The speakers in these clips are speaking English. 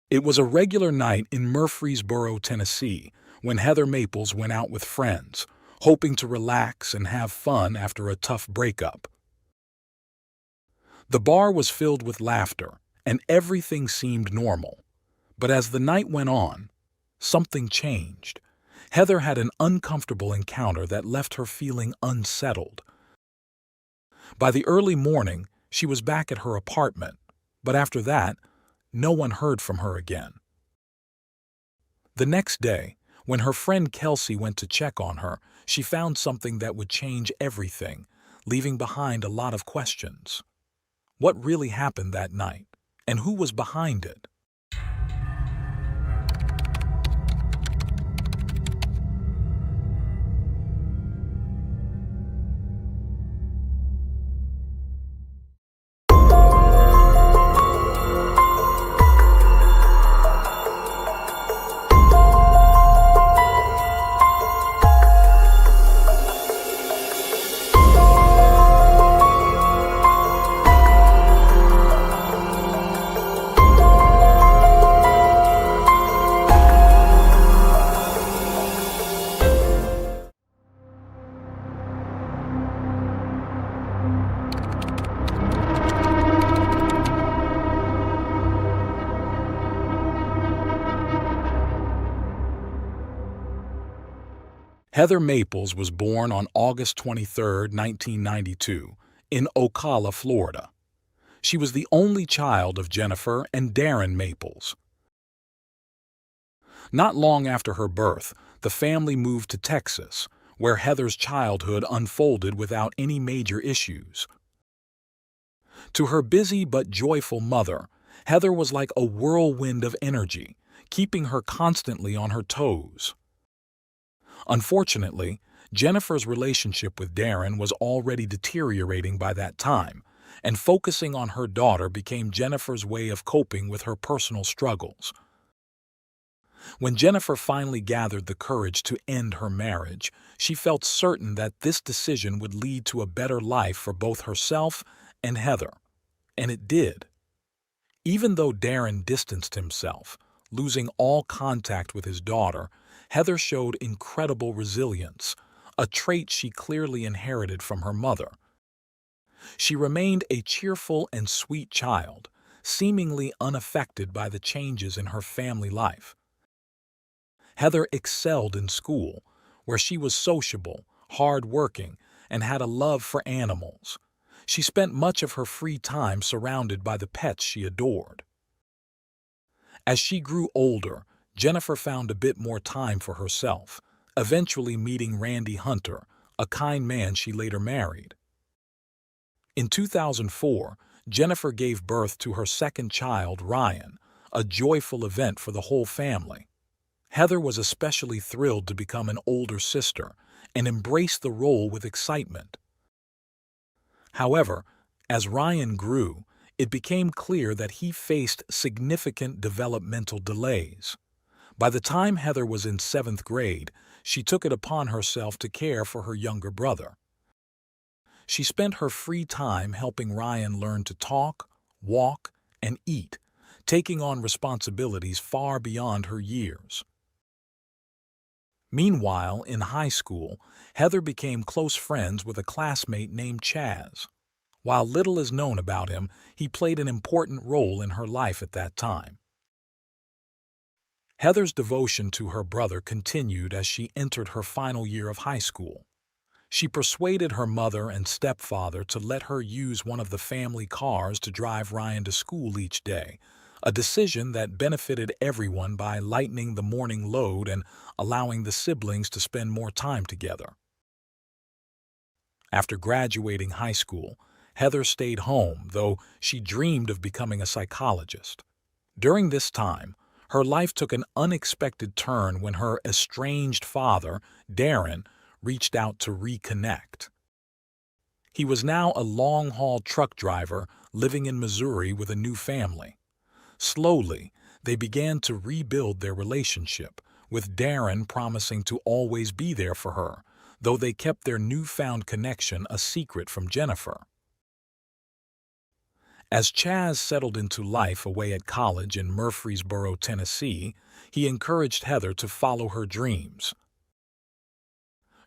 It was a regular night in Murfreesboro, Tennessee, when Heather Maples went out with friends, hoping to relax and have fun after a tough breakup. The bar was filled with laughter, and everything seemed normal. But as the night went on, something changed. Heather had an uncomfortable encounter that left her feeling unsettled. By the early morning, she was back at her apartment, but after that, no one heard from her again. The next day, when her friend Kelsey went to check on her, she found something that would change everything, leaving behind a lot of questions. What really happened that night, and who was behind it? Heather Maples was born on August 23, 1992, in Ocala, Florida. She was the only child of Jennifer and Darren Maples. Not long after her birth, the family moved to Texas, where Heather's childhood unfolded without any major issues. To her busy but joyful mother, Heather was like a whirlwind of energy, keeping her constantly on her toes. Unfortunately, Jennifer's relationship with Darren was already deteriorating by that time, and focusing on her daughter became Jennifer's way of coping with her personal struggles. When Jennifer finally gathered the courage to end her marriage, she felt certain that this decision would lead to a better life for both herself and Heather. And it did. Even though Darren distanced himself, losing all contact with his daughter, Heather showed incredible resilience, a trait she clearly inherited from her mother. She remained a cheerful and sweet child, seemingly unaffected by the changes in her family life. Heather excelled in school, where she was sociable, hard-working, and had a love for animals. She spent much of her free time surrounded by the pets she adored. As she grew older, Jennifer found a bit more time for herself, eventually meeting Randy Hunter, a kind man she later married. In 2004, Jennifer gave birth to her second child, Ryan, a joyful event for the whole family. Heather was especially thrilled to become an older sister and embraced the role with excitement. However, as Ryan grew, it became clear that he faced significant developmental delays. By the time Heather was in 7th grade, she took it upon herself to care for her younger brother. She spent her free time helping Ryan learn to talk, walk, and eat, taking on responsibilities far beyond her years. Meanwhile, in high school, Heather became close friends with a classmate named Chaz. While little is known about him, he played an important role in her life at that time. Heather's devotion to her brother continued as she entered her final year of high school. She persuaded her mother and stepfather to let her use one of the family cars to drive Ryan to school each day, a decision that benefited everyone by lightening the morning load and allowing the siblings to spend more time together. After graduating high school, Heather stayed home, though she dreamed of becoming a psychologist. During this time, her life took an unexpected turn when her estranged father, Darren, reached out to reconnect. He was now a long-haul truck driver living in Missouri with a new family. Slowly, they began to rebuild their relationship, with Darren promising to always be there for her, though they kept their newfound connection a secret from Jennifer. As Chaz settled into life away at college in Murfreesboro, Tennessee, he encouraged Heather to follow her dreams.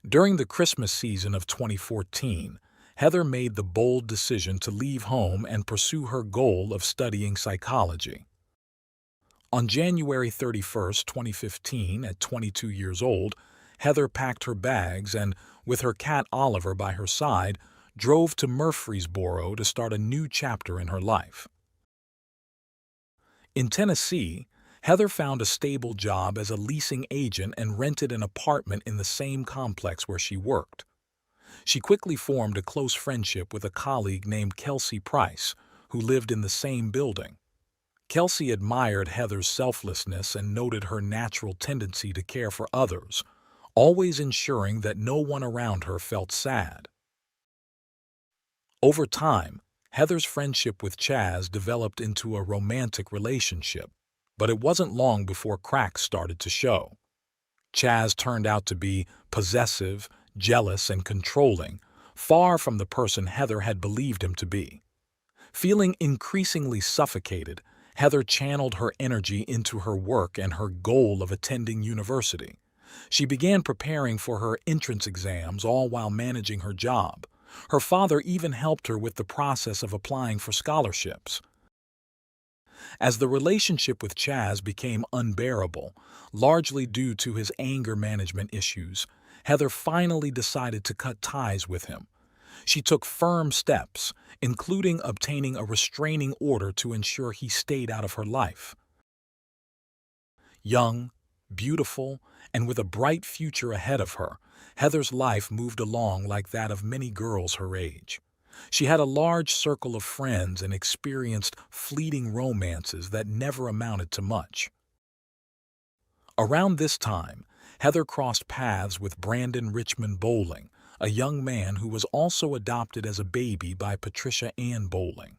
During the Christmas season of 2014, Heather made the bold decision to leave home and pursue her goal of studying psychology. On January 31, 2015, at 22 years old, Heather packed her bags and, with her cat Oliver by her side, drove to Murfreesboro to start a new chapter in her life. In Tennessee, Heather found a stable job as a leasing agent and rented an apartment in the same complex where she worked. She quickly formed a close friendship with a colleague named Kelsey Price, who lived in the same building. Kelsey admired Heather's selflessness and noted her natural tendency to care for others, always ensuring that no one around her felt sad. Over time, Heather's friendship with Chaz developed into a romantic relationship, but it wasn't long before cracks started to show. Chaz turned out to be possessive, jealous, and controlling, far from the person Heather had believed him to be. Feeling increasingly suffocated, Heather channeled her energy into her work and her goal of attending university. She began preparing for her entrance exams, all while managing her job. Her father even helped her with the process of applying for scholarships. As the relationship with Chaz became unbearable, largely due to his anger management issues, Heather finally decided to cut ties with him. She took firm steps, including obtaining a restraining order to ensure he stayed out of her life. Young, beautiful, and with a bright future ahead of her, Heather's life moved along like that of many girls her age. She had a large circle of friends and experienced fleeting romances that never amounted to much. Around this time, Heather crossed paths with Brandon Richmond Bowling, a young man who was also adopted as a baby by Patricia Ann Bowling.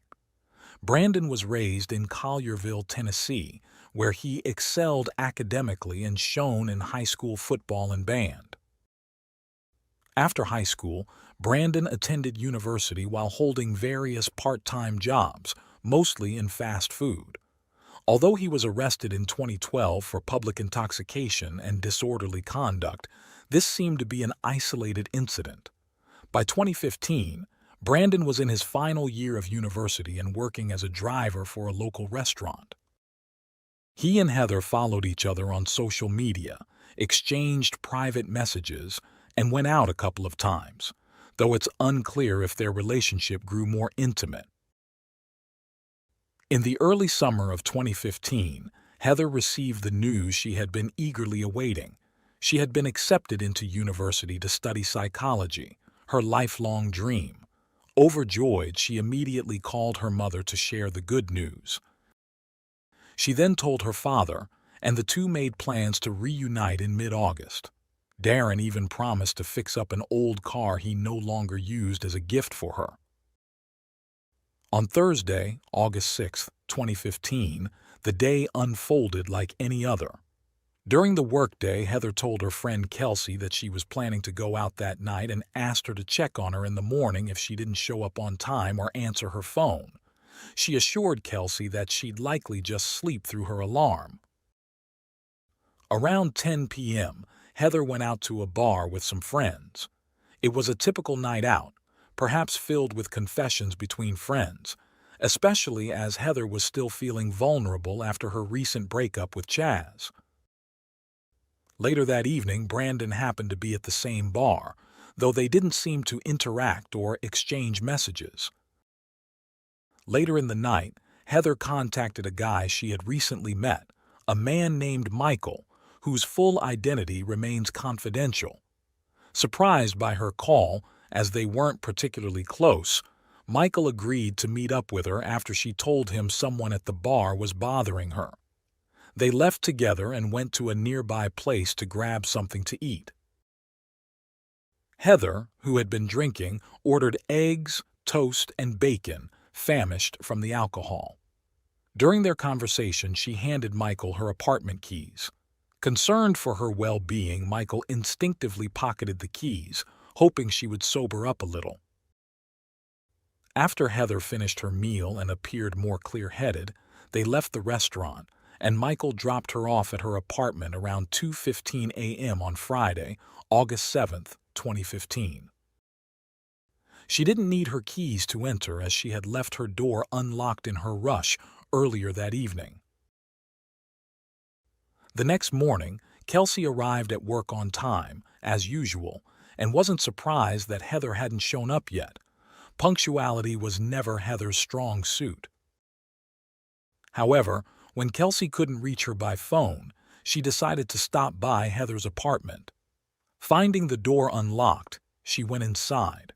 Brandon was raised in Collierville, Tennessee, where he excelled academically and shone in high school football and band. After high school, Brandon attended university while holding various part-time jobs, mostly in fast food. Although he was arrested in 2012 for public intoxication and disorderly conduct, this seemed to be an isolated incident. By 2015, Brandon was in his final year of university and working as a driver for a local restaurant. He and Heather followed each other on social media, exchanged private messages, and went out a couple of times, though it's unclear if their relationship grew more intimate. In the early summer of 2015, Heather received the news she had been eagerly awaiting. She had been accepted into university to study psychology, her lifelong dream. Overjoyed, she immediately called her mother to share the good news. She then told her father, and the two made plans to reunite in mid-August. Darren even promised to fix up an old car he no longer used as a gift for her. On Thursday, August 6, 2015, the day unfolded like any other. During the workday, Heather told her friend Kelsey that she was planning to go out that night and asked her to check on her in the morning if she didn't show up on time or answer her phone. She assured Kelsey that she'd likely just sleep through her alarm. Around 10 p.m., Heather went out to a bar with some friends. It was a typical night out, perhaps filled with confessions between friends, especially as Heather was still feeling vulnerable after her recent breakup with Chaz. Later that evening, Brandon happened to be at the same bar, though they didn't seem to interact or exchange messages. Later in the night, Heather contacted a guy she had recently met, a man named Michael, whose full identity remains confidential. Surprised by her call, as they weren't particularly close, Michael agreed to meet up with her after she told him someone at the bar was bothering her. They left together and went to a nearby place to grab something to eat. Heather, who had been drinking, ordered eggs, toast, and bacon, famished from the alcohol. During their conversation, she handed Michael her apartment keys. Concerned for her well-being, Michael instinctively pocketed the keys, hoping she would sober up a little. After Heather finished her meal and appeared more clear-headed, they left the restaurant, and Michael dropped her off at her apartment around 2:15 a.m. on Friday, August 7th, 2015. She didn't need her keys to enter as she had left her door unlocked in her rush earlier that evening. The next morning, Kelsey arrived at work on time, as usual, and wasn't surprised that Heather hadn't shown up yet. Punctuality was never Heather's strong suit. However, when Kelsey couldn't reach her by phone, she decided to stop by Heather's apartment. Finding the door unlocked, she went inside.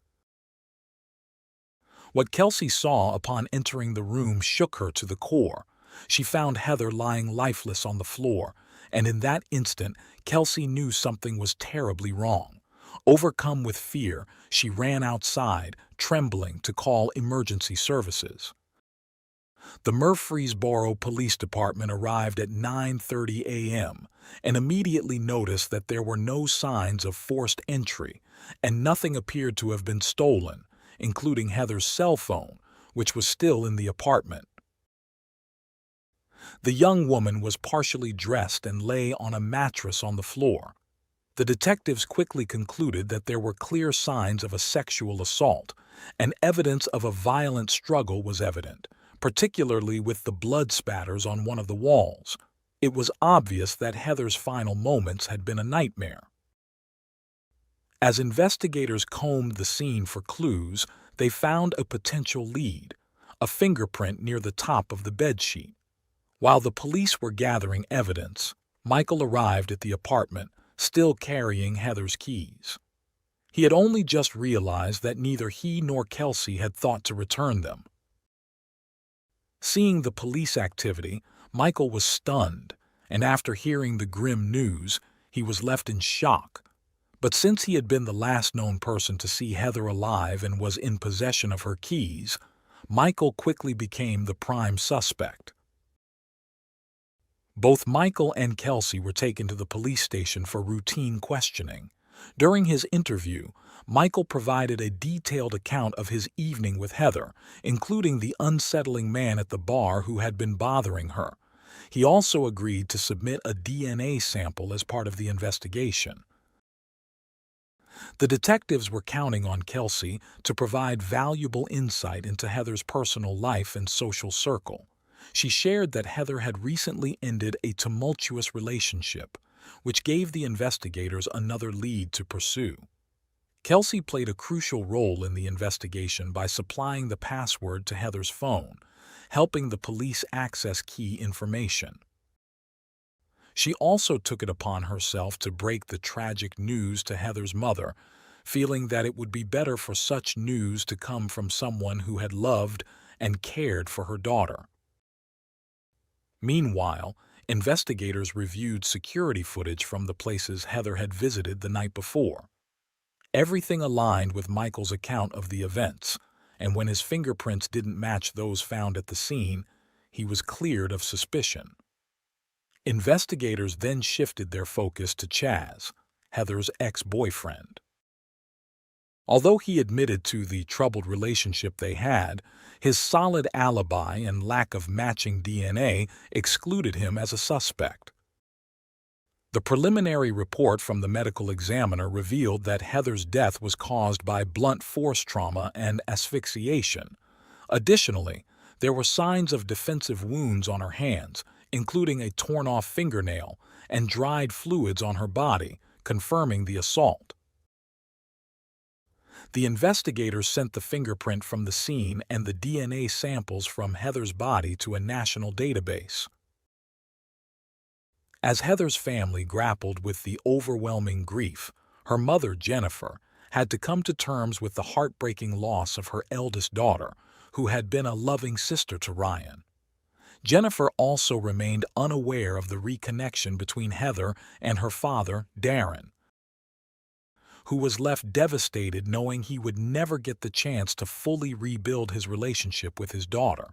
What Kelsey saw upon entering the room shook her to the core. She found Heather lying lifeless on the floor, and in that instant, Kelsey knew something was terribly wrong. Overcome with fear, she ran outside, trembling, to call emergency services. The Murfreesboro Police Department arrived at 9:30 a.m. and immediately noticed that there were no signs of forced entry, and nothing appeared to have been stolen, including Heather's cell phone, which was still in the apartment. The young woman was partially dressed and lay on a mattress on the floor. The detectives quickly concluded that there were clear signs of a sexual assault, and evidence of a violent struggle was evident, particularly with the blood spatters on one of the walls. It was obvious that Heather's final moments had been a nightmare. As investigators combed the scene for clues, they found a potential lead, a fingerprint near the top of the bedsheet. While the police were gathering evidence, Michael arrived at the apartment, still carrying Heather's keys. He had only just realized that neither he nor Kelsey had thought to return them. Seeing the police activity, Michael was stunned, and after hearing the grim news, he was left in shock. But since he had been the last known person to see Heather alive and was in possession of her keys, Michael quickly became the prime suspect. Both Michael and Kelsey were taken to the police station for routine questioning. During his interview, Michael provided a detailed account of his evening with Heather, including the unsettling man at the bar who had been bothering her. He also agreed to submit a DNA sample as part of the investigation. The detectives were counting on Kelsey to provide valuable insight into Heather's personal life and social circle. She shared that Heather had recently ended a tumultuous relationship, which gave the investigators another lead to pursue. Kelsey played a crucial role in the investigation by supplying the password to Heather's phone, helping the police access key information. She also took it upon herself to break the tragic news to Heather's mother, feeling that it would be better for such news to come from someone who had loved and cared for her daughter. Meanwhile, investigators reviewed security footage from the places Heather had visited the night before. Everything aligned with Michael's account of the events, and when his fingerprints didn't match those found at the scene, he was cleared of suspicion. Investigators then shifted their focus to Chaz, Heather's ex-boyfriend. Although he admitted to the troubled relationship they had, his solid alibi and lack of matching DNA excluded him as a suspect. The preliminary report from the medical examiner revealed that Heather's death was caused by blunt force trauma and asphyxiation. Additionally, there were signs of defensive wounds on her hands, including a torn-off fingernail and dried fluids on her body, confirming the assault. The investigators sent the fingerprint from the scene and the DNA samples from Heather's body to a national database. As Heather's family grappled with the overwhelming grief, her mother, Jennifer, had to come to terms with the heartbreaking loss of her eldest daughter, who had been a loving sister to Ryan. Jennifer also remained unaware of the reconnection between Heather and her father, Darren, who was left devastated knowing he would never get the chance to fully rebuild his relationship with his daughter.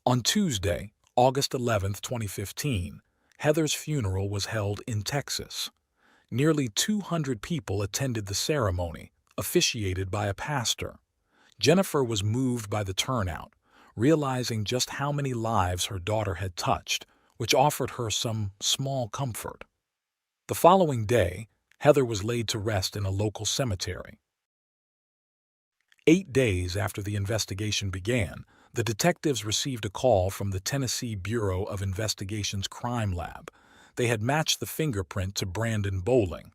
On Tuesday, August 11, 2015, Heather's funeral was held in Texas. Nearly 200 people attended the ceremony, officiated by a pastor. Jennifer was moved by the turnout, realizing just how many lives her daughter had touched, which offered her some small comfort. The following day, Heather was laid to rest in a local cemetery. 8 days after the investigation began, the detectives received a call from the Tennessee Bureau of Investigation's crime lab. They had matched the fingerprint to Brandon Bowling.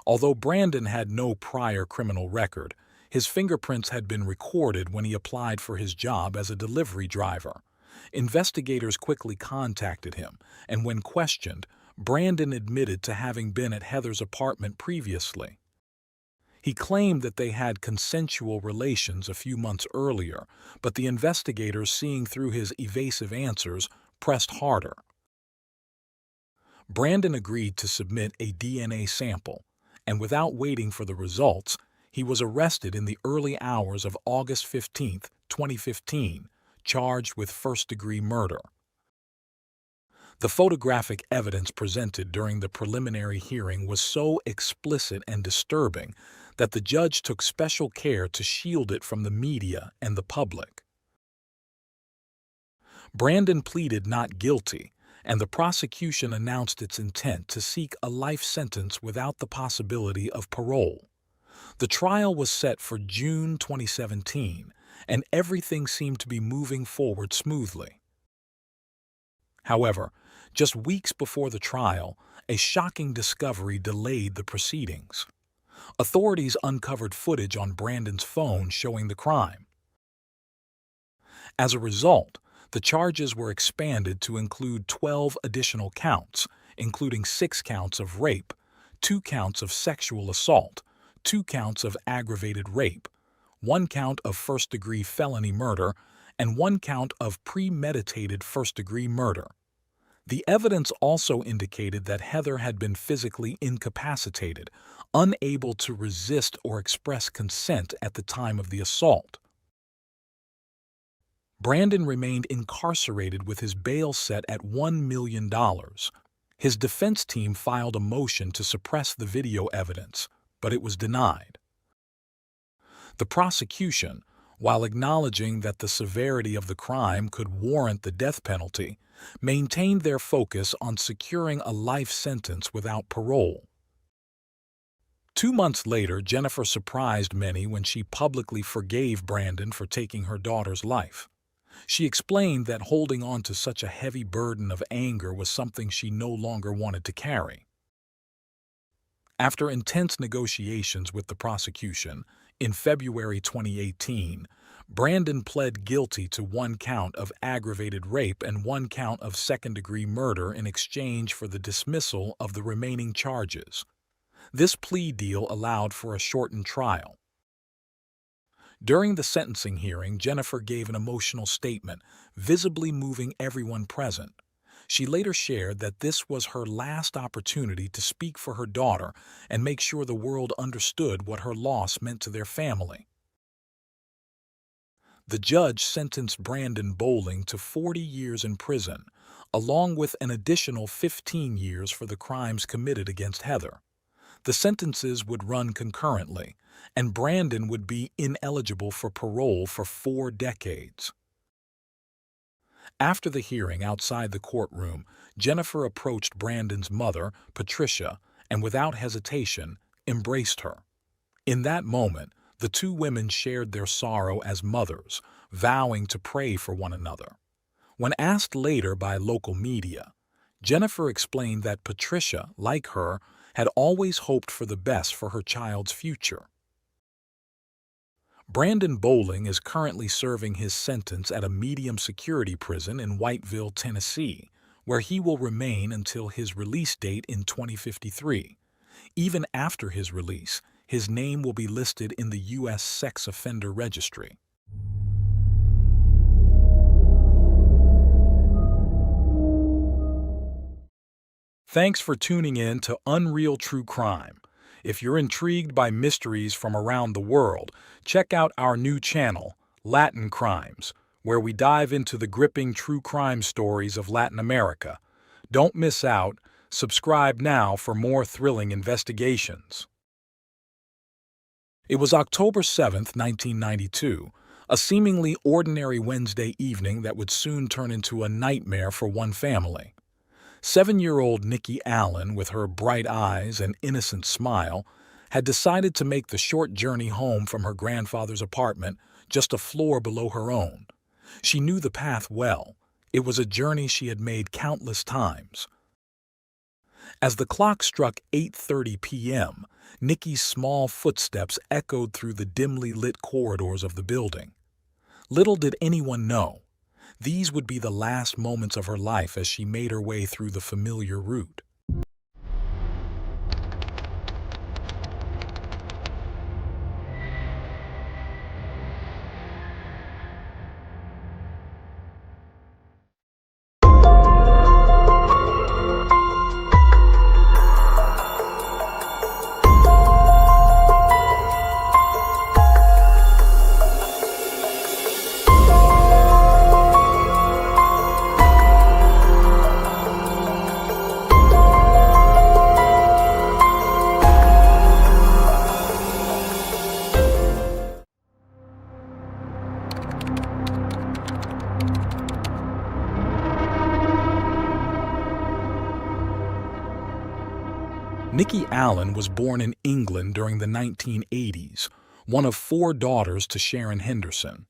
Although Brandon had no prior criminal record, his fingerprints had been recorded when he applied for his job as a delivery driver. Investigators quickly contacted him, and when questioned, Brandon admitted to having been at Heather's apartment previously. He claimed that they had consensual relations a few months earlier, but the investigators, seeing through his evasive answers, pressed harder. Brandon agreed to submit a DNA sample, and without waiting for the results, he was arrested in the early hours of August 15, 2015, charged with first-degree murder. The photographic evidence presented during the preliminary hearing was so explicit and disturbing that the judge took special care to shield it from the media and the public. Brandon pleaded not guilty, and the prosecution announced its intent to seek a life sentence without the possibility of parole. The trial was set for June 2017, and everything seemed to be moving forward smoothly. However, just weeks before the trial, a shocking discovery delayed the proceedings. Authorities uncovered footage on Brandon's phone showing the crime. As a result, the charges were expanded to include 12 additional counts, including 6 counts of rape, 2 counts of sexual assault, 2 counts of aggravated rape, 1 count of first-degree felony murder, and 1 count of premeditated first-degree murder. The evidence also indicated that Heather had been physically incapacitated, unable to resist or express consent at the time of the assault. Brandon remained incarcerated with his bail set at $1 million. His defense team filed a motion to suppress the video evidence, but it was denied. The prosecution, while acknowledging that the severity of the crime could warrant the death penalty, maintained their focus on securing a life sentence without parole. 2 months later, Jennifer surprised many when she publicly forgave Brandon for taking her daughter's life. She explained that holding on to such a heavy burden of anger was something she no longer wanted to carry. After intense negotiations with the prosecution, in February 2018, Brandon pled guilty to 1 count of aggravated rape and 1 count of second-degree murder in exchange for the dismissal of the remaining charges. This plea deal allowed for a shortened trial. During the sentencing hearing, Jennifer gave an emotional statement, visibly moving everyone present. She later shared that this was her last opportunity to speak for her daughter and make sure the world understood what her loss meant to their family. The judge sentenced Brandon Bowling to 40 years in prison, along with an additional 15 years for the crimes committed against Heather. The sentences would run concurrently, and Brandon would be ineligible for parole for 4 decades. After the hearing outside the courtroom, Jennifer approached Brandon's mother, Patricia, and without hesitation, embraced her. In that moment, the 2 women shared their sorrow as mothers, vowing to pray for one another. When asked later by local media, Jennifer explained that Patricia, like her, had always hoped for the best for her child's future. Brandon Bowling is currently serving his sentence at a medium-security prison in Whiteville, Tennessee, where he will remain until his release date in 2053. Even after his release, his name will be listed in the U.S. Sex Offender Registry. Thanks for tuning in to Unreal True Crime. If you're intrigued by mysteries from around the world, check out our new channel, Latin Crimes, where we dive into the gripping true crime stories of Latin America. Don't miss out. Subscribe now for more thrilling investigations. It was October 7th, 1992, a seemingly ordinary Wednesday evening that would soon turn into a nightmare for one family. 7-year-old Nikki Allen, with her bright eyes and innocent smile, had decided to make the short journey home from her grandfather's apartment just a floor below her own. She knew the path well. It was a journey she had made countless times. As the clock struck 8:30 p.m., Nikki's small footsteps echoed through the dimly lit corridors of the building. Little did anyone know, these would be the last moments of her life as she made her way through the familiar route. Nikki Allen was born in England during the 1980s, one of 4 daughters to Sharon Henderson.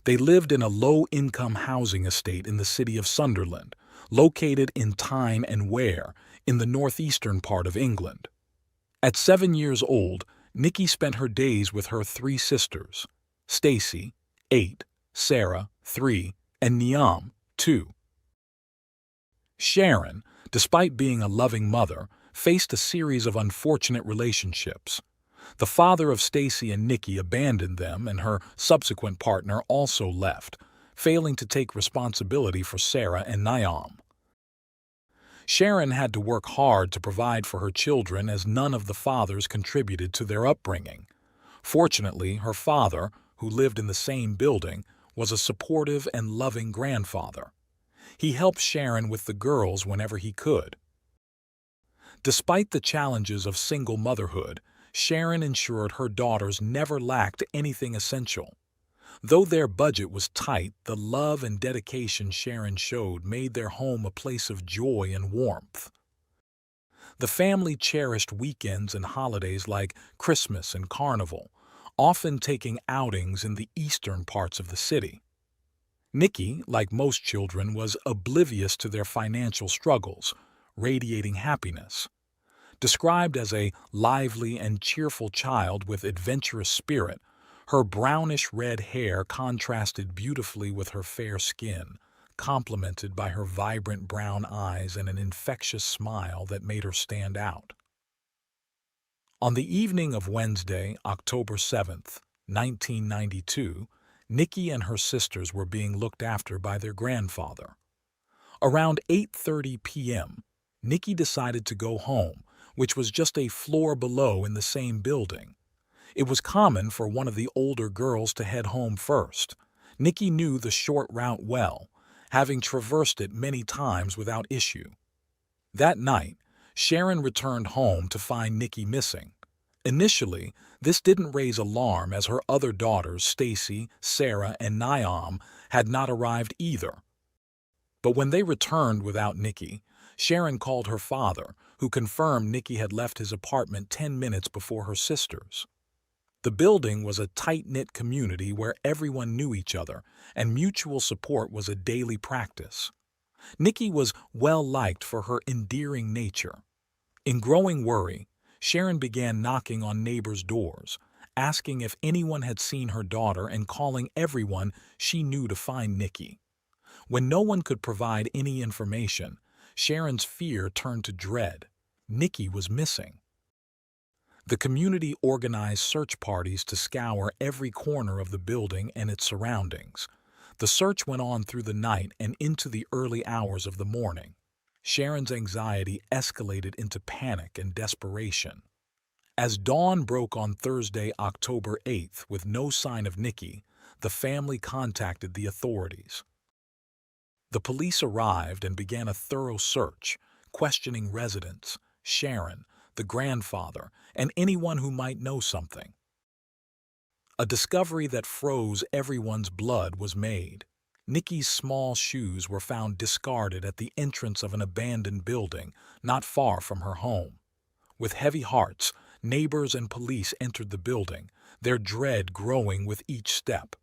They lived in a low-income housing estate in the city of Sunderland, located in Tyne and Wear, in the northeastern part of England. At 7 years old, Nikki spent her days with her 3 sisters, Stacy, 8, Sarah, 3, and Niamh, 2. Sharon, despite being a loving mother, faced a series of unfortunate relationships. The father of Stacy and Nikki abandoned them, and her subsequent partner also left, failing to take responsibility for Sarah and Niamh. Sharon had to work hard to provide for her children as none of the fathers contributed to their upbringing. Fortunately, her father, who lived in the same building, was a supportive and loving grandfather. He helped Sharon with the girls whenever he could. Despite the challenges of single motherhood, Sharon ensured her daughters never lacked anything essential. Though their budget was tight, the love and dedication Sharon showed made their home a place of joy and warmth. The family cherished weekends and holidays like Christmas and Carnival, often taking outings in the eastern parts of the city. Nikki, like most children, was oblivious to their financial struggles, radiating happiness. Described as a lively and cheerful child with adventurous spirit, her brownish-red hair contrasted beautifully with her fair skin, complemented by her vibrant brown eyes and an infectious smile that made her stand out. On the evening of Wednesday, October 7th, 1992, Nikki and her sisters were being looked after by their grandfather. Around 8:30 p.m., Nikki decided to go home, which was just a floor below in the same building. It was common for one of the older girls to head home first. Nikki knew the short route well, having traversed it many times without issue. That night, Sharon returned home to find Nikki missing. Initially, this didn't raise alarm as her other daughters, Stacy, Sarah, and Niamh, had not arrived either. But when they returned without Nikki, Sharon called her father, who confirmed Nikki had left his apartment 10 minutes before her sisters. The building was a tight-knit community where everyone knew each other, and mutual support was a daily practice. Nikki was well-liked for her endearing nature. In growing worry, Sharon began knocking on neighbors' doors, asking if anyone had seen her daughter and calling everyone she knew to find Nikki. When no one could provide any information, Sharon's fear turned to dread. Nikki was missing. The community organized search parties to scour every corner of the building and its surroundings. The search went on through the night and into the early hours of the morning. Sharon's anxiety escalated into panic and desperation. As dawn broke on Thursday, October 8th, with no sign of Nikki, the family contacted the authorities. The police arrived and began a thorough search, questioning residents, Sharon, the grandfather, and anyone who might know something. A discovery that froze everyone's blood was made. Nikki's small shoes were found discarded at the entrance of an abandoned building not far from her home. With heavy hearts, neighbors and police entered the building, their dread growing with each step.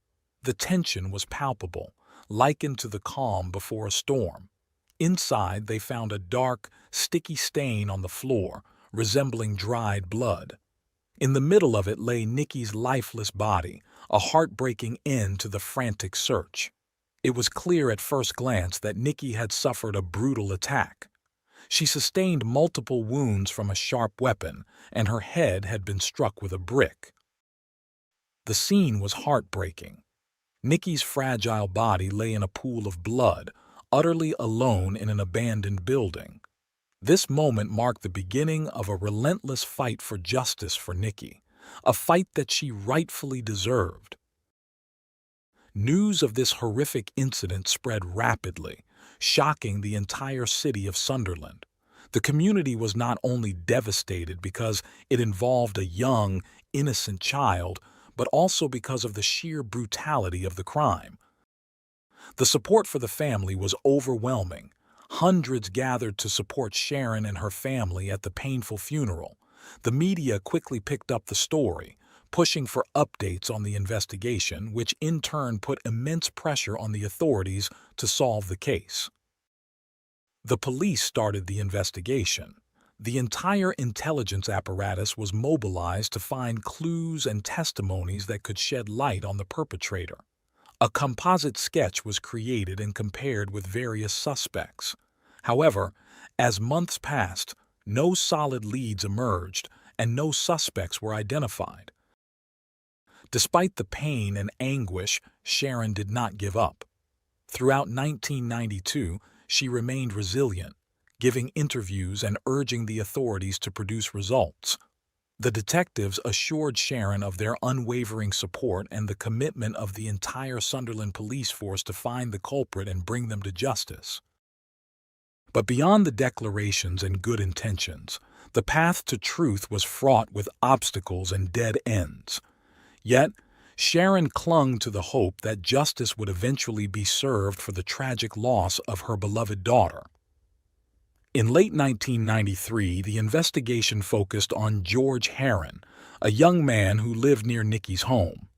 The tension was palpable, likened to the calm before a storm. Inside, they found a dark, sticky stain on the floor, resembling dried blood. In the middle of it lay Nikki's lifeless body, a heartbreaking end to the frantic search. It was clear at first glance that Nikki had suffered a brutal attack. She sustained multiple wounds from a sharp weapon, and her head had been struck with a brick. The scene was heartbreaking. Nikki's fragile body lay in a pool of blood, utterly alone in an abandoned building. This moment marked the beginning of a relentless fight for justice for Nikki, a fight that she rightfully deserved. News of this horrific incident spread rapidly, shocking the entire city of Sunderland. The community was not only devastated because it involved a young, innocent child, but also because of the sheer brutality of the crime. The support for the family was overwhelming. Hundreds gathered to support Sharon and her family at the painful funeral. The media quickly picked up the story, pushing for updates on the investigation, which in turn put immense pressure on the authorities to solve the case. The police started the investigation. The entire intelligence apparatus was mobilized to find clues and testimonies that could shed light on the perpetrator. A composite sketch was created and compared with various suspects. However, as months passed, no solid leads emerged and no suspects were identified. Despite the pain and anguish, Sharon did not give up. Throughout 1992, she remained resilient, giving interviews and urging the authorities to produce results. The detectives assured Sharon of their unwavering support and the commitment of the entire Sunderland police force to find the culprit and bring them to justice. But beyond the declarations and good intentions, the path to truth was fraught with obstacles and dead ends. Yet, Sharon clung to the hope that justice would eventually be served for the tragic loss of her beloved daughter. In late 1993, the investigation focused on George Heron, a young man who lived near Nikki's home.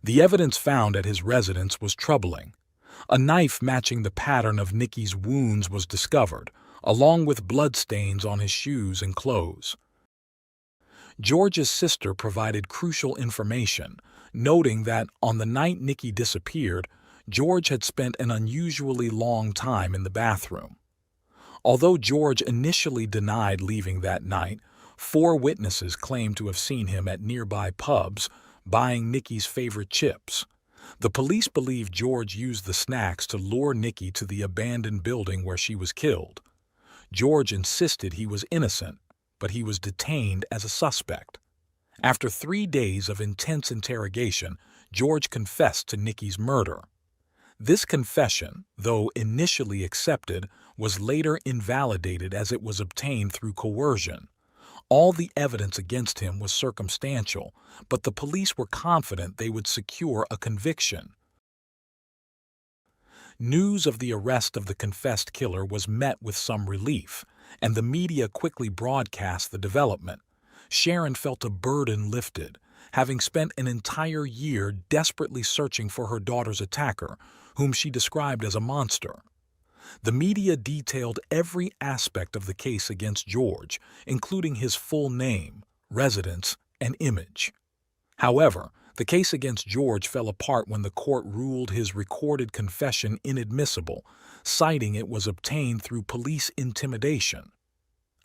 The evidence found at his residence was troubling. A knife matching the pattern of Nikki's wounds was discovered, along with bloodstains on his shoes and clothes. George's sister provided crucial information, noting that on the night Nikki disappeared, George had spent an unusually long time in the bathroom. Although George initially denied leaving that night, 4 witnesses claimed to have seen him at nearby pubs buying Nikki's favorite chips. The police believe George used the snacks to lure Nikki to the abandoned building where she was killed. George insisted he was innocent, but he was detained as a suspect. After 3 days of intense interrogation, George confessed to Nikki's murder. This confession, though initially accepted, was later invalidated as it was obtained through coercion. All the evidence against him was circumstantial, but the police were confident they would secure a conviction. News of the arrest of the confessed killer was met with some relief, and the media quickly broadcast the development. Sharon felt a burden lifted, having spent an entire year desperately searching for her daughter's attacker, whom she described as a monster. The media detailed every aspect of the case against George, including his full name, residence, and image. However, the case against George fell apart when the court ruled his recorded confession inadmissible, citing it was obtained through police intimidation.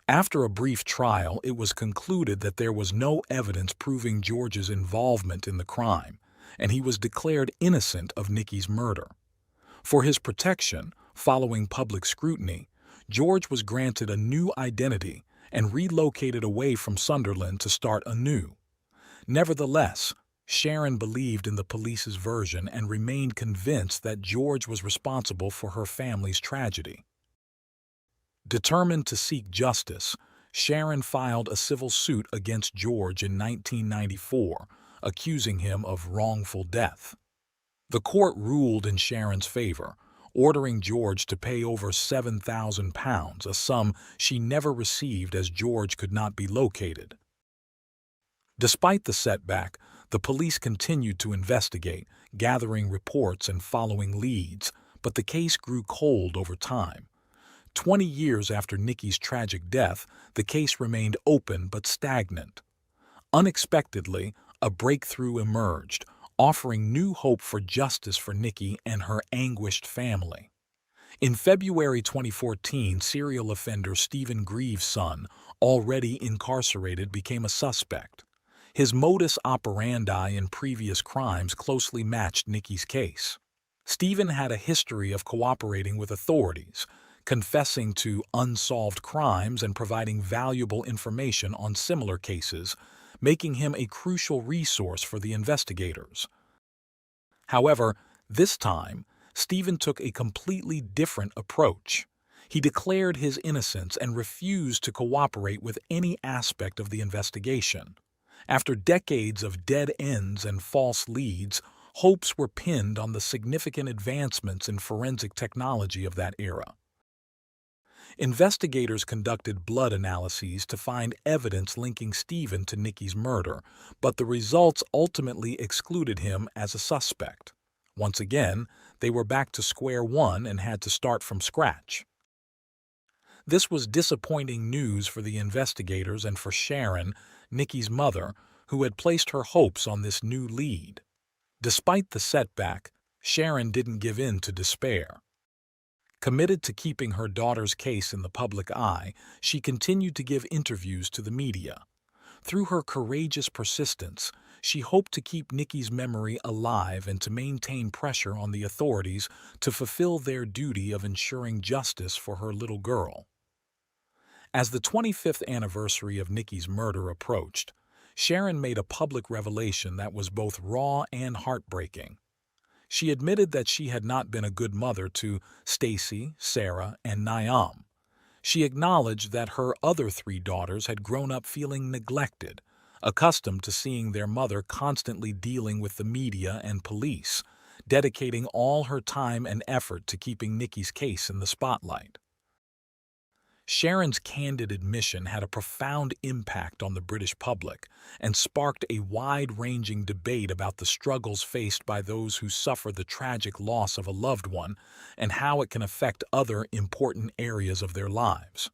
After a brief trial, it was concluded that there was no evidence proving George's involvement in the crime, and he was declared innocent of Nikki's murder. For his protection, following public scrutiny, George was granted a new identity and relocated away from Sunderland to start anew. Nevertheless, Sharon believed in the police's version and remained convinced that George was responsible for her family's tragedy. Determined to seek justice, Sharon filed a civil suit against George in 1994, accusing him of wrongful death. The court ruled in Sharon's favor, ordering George to pay over £7,000, a sum she never received as George could not be located. Despite the setback, the police continued to investigate, gathering reports and following leads, but the case grew cold over time. 20 years after Nikki's tragic death, the case remained open but stagnant. Unexpectedly, a breakthrough emerged, offering new hope for justice for Nikki and her anguished family. In February 2014, serial offender Stephen Greaves' son, already incarcerated, became a suspect. His modus operandi in previous crimes closely matched Nikki's case. Stephen had a history of cooperating with authorities, confessing to unsolved crimes and providing valuable information on similar cases, making him a crucial resource for the investigators. However, this time, Stephen took a completely different approach. He declared his innocence and refused to cooperate with any aspect of the investigation. After decades of dead ends and false leads, hopes were pinned on the significant advancements in forensic technology of that era. Investigators conducted blood analyses to find evidence linking Stephen to Nikki's murder, but the results ultimately excluded him as a suspect. Once again, they were back to square one and had to start from scratch. This was disappointing news for the investigators and for Sharon, Nikki's mother, who had placed her hopes on this new lead. Despite the setback, Sharon didn't give in to despair. Committed to keeping her daughter's case in the public eye, she continued to give interviews to the media. Through her courageous persistence, she hoped to keep Nikki's memory alive and to maintain pressure on the authorities to fulfill their duty of ensuring justice for her little girl. As the 25th anniversary of Nikki's murder approached, Sharon made a public revelation that was both raw and heartbreaking. She admitted that she had not been a good mother to Stacy, Sarah, and Niam. She acknowledged that her other 3 daughters had grown up feeling neglected, accustomed to seeing their mother constantly dealing with the media and police, dedicating all her time and effort to keeping Nikki's case in the spotlight. Sharon's candid admission had a profound impact on the British public and sparked a wide-ranging debate about the struggles faced by those who suffer the tragic loss of a loved one and how it can affect other important areas of their lives.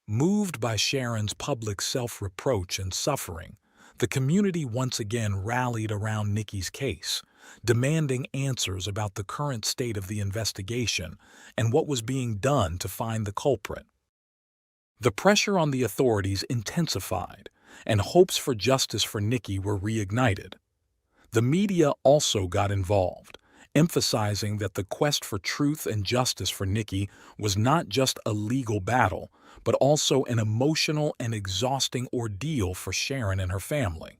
Moved by Sharon's public self-reproach and suffering, the community once again rallied around Nikki's case, demanding answers about the current state of the investigation and what was being done to find the culprit. The pressure on the authorities intensified, and hopes for justice for Nikki were reignited. The media also got involved, emphasizing that the quest for truth and justice for Nikki was not just a legal battle, but also an emotional and exhausting ordeal for Sharon and her family.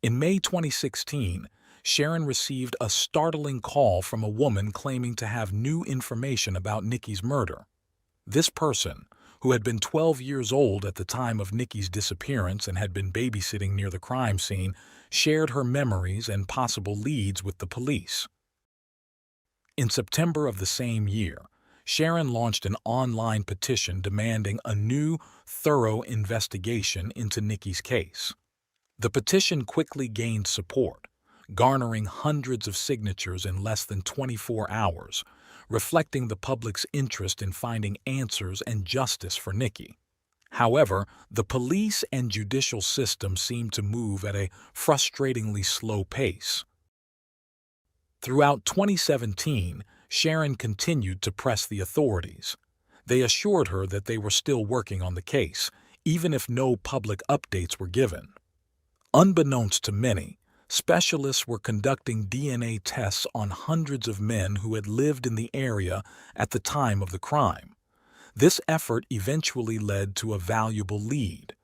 In May 2016, Sharon received a startling call from a woman claiming to have new information about Nikki's murder. This person, who had been 12 years old at the time of Nikki's disappearance and had been babysitting near the crime scene, shared her memories and possible leads with the police. In September of the same year, Sharon launched an online petition demanding a new, thorough investigation into Nikki's case. The petition quickly gained support, garnering hundreds of signatures in less than 24 hours, reflecting the public's interest in finding answers and justice for Nikki. However, the police and judicial system seemed to move at a frustratingly slow pace. Throughout 2017, Sharon continued to press the authorities. They assured her that they were still working on the case, even if no public updates were given. Unbeknownst to many, specialists were conducting DNA tests on hundreds of men who had lived in the area at the time of the crime. This effort eventually led to a valuable lead.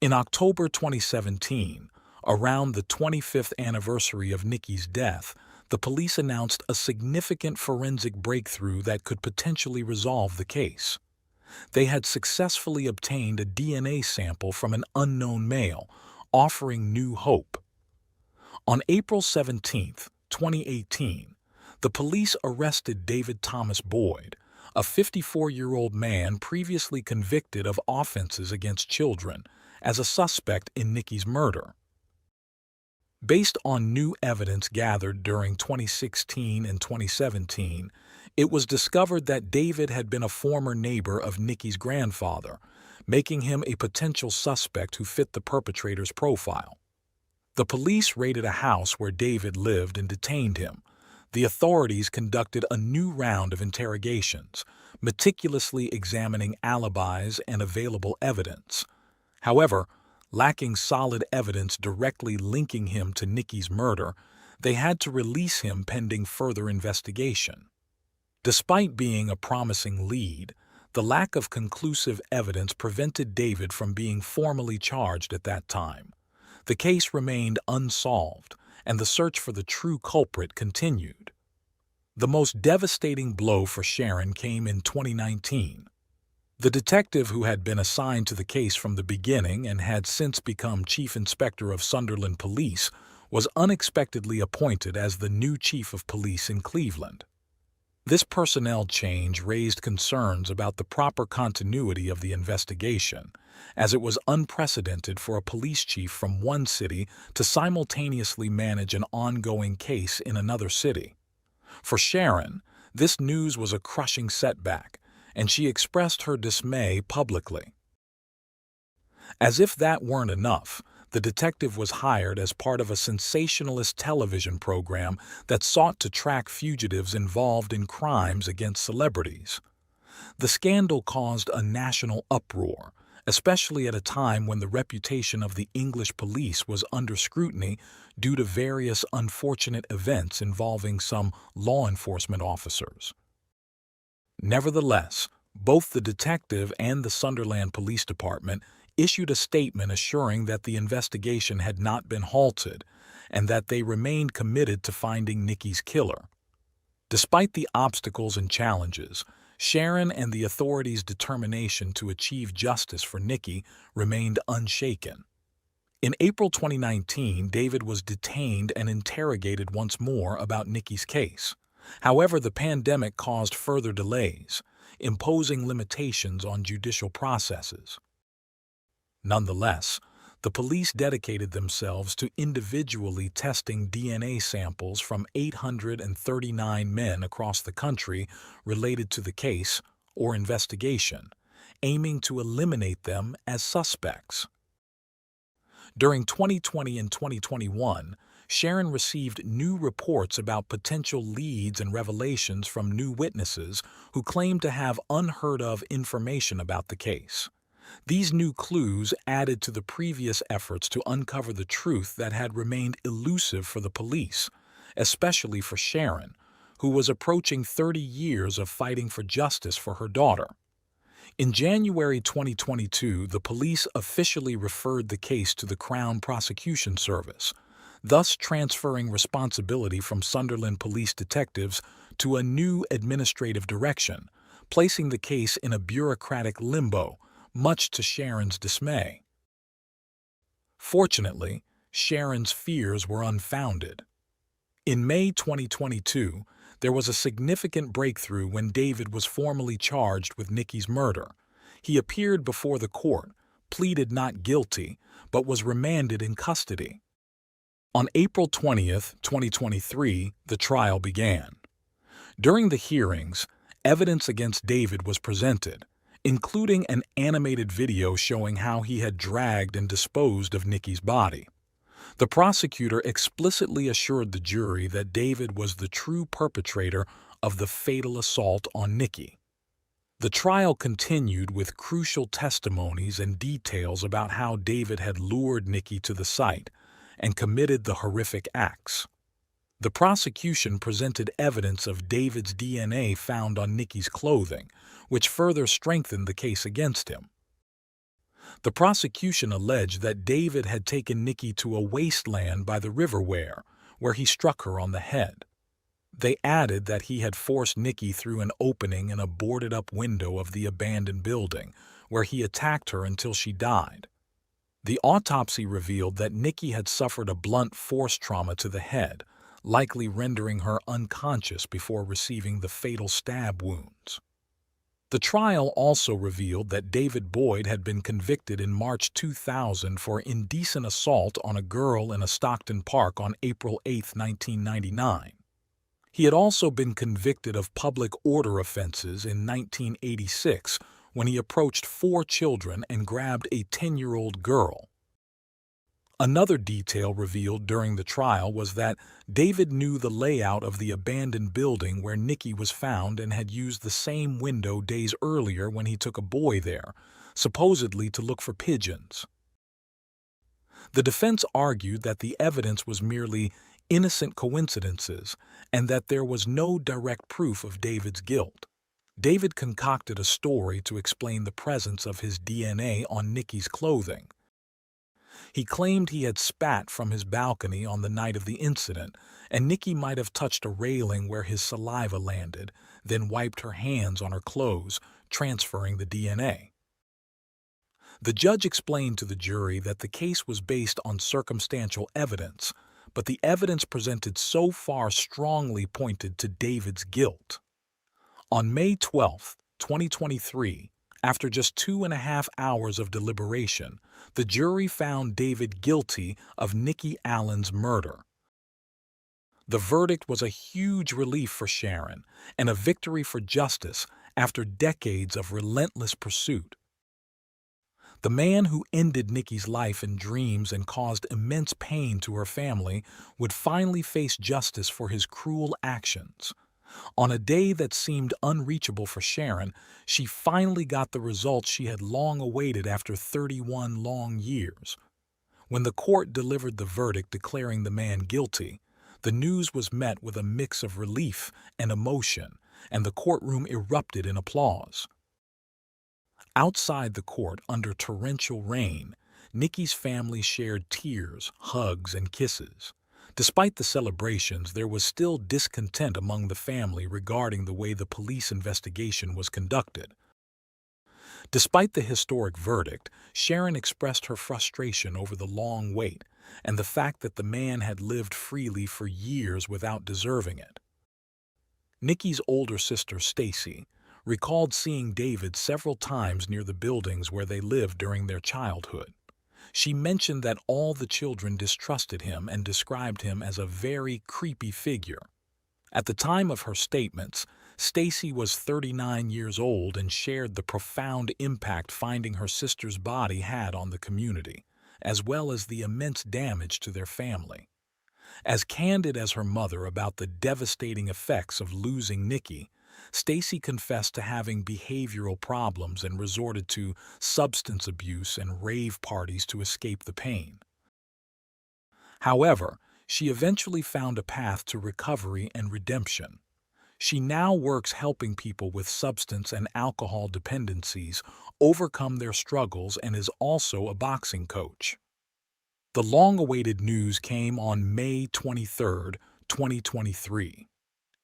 In October 2017, around the 25th anniversary of Nikki's death, the police announced a significant forensic breakthrough that could potentially resolve the case. They had successfully obtained a DNA sample from an unknown male, offering new hope. On April 17, 2018, the police arrested David Thomas Boyd, a 54-year-old man previously convicted of offenses against children, as a suspect in Nikki's murder. Based on new evidence gathered during 2016 and 2017, it was discovered that David had been a former neighbor of Nikki's grandfather, making him a potential suspect who fit the perpetrator's profile. The police raided a house where David lived and detained him. The authorities conducted a new round of interrogations, meticulously examining alibis and available evidence. However, lacking solid evidence directly linking him to Nikki's murder, they had to release him pending further investigation. Despite being a promising lead, the lack of conclusive evidence prevented David from being formally charged at that time. The case remained unsolved, and the search for the true culprit continued. The most devastating blow for Sharon came in 2019. The detective who had been assigned to the case from the beginning and had since become Chief Inspector of Sunderland Police was unexpectedly appointed as the new Chief of Police in Cleveland. This personnel change raised concerns about the proper continuity of the investigation, as it was unprecedented for a police chief from one city to simultaneously manage an ongoing case in another city. For Sharon, this news was a crushing setback, and she expressed her dismay publicly. As if that weren't enough, the detective was hired as part of a sensationalist television program that sought to track fugitives involved in crimes against celebrities. The scandal caused a national uproar, especially at a time when the reputation of the English police was under scrutiny due to various unfortunate events involving some law enforcement officers. Nevertheless, both the detective and the Sunderland Police Department issued a statement assuring that the investigation had not been halted and that they remained committed to finding Nikki's killer. Despite the obstacles and challenges, Sharon and the authorities' determination to achieve justice for Nikki remained unshaken. In April 2019, David was detained and interrogated once more about Nikki's case. However, the pandemic caused further delays, imposing limitations on judicial processes. Nonetheless, the police dedicated themselves to individually testing DNA samples from 839 men across the country related to the case or investigation, aiming to eliminate them as suspects. During 2020 and 2021, Sharon received new reports about potential leads and revelations from new witnesses who claimed to have unheard-of information about the case. These new clues added to the previous efforts to uncover the truth that had remained elusive for the police, especially for Sharon, who was approaching 30 years of fighting for justice for her daughter. In January 2022, the police officially referred the case to the Crown Prosecution Service, thus transferring responsibility from Sunderland police detectives to a new administrative direction, placing the case in a bureaucratic limbo, much to Sharon's dismay. Fortunately, Sharon's fears were unfounded. In May 2022, there was a significant breakthrough when David was formally charged with Nikki's murder. He appeared before the court, pleaded not guilty, but was remanded in custody. On April 20, 2023, the trial began. During the hearings, evidence against David was presented, including an animated video showing how he had dragged and disposed of Nikki's body. The prosecutor explicitly assured the jury that David was the true perpetrator of the fatal assault on Nikki. The trial continued with crucial testimonies and details about how David had lured Nikki to the site and committed the horrific acts. The prosecution presented evidence of David's DNA found on Nikki's clothing, which further strengthened the case against him. The prosecution alleged that David had taken Nikki to a wasteland by the river Ware, where he struck her on the head. They added that he had forced Nikki through an opening in a boarded-up window of the abandoned building, where he attacked her until she died. The autopsy revealed that Nikki had suffered a blunt force trauma to the head, likely rendering her unconscious before receiving the fatal stab wounds. The trial also revealed that David Boyd had been convicted in March 2000 for indecent assault on a girl in a Stockton park on April 8, 1999. He had also been convicted of public order offenses in 1986 when he approached 4 children and grabbed a 10-year-old girl. Another detail revealed during the trial was that David knew the layout of the abandoned building where Nikki was found and had used the same window days earlier when he took a boy there, supposedly to look for pigeons. The defense argued that the evidence was merely innocent coincidences and that there was no direct proof of David's guilt. David concocted a story to explain the presence of his DNA on Nikki's clothing. He claimed he had spat from his balcony on the night of the incident, and Nikki might have touched a railing where his saliva landed, then wiped her hands on her clothes, transferring the DNA. The judge explained to the jury that the case was based on circumstantial evidence, but the evidence presented so far strongly pointed to David's guilt. On May 12, 2023, after just 2.5 hours of deliberation, the jury found David guilty of Nikki Allen's murder. The verdict was a huge relief for Sharon and a victory for justice after decades of relentless pursuit. The man who ended Nikki's life and dreams and caused immense pain to her family would finally face justice for his cruel actions. On a day that seemed unreachable for Sharon, she finally got the results she had long awaited after 31 long years. When the court delivered the verdict declaring the man guilty, the news was met with a mix of relief and emotion, and the courtroom erupted in applause. Outside the court, under torrential rain, Nikki's family shared tears, hugs, and kisses. Despite the celebrations, there was still discontent among the family regarding the way the police investigation was conducted. Despite the historic verdict, Sharon expressed her frustration over the long wait and the fact that the man had lived freely for years without deserving it. Nikki's older sister, Stacy, recalled seeing David several times near the buildings where they lived during their childhood. She mentioned that all the children distrusted him and described him as a very creepy figure. At the time of her statements, Stacy was 39 years old and shared the profound impact finding her sister's body had on the community, as well as the immense damage to their family. As candid as her mother about the devastating effects of losing Nikki, Stacy confessed to having behavioral problems and resorted to substance abuse and rave parties to escape the pain. However, she eventually found a path to recovery and redemption. She now works helping people with substance and alcohol dependencies overcome their struggles and is also a boxing coach. The long-awaited news came on May 23, 2023.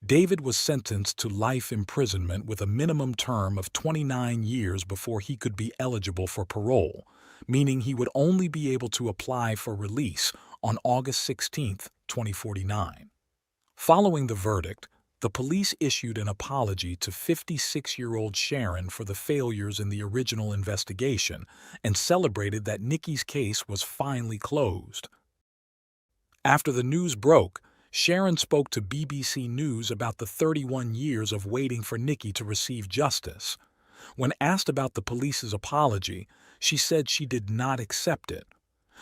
David was sentenced to life imprisonment with a minimum term of 29 years before he could be eligible for parole, meaning he would only be able to apply for release on August 16, 2049. Following the verdict, the police issued an apology to 56-year-old Sharon for the failures in the original investigation and celebrated that Nikki's case was finally closed. After the news broke, Sharon spoke to BBC News about the 31 years of waiting for Nikki to receive justice. When asked about the police's apology, she said she did not accept it.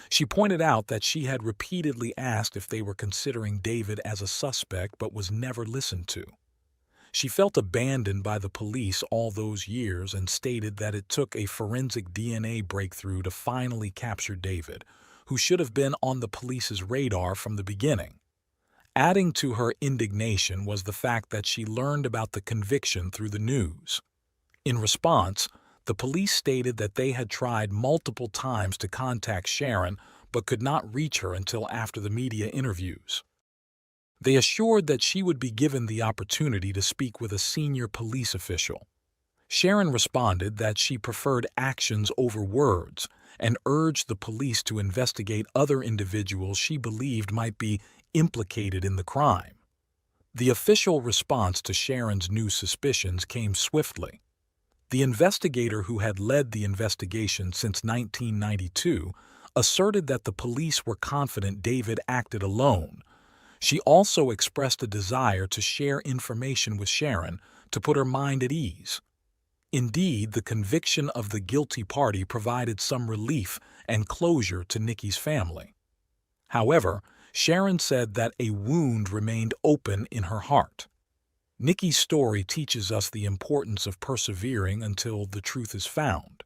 She pointed out that she had repeatedly asked if they were considering David as a suspect but was never listened to. She felt abandoned by the police all those years and stated that it took a forensic DNA breakthrough to finally capture David, who should have been on the police's radar from the beginning. Adding to her indignation was the fact that she learned about the conviction through the news. In response, the police stated that they had tried multiple times to contact Sharon but could not reach her until after the media interviews. They assured that she would be given the opportunity to speak with a senior police official. Sharon responded that she preferred actions over words and urged the police to investigate other individuals she believed might be implicated in the crime. The official response to Sharon's new suspicions came swiftly. The investigator who had led the investigation since 1992 asserted that the police were confident David acted alone. She also expressed a desire to share information with Sharon to put her mind at ease. Indeed, the conviction of the guilty party provided some relief and closure to Nikki's family. However, Sharon said that a wound remained open in her heart. Nikki's story teaches us the importance of persevering until the truth is found.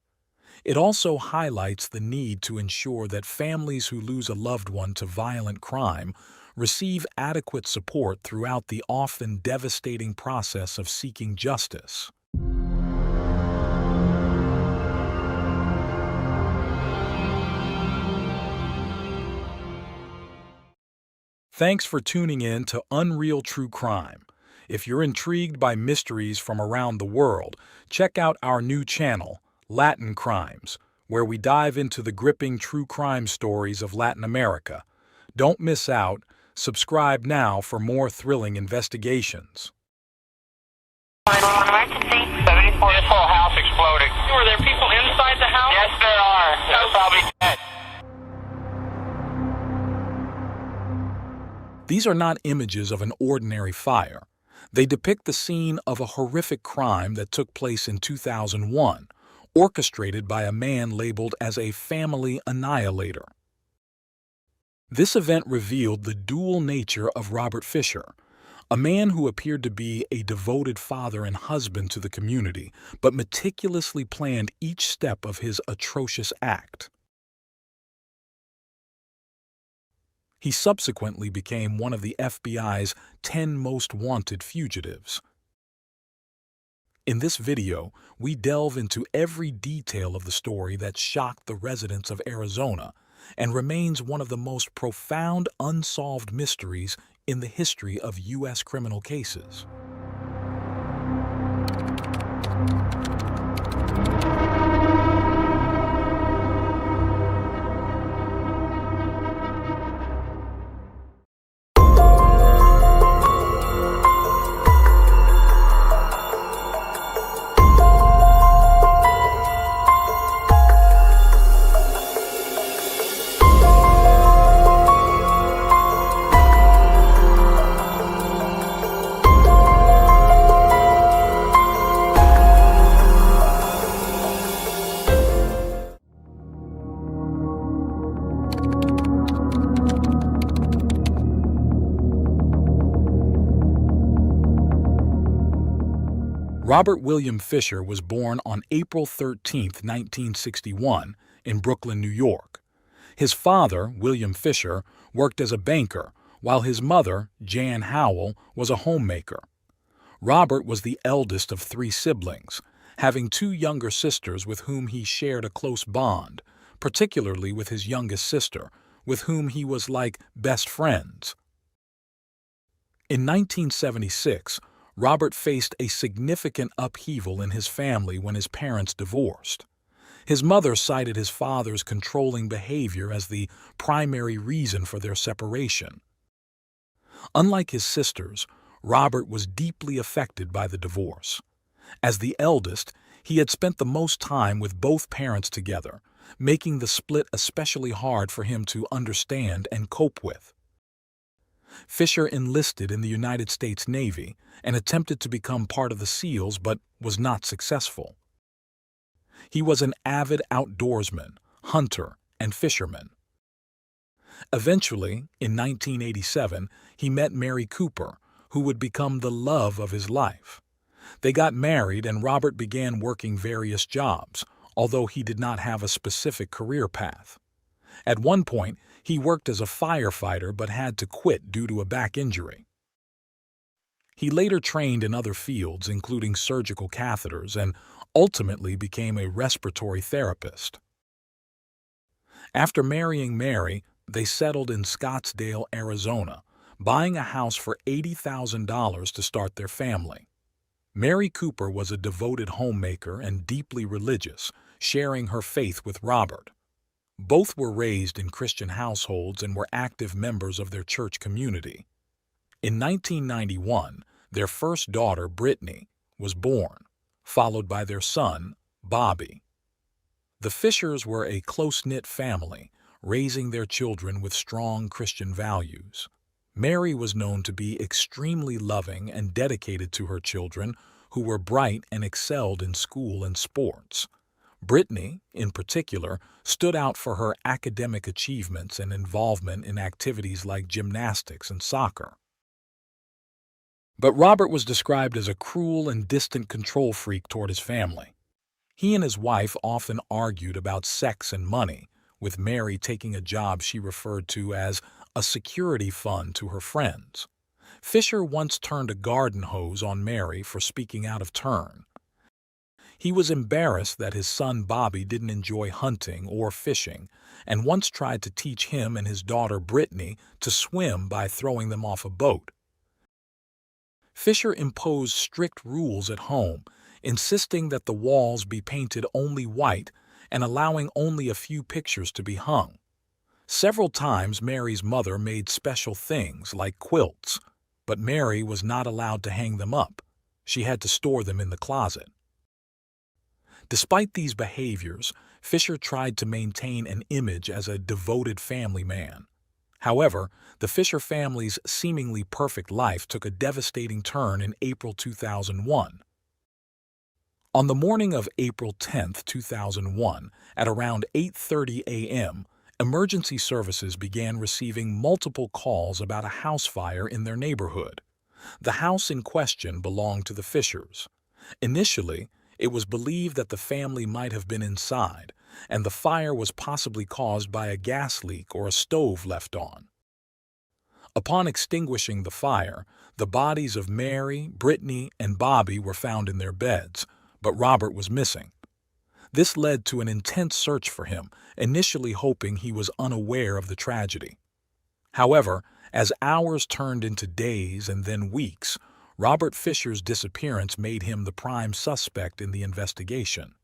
It also highlights the need to ensure that families who lose a loved one to violent crime receive adequate support throughout the often devastating process of seeking justice. Thanks for tuning in to Unreal True Crime. If you're intrigued by mysteries from around the world, check out our new channel, Latin Crimes, where we dive into the gripping true crime stories of Latin America. Don't miss out. Subscribe now for more thrilling investigations. Emergency. 74. This whole house exploded. Were there people inside the house? Yes, there are. They're probably dead. These are not images of an ordinary fire. They depict the scene of a horrific crime that took place in 2001, orchestrated by a man labeled as a family annihilator. This event revealed the dual nature of Robert Fisher, a man who appeared to be a devoted father and husband to the community, but meticulously planned each step of his atrocious act. He subsequently became one of the FBI's 10 most wanted fugitives. In this video, we delve into every detail of the story that shocked the residents of Arizona and remains one of the most profound unsolved mysteries in the history of U.S. criminal cases. Robert William Fisher was born on April 13, 1961, in Brooklyn, New York. His father, William Fisher, worked as a banker, while his mother, Jan Howell, was a homemaker. Robert was the eldest of 3 siblings, having 2 younger sisters with whom he shared a close bond, particularly with his youngest sister, with whom he was like best friends. In 1976, Robert faced a significant upheaval in his family when his parents divorced. His mother cited his father's controlling behavior as the primary reason for their separation. Unlike his sisters, Robert was deeply affected by the divorce. As the eldest, he had spent the most time with both parents together, making the split especially hard for him to understand and cope with. Fisher enlisted in the United States Navy and attempted to become part of the SEALs but was not successful. He was an avid outdoorsman, hunter, and fisherman. Eventually, in 1987, he met Mary Cooper, who would become the love of his life. They got married and Robert began working various jobs, although he did not have a specific career path. At one point, he worked as a firefighter but had to quit due to a back injury. He later trained in other fields, including surgical catheters, and ultimately became a respiratory therapist. After marrying Mary, they settled in Scottsdale, Arizona, buying a house for $80,000 to start their family. Mary Cooper was a devoted homemaker and deeply religious, sharing her faith with Robert. Both were raised in Christian households and were active members of their church community. In 1991, their first daughter, Brittany, was born, followed by their son, Bobby. The Fishers were a close-knit family, raising their children with strong Christian values. Mary was known to be extremely loving and dedicated to her children, who were bright and excelled in school and sports. Brittany, in particular, stood out for her academic achievements and involvement in activities like gymnastics and soccer. But Robert was described as a cruel and distant control freak toward his family. He and his wife often argued about sex and money, with Mary taking a job she referred to as a security fund to her friends. Fisher once turned a garden hose on Mary for speaking out of turn. He was embarrassed that his son Bobby didn't enjoy hunting or fishing, and once tried to teach him and his daughter Brittany to swim by throwing them off a boat. Fisher imposed strict rules at home, insisting that the walls be painted only white and allowing only a few pictures to be hung. Several times Mary's mother made special things like quilts, but Mary was not allowed to hang them up. She had to store them in the closet. Despite these behaviors, Fisher tried to maintain an image as a devoted family man. However, the Fisher family's seemingly perfect life took a devastating turn in April 2001. On the morning of April 10, 2001, at around 8:30 a.m., emergency services began receiving multiple calls about a house fire in their neighborhood. The house in question belonged to the Fishers. Initially, it was believed that the family might have been inside, and the fire was possibly caused by a gas leak or a stove left on. Upon extinguishing the fire, the bodies of Mary, Brittany, and Bobby were found in their beds, but Robert was missing. This led to an intense search for him, initially hoping he was unaware of the tragedy. However, as hours turned into days and then weeks, Robert Fisher's disappearance made him the prime suspect in the investigation.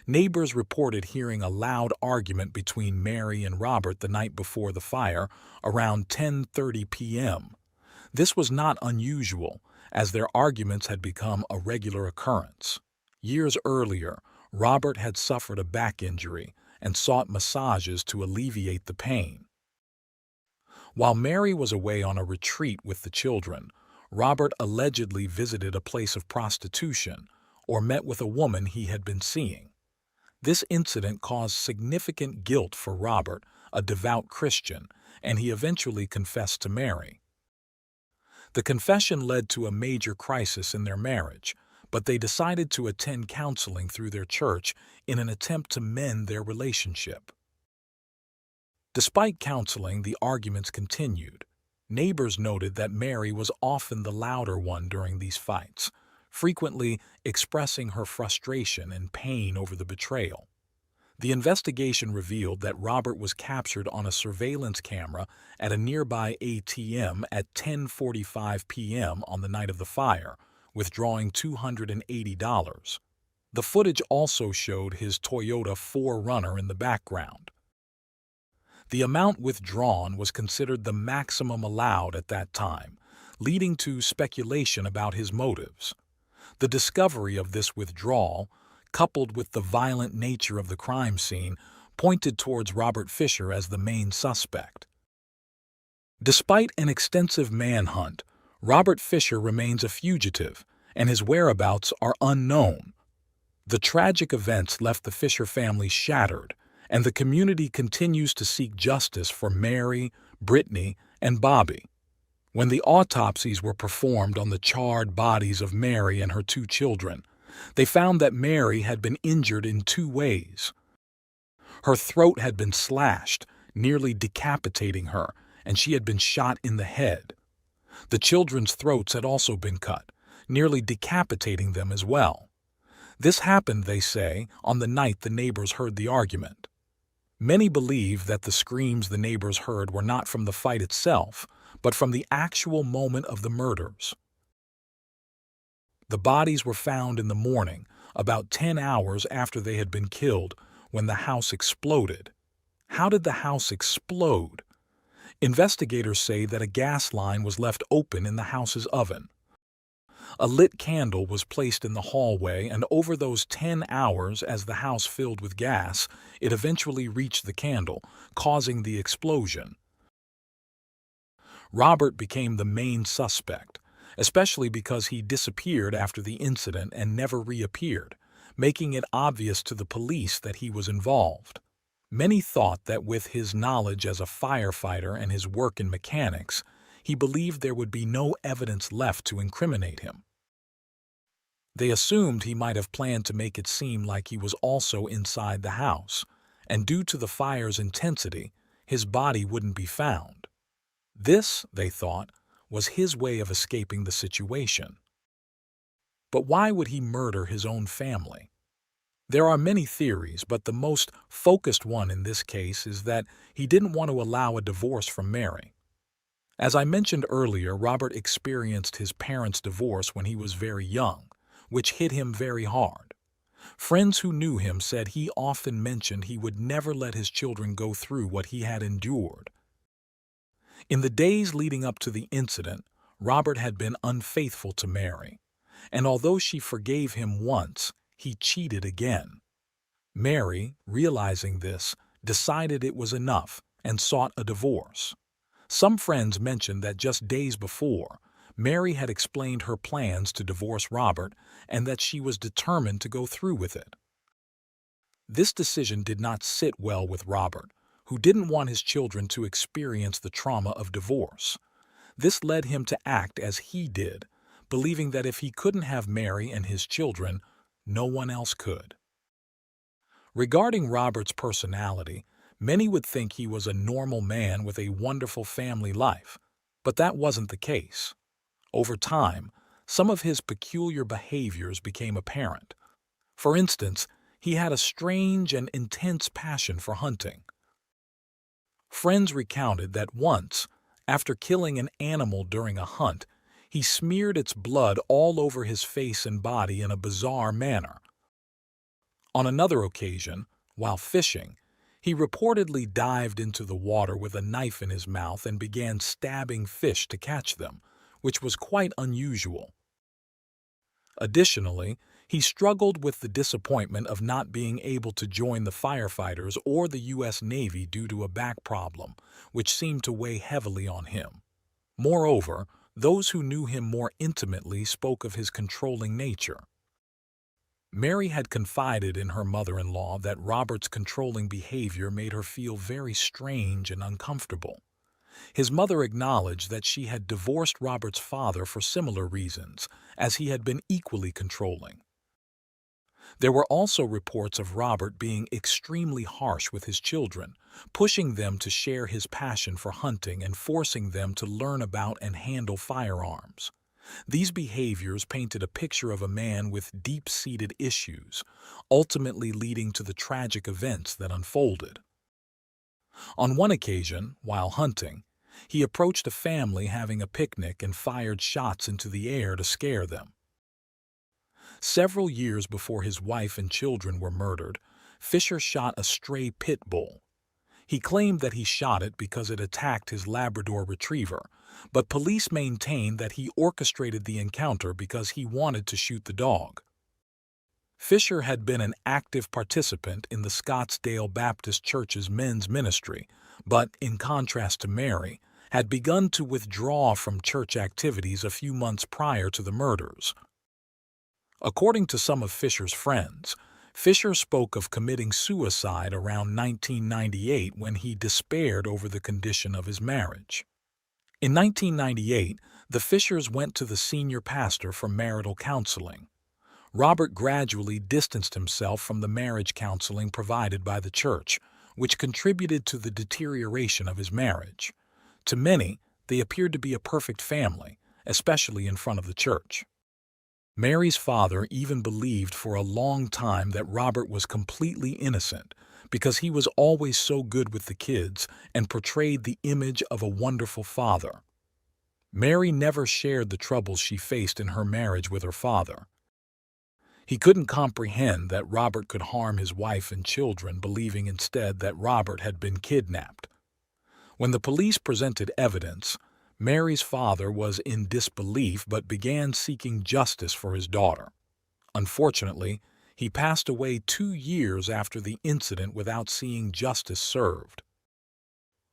Neighbors reported hearing a loud argument between Mary and Robert the night before the fire, around 10:30 p.m. This was not unusual, as their arguments had become a regular occurrence. Years earlier, Robert had suffered a back injury and sought massages to alleviate the pain. While Mary was away on a retreat with the children, Robert allegedly visited a place of prostitution or met with a woman he had been seeing. This incident caused significant guilt for Robert, a devout Christian, and he eventually confessed to Mary. The confession led to a major crisis in their marriage, but they decided to attend counseling through their church in an attempt to mend their relationship. Despite counseling, the arguments continued. Neighbors noted that Mary was often the louder one during these fights, frequently expressing her frustration and pain over the betrayal. The investigation revealed that Robert was captured on a surveillance camera at a nearby ATM at 10:45 p.m. on the night of the fire, withdrawing $280. The footage also showed his Toyota 4Runner in the background. The amount withdrawn was considered the maximum allowed at that time, leading to speculation about his motives. The discovery of this withdrawal, coupled with the violent nature of the crime scene, pointed towards Robert Fisher as the main suspect. Despite an extensive manhunt, Robert Fisher remains a fugitive, and his whereabouts are unknown. The tragic events left the Fisher family shattered, and the community continues to seek justice for Mary, Brittany, and Bobby. When the autopsies were performed on the charred bodies of Mary and her two children, they found that Mary had been injured in two ways. Her throat had been slashed, nearly decapitating her, and she had been shot in the head. The children's throats had also been cut, nearly decapitating them as well. This happened, they say, on the night the neighbors heard the argument. Many believe that the screams the neighbors heard were not from the fight itself, but from the actual moment of the murders. The bodies were found in the morning, about 10 hours after they had been killed, when the house exploded. How did the house explode? Investigators say that a gas line was left open in the house's oven. A lit candle was placed in the hallway, and over those 10 hours, as the house filled with gas, it eventually reached the candle, causing the explosion. Robert became the main suspect, especially because he disappeared after the incident and never reappeared, making it obvious to the police that he was involved. Many thought that with his knowledge as a firefighter and his work in mechanics, he believed there would be no evidence left to incriminate him. They assumed he might have planned to make it seem like he was also inside the house, and due to the fire's intensity, his body wouldn't be found. This, they thought, was his way of escaping the situation. But why would he murder his own family? There are many theories, but the most focused one in this case is that he didn't want to allow a divorce from Mary. As I mentioned earlier, Robert experienced his parents' divorce when he was very young, which hit him very hard. Friends who knew him said he often mentioned he would never let his children go through what he had endured. In the days leading up to the incident, Robert had been unfaithful to Mary, and although she forgave him once, he cheated again. Mary, realizing this, decided it was enough and sought a divorce. Some friends mentioned that just days before, Mary had explained her plans to divorce Robert and that she was determined to go through with it. This decision did not sit well with Robert, who didn't want his children to experience the trauma of divorce. This led him to act as he did, believing that if he couldn't have Mary and his children, no one else could. Regarding Robert's personality, many would think he was a normal man with a wonderful family life, but that wasn't the case. Over time, some of his peculiar behaviors became apparent. For instance, he had a strange and intense passion for hunting. Friends recounted that once, after killing an animal during a hunt, he smeared its blood all over his face and body in a bizarre manner. On another occasion, while fishing, he reportedly dived into the water with a knife in his mouth and began stabbing fish to catch them, which was quite unusual. Additionally, he struggled with the disappointment of not being able to join the firefighters or the U.S. Navy due to a back problem, which seemed to weigh heavily on him. Moreover, those who knew him more intimately spoke of his controlling nature. Mary had confided in her mother-in-law that Robert's controlling behavior made her feel very strange and uncomfortable. His mother acknowledged that she had divorced Robert's father for similar reasons, as he had been equally controlling. There were also reports of Robert being extremely harsh with his children, pushing them to share his passion for hunting and forcing them to learn about and handle firearms. These behaviors painted a picture of a man with deep-seated issues, ultimately leading to the tragic events that unfolded. On one occasion, while hunting, he approached a family having a picnic and fired shots into the air to scare them. Several years before his wife and children were murdered, Fisher shot a stray pit bull. He claimed that he shot it because it attacked his Labrador retriever, but police maintained that he orchestrated the encounter because he wanted to shoot the dog. Fisher had been an active participant in the Scottsdale Baptist Church's men's ministry, but, in contrast to Mary, had begun to withdraw from church activities a few months prior to the murders. According to some of Fisher's friends, Fisher spoke of committing suicide around 1998 when he despaired over the condition of his marriage. In 1998, the Fishers went to the senior pastor for marital counseling. Robert gradually distanced himself from the marriage counseling provided by the church, which contributed to the deterioration of his marriage. To many, they appeared to be a perfect family, especially in front of the church. Mary's father even believed for a long time that Robert was completely innocent because he was always so good with the kids and portrayed the image of a wonderful father. Mary never shared the troubles she faced in her marriage with her father. He couldn't comprehend that Robert could harm his wife and children, believing instead that Robert had been kidnapped. When the police presented evidence, Mary's father was in disbelief but began seeking justice for his daughter. Unfortunately, he passed away 2 years after the incident without seeing justice served.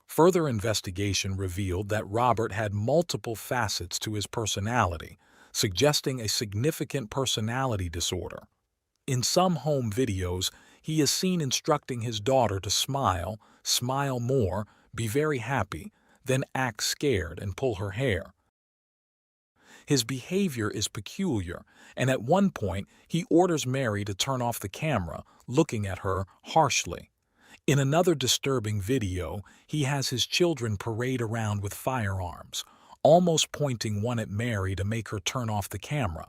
Further investigation revealed that Robert had multiple facets to his personality, suggesting a significant personality disorder. In some home videos, he is seen instructing his daughter to smile, smile more, be very happy, then act scared and pull her hair. His behavior is peculiar, and at one point he orders Mary to turn off the camera, looking at her harshly. In another disturbing video, he has his children parade around with firearms, almost pointing one at Mary to make her turn off the camera.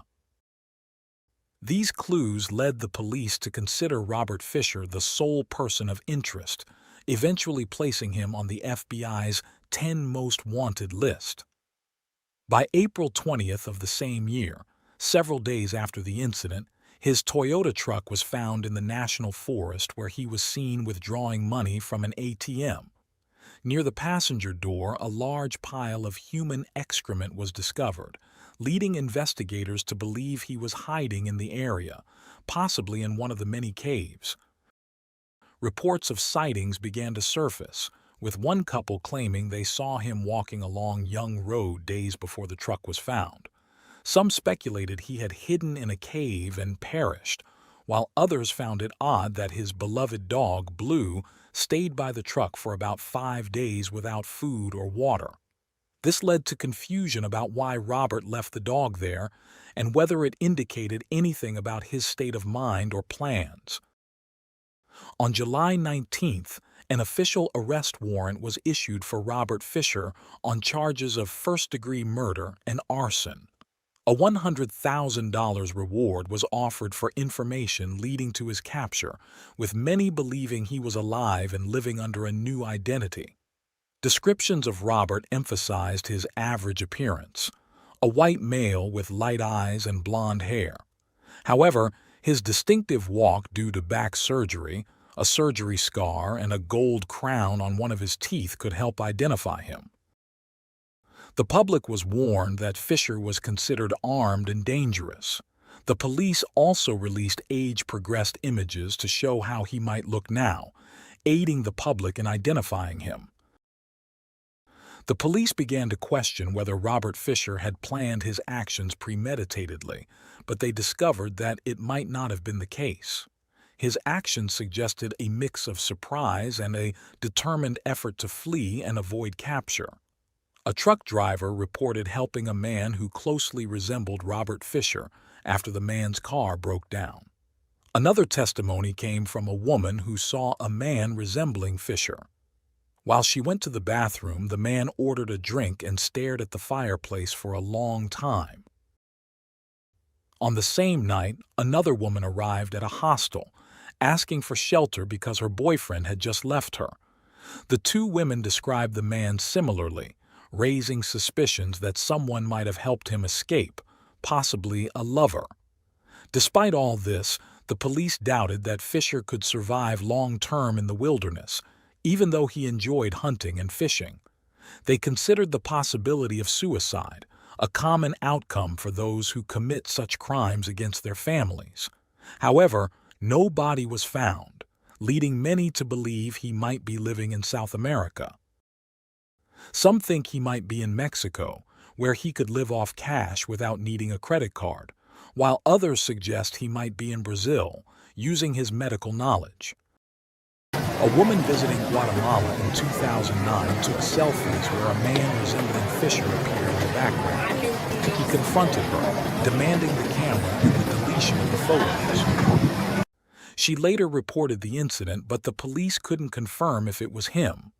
These clues led the police to consider Robert Fisher the sole person of interest, eventually placing him on the FBI's 10 Most Wanted list. By April 20th of the same year, several days after the incident, his Toyota truck was found in the National Forest where he was seen withdrawing money from an ATM. Near the passenger door, a large pile of human excrement was discovered, leading investigators to believe he was hiding in the area, possibly in one of the many caves. Reports of sightings began to surface, with one couple claiming they saw him walking along Young Road days before the truck was found. Some speculated he had hidden in a cave and perished, while others found it odd that his beloved dog, Blue, stayed by the truck for about 5 days without food or water. This led to confusion about why Robert left the dog there and whether it indicated anything about his state of mind or plans. On July 19th, an official arrest warrant was issued for Robert Fisher on charges of first-degree murder and arson. A $100,000 reward was offered for information leading to his capture, with many believing he was alive and living under a new identity. Descriptions of Robert emphasized his average appearance, a white male with light eyes and blonde hair. However, his distinctive walk due to back surgery, a surgery scar, and a gold crown on one of his teeth could help identify him. The public was warned that Fisher was considered armed and dangerous. The police also released age-progressed images to show how he might look now, aiding the public in identifying him. The police began to question whether Robert Fisher had planned his actions premeditatedly, but they discovered that it might not have been the case. His actions suggested a mix of surprise and a determined effort to flee and avoid capture. A truck driver reported helping a man who closely resembled Robert Fisher after the man's car broke down. Another testimony came from a woman who saw a man resembling Fisher. While she went to the bathroom, the man ordered a drink and stared at the fireplace for a long time. On the same night, another woman arrived at a hostel, asking for shelter because her boyfriend had just left her. The two women described the man similarly, raising suspicions that someone might have helped him escape, possibly a lover. Despite all this, the police doubted that Fisher could survive long-term in the wilderness, even though he enjoyed hunting and fishing. They considered the possibility of suicide, a common outcome for those who commit such crimes against their families. However, no body was found, leading many to believe he might be living in South America. Some think he might be in Mexico, where he could live off cash without needing a credit card, while others suggest he might be in Brazil, using his medical knowledge. A woman visiting Guatemala in 2009 took selfies where a man resembling Fisher appeared in the background. He confronted her, demanding the camera and the deletion of the photos. She later reported the incident, but the police couldn't confirm if it was him.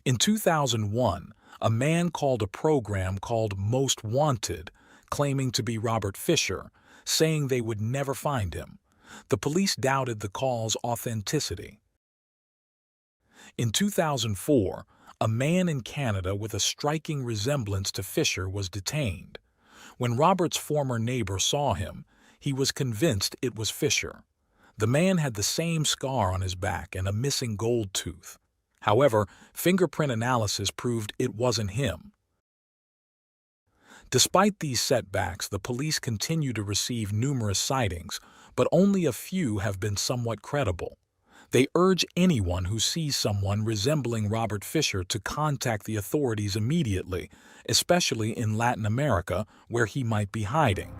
In 2001, a man called a program called Most Wanted, claiming to be Robert Fisher, saying they would never find him. The police doubted the call's authenticity. In 2004, a man in Canada with a striking resemblance to Fisher was detained. When Robert's former neighbor saw him, he was convinced it was Fisher. The man had the same scar on his back and a missing gold tooth. However, fingerprint analysis proved it wasn't him. Despite these setbacks, the police continue to receive numerous sightings, but only a few have been somewhat credible. They urge anyone who sees someone resembling Robert Fisher to contact the authorities immediately, especially in Latin America, where he might be hiding.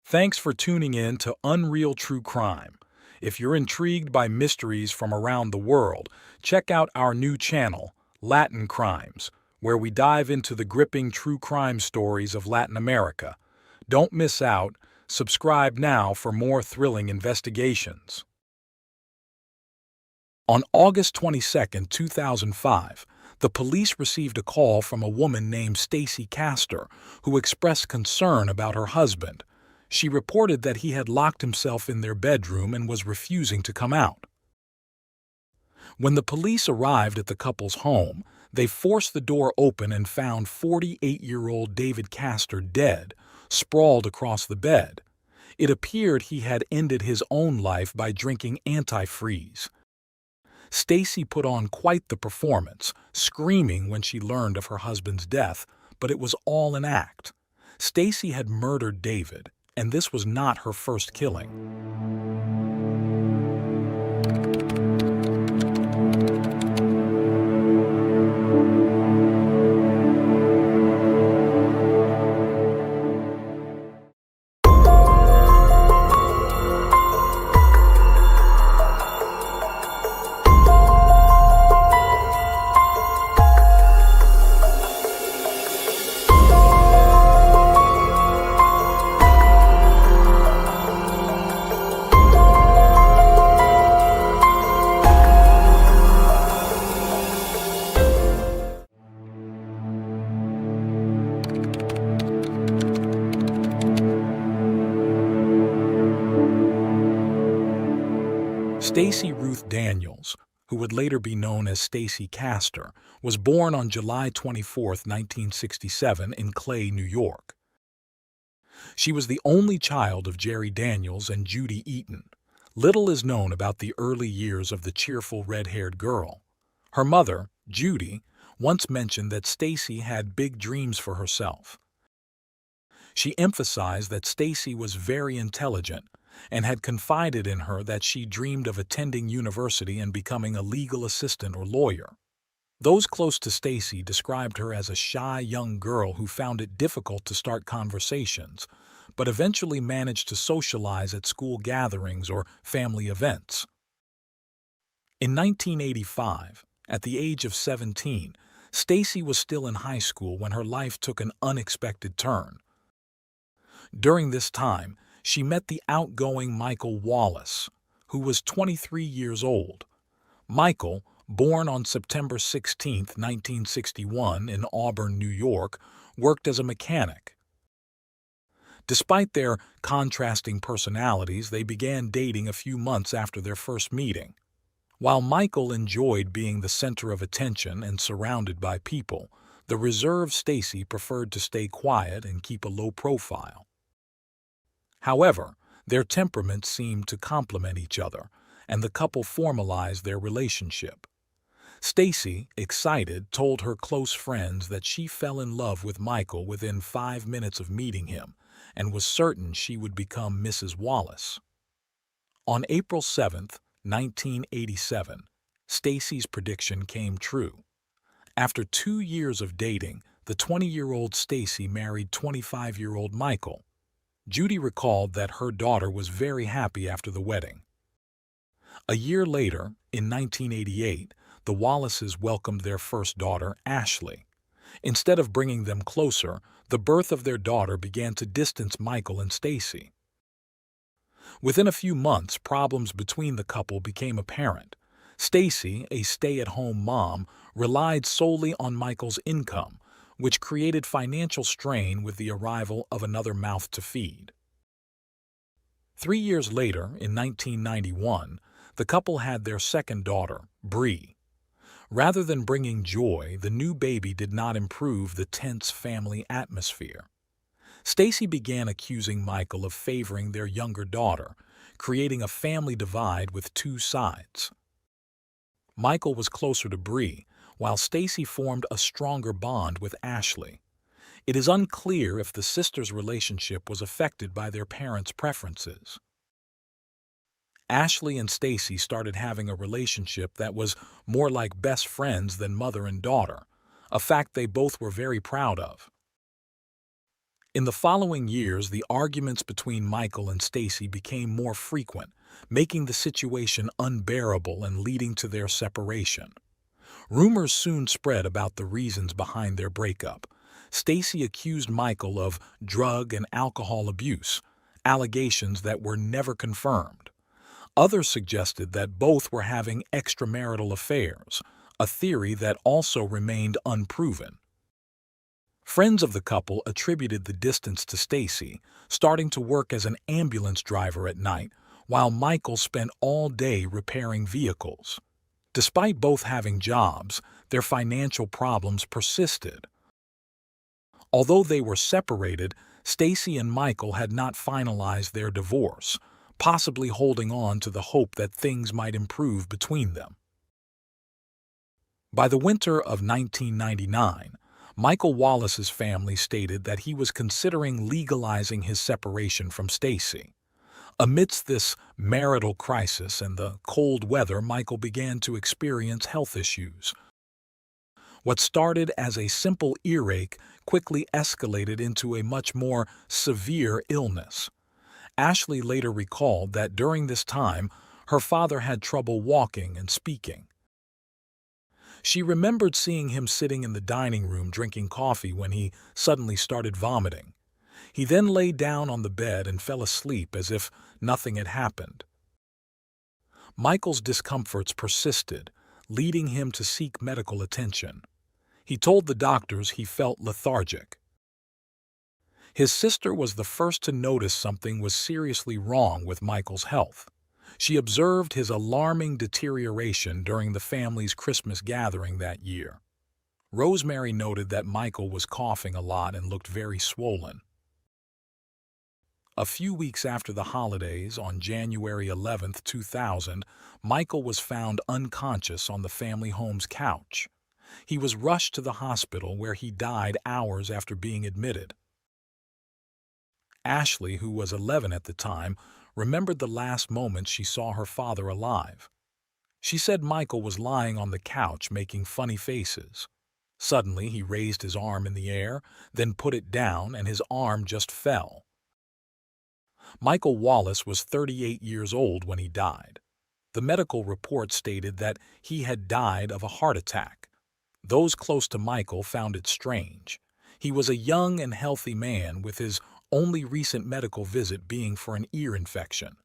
Thanks for tuning in to Unreal True Crime. If you're intrigued by mysteries from around the world, check out our new channel, Latin Crimes, where we dive into the gripping true crime stories of Latin America. Don't miss out. Subscribe now for more thrilling investigations. On August 22, 2005, the police received a call from a woman named Stacy Castor, who expressed concern about her husband. She reported that he had locked himself in their bedroom and was refusing to come out. When the police arrived at the couple's home, they forced the door open and found 48-year-old David Castor dead, sprawled across the bed. It appeared he had ended his own life by drinking antifreeze. Stacy put on quite the performance, screaming when she learned of her husband's death, but it was all an act. Stacy had murdered David, and this was not her first killing. Stacy Ruth Daniels, who would later be known as Stacy Castor, was born on July 24, 1967 in Clay, New York. She was the only child of Jerry Daniels and Judy Eaton. Little is known about the early years of the cheerful red-haired girl. Her mother, Judy, once mentioned that Stacy had big dreams for herself. She emphasized that Stacy was very intelligent and had confided in her that she dreamed of attending university and becoming a legal assistant or lawyer. Those close to Stacy described her as a shy young girl who found it difficult to start conversations, but eventually managed to socialize at school gatherings or family events. In 1985, at the age of 17, Stacy was still in high school when her life took an unexpected turn. During this time, she met the outgoing Michael Wallace, who was 23 years old. Michael, born on September 16, 1961 in Auburn, New York, worked as a mechanic. Despite their contrasting personalities, they began dating a few months after their first meeting. While Michael enjoyed being the center of attention and surrounded by people, the reserved Stacy preferred to stay quiet and keep a low profile. However, their temperaments seemed to complement each other, and the couple formalized their relationship. Stacy, excited, told her close friends that she fell in love with Michael within 5 minutes of meeting him and was certain she would become Mrs. Wallace. On April 7, 1987, Stacy's prediction came true. After 2 years of dating, the 20-year-old Stacy married 25-year-old Michael. Judy recalled that her daughter was very happy after the wedding. A year later, in 1988, the Wallaces welcomed their first daughter, Ashley. Instead of bringing them closer, the birth of their daughter began to distance Michael and Stacy. Within a few months, problems between the couple became apparent. Stacy, a stay-at-home mom, relied solely on Michael's income, which created financial strain with the arrival of another mouth to feed. 3 years later, in 1991, the couple had their second daughter, Bree. Rather than bringing joy, the new baby did not improve the tense family atmosphere. Stacy began accusing Michael of favoring their younger daughter, creating a family divide with two sides. Michael was closer to Bree, while Stacy formed a stronger bond with Ashley. It is unclear if the sisters' relationship was affected by their parents' preferences. Ashley and Stacy started having a relationship that was more like best friends than mother and daughter, a fact they both were very proud of. In the following years, the arguments between Michael and Stacy became more frequent, making the situation unbearable and leading to their separation. Rumors soon spread about the reasons behind their breakup. Stacy accused Michael of drug and alcohol abuse, allegations that were never confirmed. Others suggested that both were having extramarital affairs, a theory that also remained unproven. Friends of the couple attributed the distance to Stacy, starting to work as an ambulance driver at night, while Michael spent all day repairing vehicles. Despite both having jobs, their financial problems persisted. Although they were separated, Stacy and Michael had not finalized their divorce, possibly holding on to the hope that things might improve between them. By the winter of 1999, Michael Wallace's family stated that he was considering legalizing his separation from Stacy. Amidst this marital crisis and the cold weather, Michael began to experience health issues. What started as a simple earache quickly escalated into a much more severe illness. Ashley later recalled that during this time, her father had trouble walking and speaking. She remembered seeing him sitting in the dining room drinking coffee when he suddenly started vomiting. He then lay down on the bed and fell asleep as if nothing had happened. Michael's discomforts persisted, leading him to seek medical attention. He told the doctors he felt lethargic. His sister was the first to notice something was seriously wrong with Michael's health. She observed his alarming deterioration during the family's Christmas gathering that year. Rosemary noted that Michael was coughing a lot and looked very swollen. A few weeks after the holidays, on January 11, 2000, Michael was found unconscious on the family home's couch. He was rushed to the hospital where he died hours after being admitted. Ashley, who was 11 at the time, remembered the last moments she saw her father alive. She said Michael was lying on the couch making funny faces. Suddenly, he raised his arm in the air, then put it down, and his arm just fell. Michael Wallace was 38 years old when he died. The medical report stated that he had died of a heart attack. Those close to Michael found it strange. He was a young and healthy man, with his only recent medical visit being for an ear infection.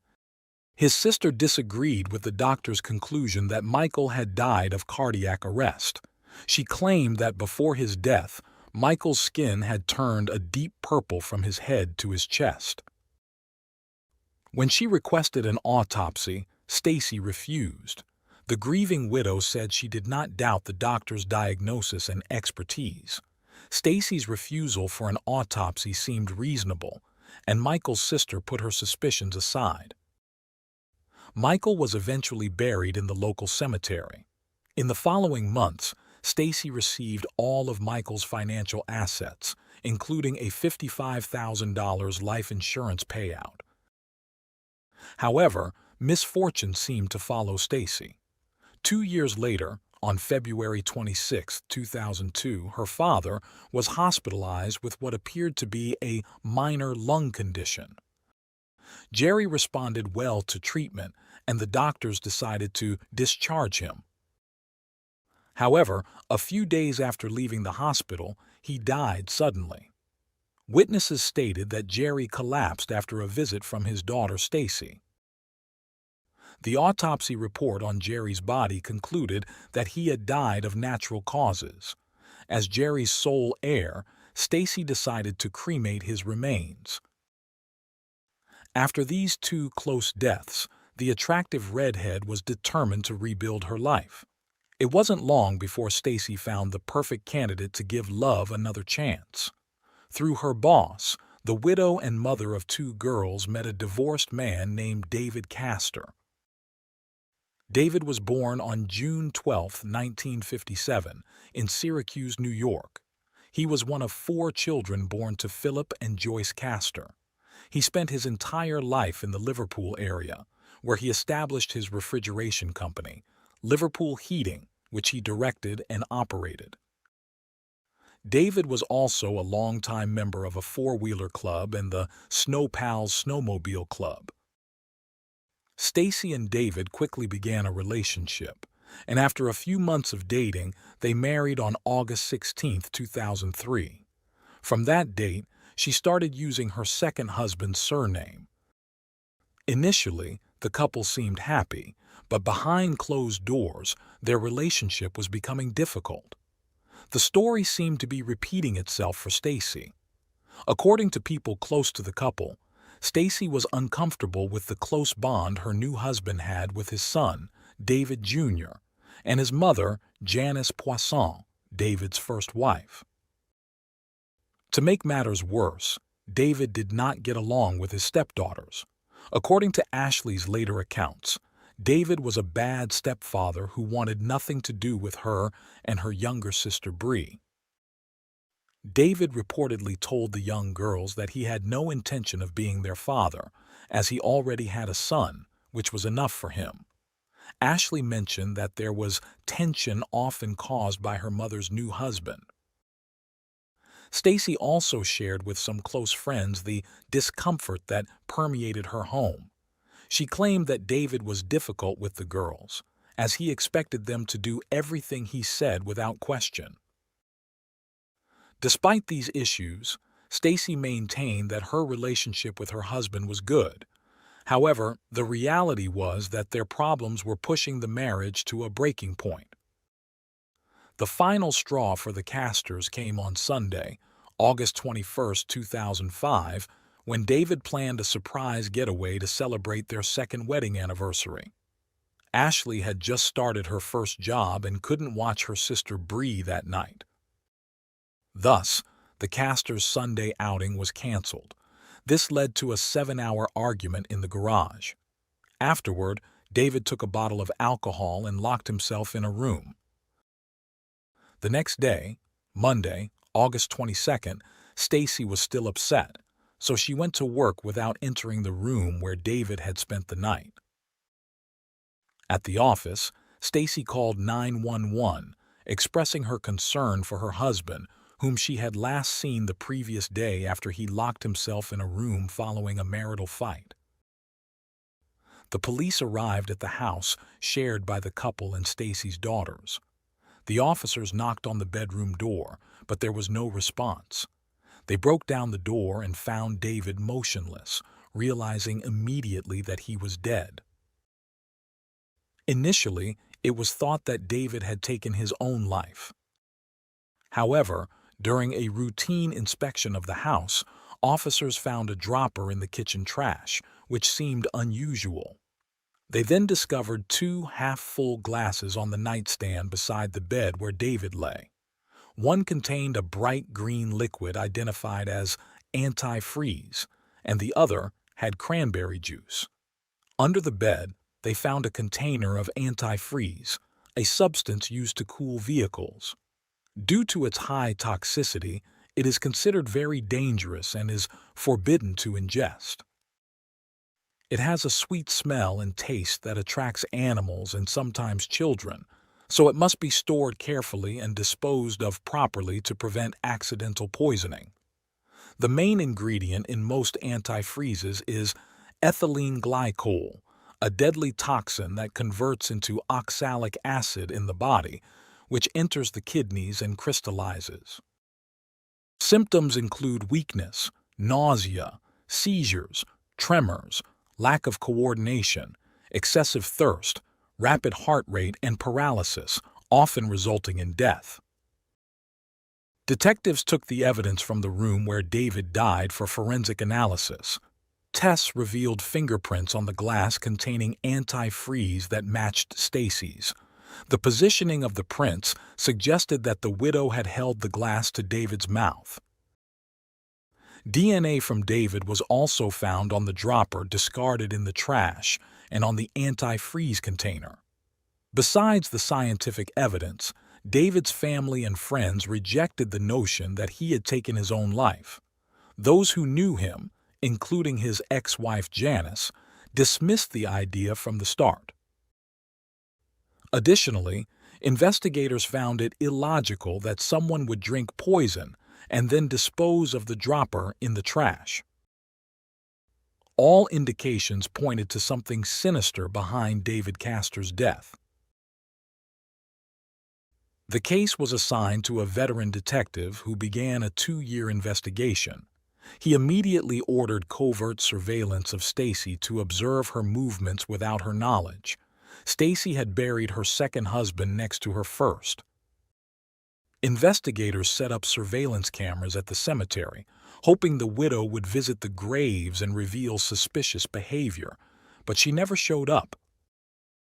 His sister disagreed with the doctor's conclusion that Michael had died of cardiac arrest. She claimed that before his death, Michael's skin had turned a deep purple from his head to his chest. When she requested an autopsy, Stacy refused. The grieving widow said she did not doubt the doctor's diagnosis and expertise. Stacy's refusal for an autopsy seemed reasonable, and Michael's sister put her suspicions aside. Michael was eventually buried in the local cemetery. In the following months, Stacy received all of Michael's financial assets, including a $55,000 life insurance payout. However, misfortune seemed to follow Stacy. 2 years later, on February 26, 2002, her father was hospitalized with what appeared to be a minor lung condition. Jerry responded well to treatment, and the doctors decided to discharge him. However, a few days after leaving the hospital, he died suddenly. Witnesses stated that Jerry collapsed after a visit from his daughter Stacy. The autopsy report on Jerry's body concluded that he had died of natural causes. As Jerry's sole heir, Stacy decided to cremate his remains. After these two close deaths, the attractive redhead was determined to rebuild her life. It wasn't long before Stacy found the perfect candidate to give love another chance. Through her boss, the widow and mother of two girls met a divorced man named David Castor. David was born on June 12, 1957, in Syracuse, New York. He was one of 4 children born to Philip and Joyce Castor. He spent his entire life in the Liverpool area, where he established his refrigeration company, Liverpool Heating, which he directed and operated. David was also a longtime member of a four-wheeler club and the Snow Pals Snowmobile Club. Stacy and David quickly began a relationship, and after a few months of dating, they married on August 16, 2003. From that date, she started using her second husband's surname. Initially, the couple seemed happy, but behind closed doors, their relationship was becoming difficult. The story seemed to be repeating itself for Stacy. According to people close to the couple, Stacy was uncomfortable with the close bond her new husband had with his son, David Jr., and his mother, Janice Poisson, David's first wife. To make matters worse, David did not get along with his stepdaughters. According to Ashley's later accounts, David was a bad stepfather who wanted nothing to do with her and her younger sister Bree. David reportedly told the young girls that he had no intention of being their father, as he already had a son, which was enough for him. Ashley mentioned that there was tension often caused by her mother's new husband. Stacy also shared with some close friends the discomfort that permeated her home. She claimed that David was difficult with the girls, as he expected them to do everything he said without question. Despite these issues, Stacy maintained that her relationship with her husband was good. However, the reality was that their problems were pushing the marriage to a breaking point. The final straw for the Castors came on Sunday, August 21, 2005, when David planned a surprise getaway to celebrate their second wedding anniversary. Ashley had just started her first job and couldn't watch her sister Bree that night. Thus, the Castors' Sunday outing was canceled. This led to a 7-hour argument in the garage. Afterward, David took a bottle of alcohol and locked himself in a room. The next day, Monday, August 22nd, Stacy was still upset, so she went to work without entering the room where David had spent the night. At the office, Stacy called 911, expressing her concern for her husband, whom she had last seen the previous day after he locked himself in a room following a marital fight. The police arrived at the house shared by the couple and Stacy's daughters. The officers knocked on the bedroom door, but there was no response. They broke down the door and found David motionless, realizing immediately that he was dead. Initially, it was thought that David had taken his own life. However, during a routine inspection of the house, officers found a dropper in the kitchen trash, which seemed unusual. They then discovered 2 half-full glasses on the nightstand beside the bed where David lay. One contained a bright green liquid identified as antifreeze, and the other had cranberry juice. Under the bed, they found a container of antifreeze, a substance used to cool vehicles. Due to its high toxicity, it is considered very dangerous and is forbidden to ingest. It has a sweet smell and taste that attracts animals and sometimes children, so it must be stored carefully and disposed of properly to prevent accidental poisoning. The main ingredient in most antifreezes is ethylene glycol, a deadly toxin that converts into oxalic acid in the body, which enters the kidneys and crystallizes. Symptoms include weakness, nausea, seizures, tremors, lack of coordination, excessive thirst, rapid heart rate, and paralysis, often resulting in death. Detectives took the evidence from the room where David died for forensic analysis. Tests revealed fingerprints on the glass containing antifreeze that matched Stacy's. The positioning of the prints suggested that the widow had held the glass to David's mouth. DNA from David was also found on the dropper discarded in the trash and on the antifreeze container. Besides the scientific evidence, David's family and friends rejected the notion that he had taken his own life. Those who knew him, including his ex-wife Janice, dismissed the idea from the start. Additionally, investigators found it illogical that someone would drink poison and then dispose of the dropper in the trash. All indications pointed to something sinister behind David Castor's death. The case was assigned to a veteran detective who began a 2-year investigation. He immediately ordered covert surveillance of Stacy to observe her movements without her knowledge. Stacy had buried her second husband next to her first. Investigators set up surveillance cameras at the cemetery, hoping the widow would visit the graves and reveal suspicious behavior, but she never showed up.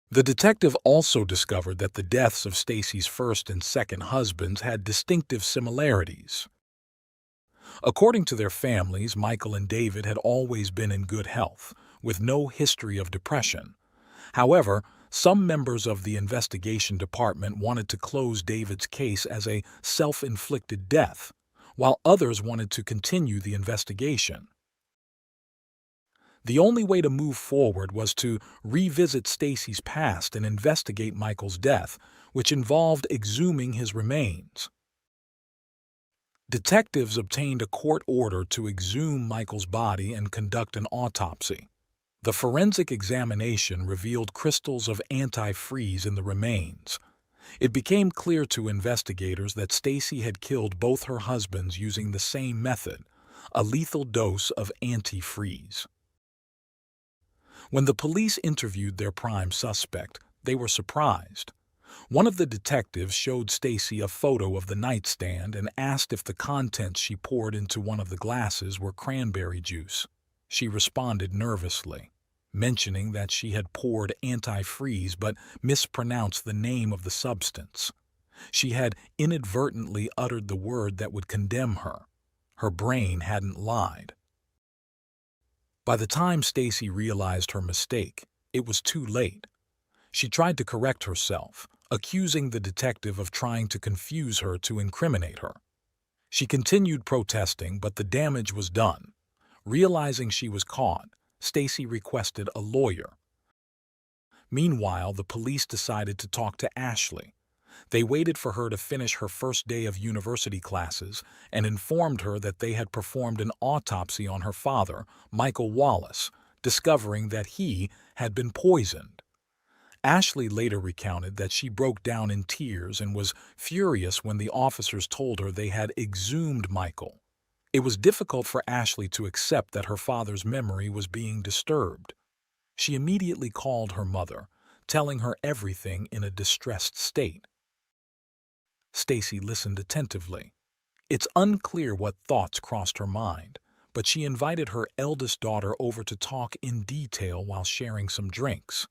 The detective also discovered that the deaths of Stacy's first and second husbands had distinctive similarities. According to their families, Michael and David had always been in good health, with no history of depression. However, some members of the investigation department wanted to close David's case as a self-inflicted death, while others wanted to continue the investigation. The only way to move forward was to revisit Stacy's past and investigate Michael's death, which involved exhuming his remains. Detectives obtained a court order to exhume Michael's body and conduct an autopsy. The forensic examination revealed crystals of antifreeze in the remains. It became clear to investigators that Stacy had killed both her husbands using the same method, a lethal dose of antifreeze. When the police interviewed their prime suspect, they were surprised. One of the detectives showed Stacy a photo of the nightstand and asked if the contents she poured into one of the glasses were cranberry juice. She responded nervously, mentioning that she had poured antifreeze but mispronounced the name of the substance. She had inadvertently uttered the word that would condemn her. Her brain hadn't lied. By the time Stacy realized her mistake, it was too late. She tried to correct herself, accusing the detective of trying to confuse her to incriminate her. She continued protesting, but the damage was done. Realizing she was caught, Stacy requested a lawyer. Meanwhile, the police decided to talk to Ashley. They waited for her to finish her first day of university classes and informed her that they had performed an autopsy on her father, Michael Wallace, discovering that he had been poisoned. Ashley later recounted that she broke down in tears and was furious when the officers told her they had exhumed Michael. It was difficult for Ashley to accept that her father's memory was being disturbed. She immediately called her mother, telling her everything in a distressed state. Stacy listened attentively. It's unclear what thoughts crossed her mind, but she invited her eldest daughter over to talk in detail while sharing some drinks.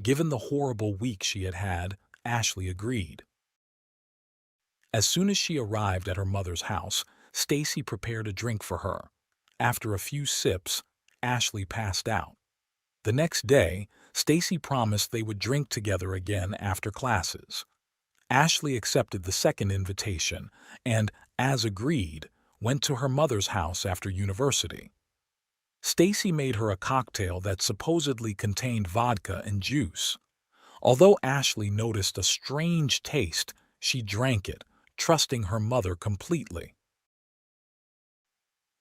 Given the horrible week she had had, Ashley agreed. As soon as she arrived at her mother's house, Stacy prepared a drink for her. After a few sips, Ashley passed out. The next day, Stacy promised they would drink together again after classes. Ashley accepted the second invitation and, as agreed, went to her mother's house after university. Stacy made her a cocktail that supposedly contained vodka and juice. Although Ashley noticed a strange taste, she drank it, trusting her mother completely.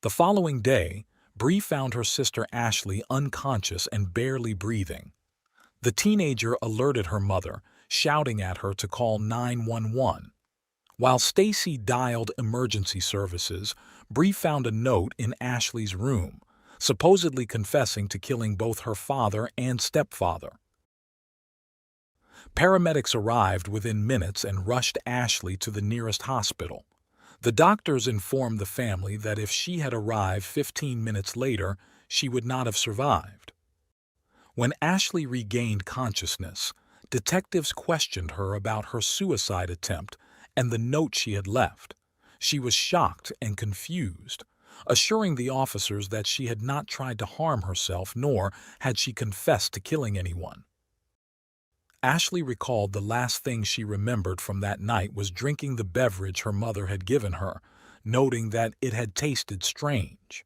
The following day, Bree found her sister Ashley unconscious and barely breathing. The teenager alerted her mother, shouting at her to call 911. While Stacy dialed emergency services, Bree found a note in Ashley's room, supposedly confessing to killing both her father and stepfather. Paramedics arrived within minutes and rushed Ashley to the nearest hospital. The doctors informed the family that if she had arrived 15 minutes later, she would not have survived. When Ashley regained consciousness, detectives questioned her about her suicide attempt and the note she had left. She was shocked and confused, assuring the officers that she had not tried to harm herself nor had she confessed to killing anyone. Ashley recalled the last thing she remembered from that night was drinking the beverage her mother had given her, noting that it had tasted strange.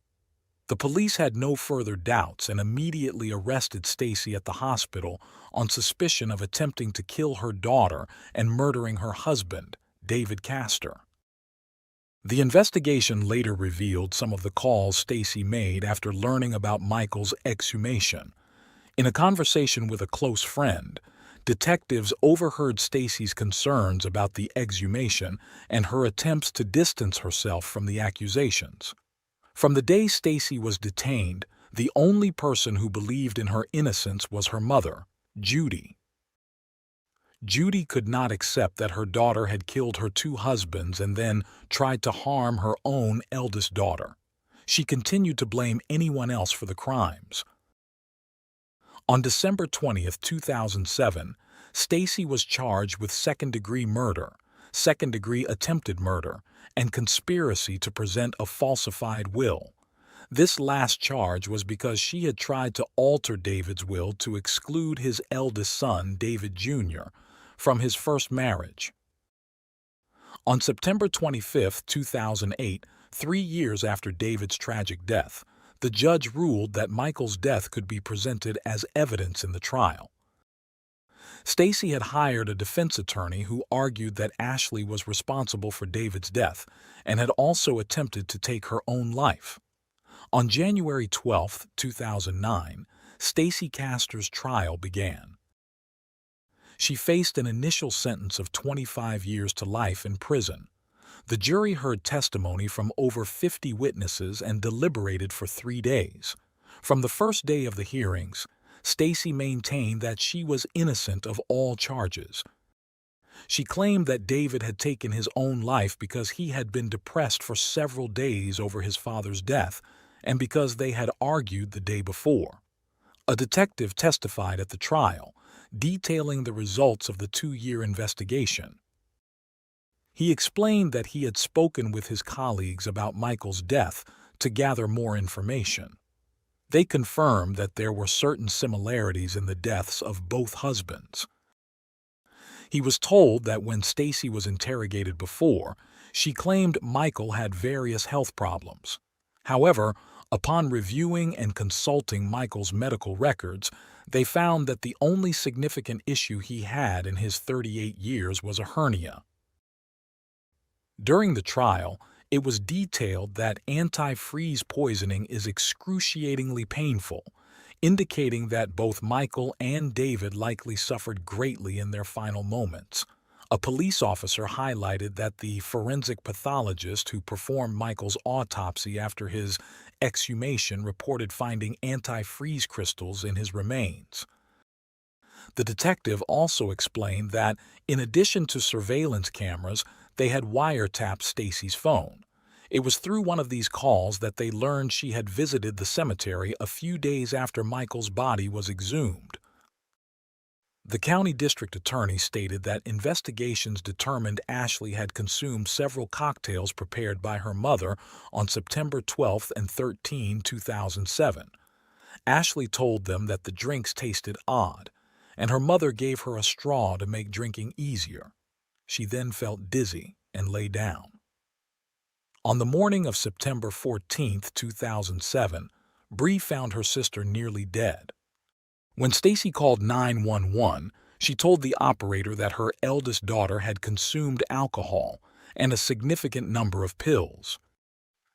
The police had no further doubts and immediately arrested Stacy at the hospital on suspicion of attempting to kill her daughter and murdering her husband, David Castor. The investigation later revealed some of the calls Stacy made after learning about Michael's exhumation. In a conversation with a close friend, detectives overheard Stacy's concerns about the exhumation and her attempts to distance herself from the accusations. From the day Stacy was detained, the only person who believed in her innocence was her mother, Judy. Judy could not accept that her daughter had killed her two husbands and then tried to harm her own eldest daughter. She continued to blame anyone else for the crimes. On December 20, 2007, Stacy was charged with second-degree murder, second-degree attempted murder, and conspiracy to present a falsified will. This last charge was because she had tried to alter David's will to exclude his eldest son, David Jr., from his first marriage. On September 25, 2008, 3 years after David's tragic death, the judge ruled that Michael's death could be presented as evidence in the trial. Stacy had hired a defense attorney who argued that Ashley was responsible for David's death and had also attempted to take her own life. On January 12, 2009, Stacy Castor's trial began. She faced an initial sentence of 25 years to life in prison. The jury heard testimony from over 50 witnesses and deliberated for 3 days. From the first day of the hearings, Stacy maintained that she was innocent of all charges. She claimed that David had taken his own life because he had been depressed for several days over his father's death and because they had argued the day before. A detective testified at the trial, detailing the results of the 2-year investigation. He explained that he had spoken with his colleagues about Michael's death to gather more information. They confirmed that there were certain similarities in the deaths of both husbands. He was told that when Stacy was interrogated before, she claimed Michael had various health problems. However, upon reviewing and consulting Michael's medical records, they found that the only significant issue he had in his 38 years was a hernia. During the trial, it was detailed that antifreeze poisoning is excruciatingly painful, indicating that both Michael and David likely suffered greatly in their final moments. A police officer highlighted that the forensic pathologist who performed Michael's autopsy after his exhumation reported finding antifreeze crystals in his remains. The detective also explained that, in addition to surveillance cameras, they had wiretapped Stacy's phone. It was through one of these calls that they learned she had visited the cemetery a few days after Michael's body was exhumed. The county district attorney stated that investigations determined Ashley had consumed several cocktails prepared by her mother on September 12 and 13, 2007. Ashley told them that the drinks tasted odd, and her mother gave her a straw to make drinking easier. She then felt dizzy and lay down. On the morning of September 14, 2007, Bree found her sister nearly dead. When Stacy called 911, she told the operator that her eldest daughter had consumed alcohol and a significant number of pills.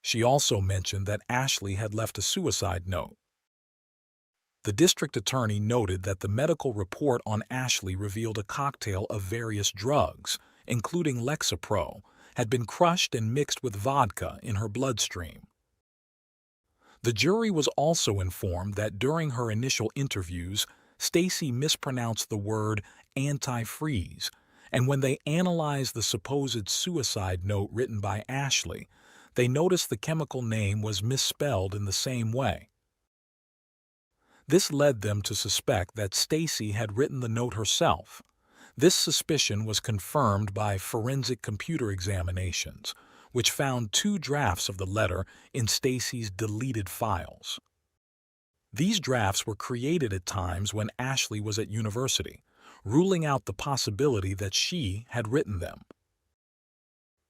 She also mentioned that Ashley had left a suicide note. The district attorney noted that the medical report on Ashley revealed a cocktail of various drugs, including Lexapro, had been crushed and mixed with vodka in her bloodstream. The jury was also informed that during her initial interviews, Stacy mispronounced the word antifreeze, and when they analyzed the supposed suicide note written by Ashley, they noticed the chemical name was misspelled in the same way. This led them to suspect that Stacy had written the note herself. This suspicion was confirmed by forensic computer examinations, which found 2 drafts of the letter in Stacy's deleted files. These drafts were created at times when Ashley was at university, ruling out the possibility that she had written them.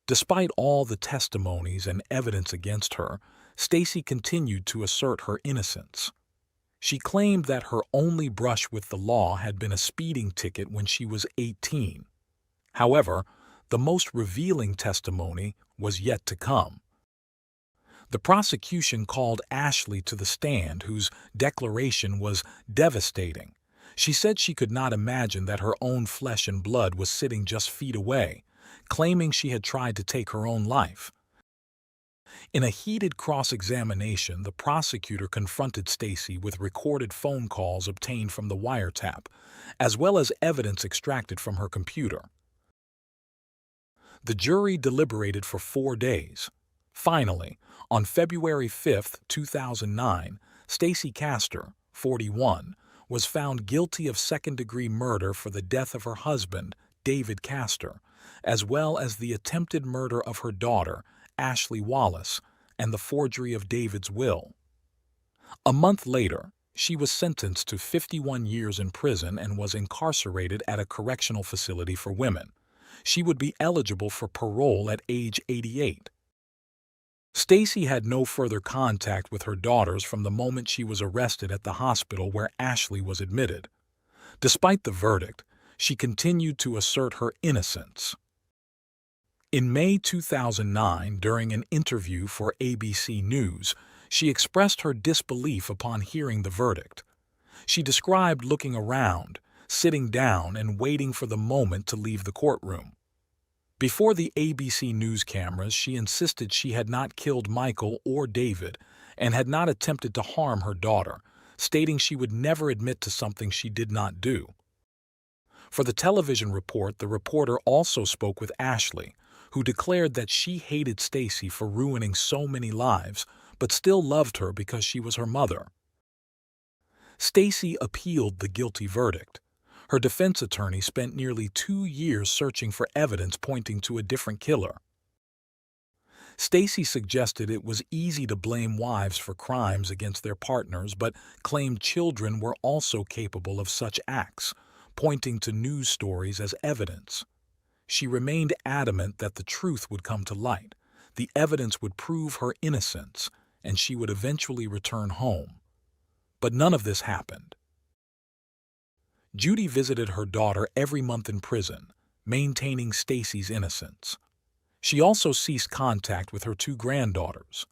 Despite all the testimonies and evidence against her, Stacy continued to assert her innocence. She claimed that her only brush with the law had been a speeding ticket when she was 18. However, the most revealing testimony was yet to come. The prosecution called Ashley to the stand, whose declaration was devastating. She said she could not imagine that her own flesh and blood was sitting just feet away, claiming she had tried to take her own life. In a heated cross-examination, the prosecutor confronted Stacy with recorded phone calls obtained from the wiretap, as well as evidence extracted from her computer. The jury deliberated for 4 days. Finally, on February 5, 2009, Stacy Castor, 41, was found guilty of second-degree murder for the death of her husband, David Castor, as well as the attempted murder of her daughter, Ashley Wallace, and the forgery of David's will. A month later, she was sentenced to 51 years in prison and was incarcerated at a correctional facility for women. She would be eligible for parole at age 88. Stacy had no further contact with her daughters from the moment she was arrested at the hospital where Ashley was admitted. Despite the verdict, she continued to assert her innocence. In May 2009, during an interview for ABC News, she expressed her disbelief upon hearing the verdict. She described looking around, sitting down, and waiting for the moment to leave the courtroom. Before the ABC News cameras, she insisted she had not killed Michael or David and had not attempted to harm her daughter, stating she would never admit to something she did not do. For the television report, the reporter also spoke with Ashley, who declared that she hated Stacy for ruining so many lives, but still loved her because she was her mother. Stacy appealed the guilty verdict. Her defense attorney spent nearly 2 years searching for evidence pointing to a different killer. Stacy suggested it was easy to blame wives for crimes against their partners, but claimed children were also capable of such acts, pointing to news stories as evidence. She remained adamant that the truth would come to light, the evidence would prove her innocence, and she would eventually return home. But none of this happened. Judy visited her daughter every month in prison, maintaining Stacy's innocence. She also ceased contact with her 2 granddaughters.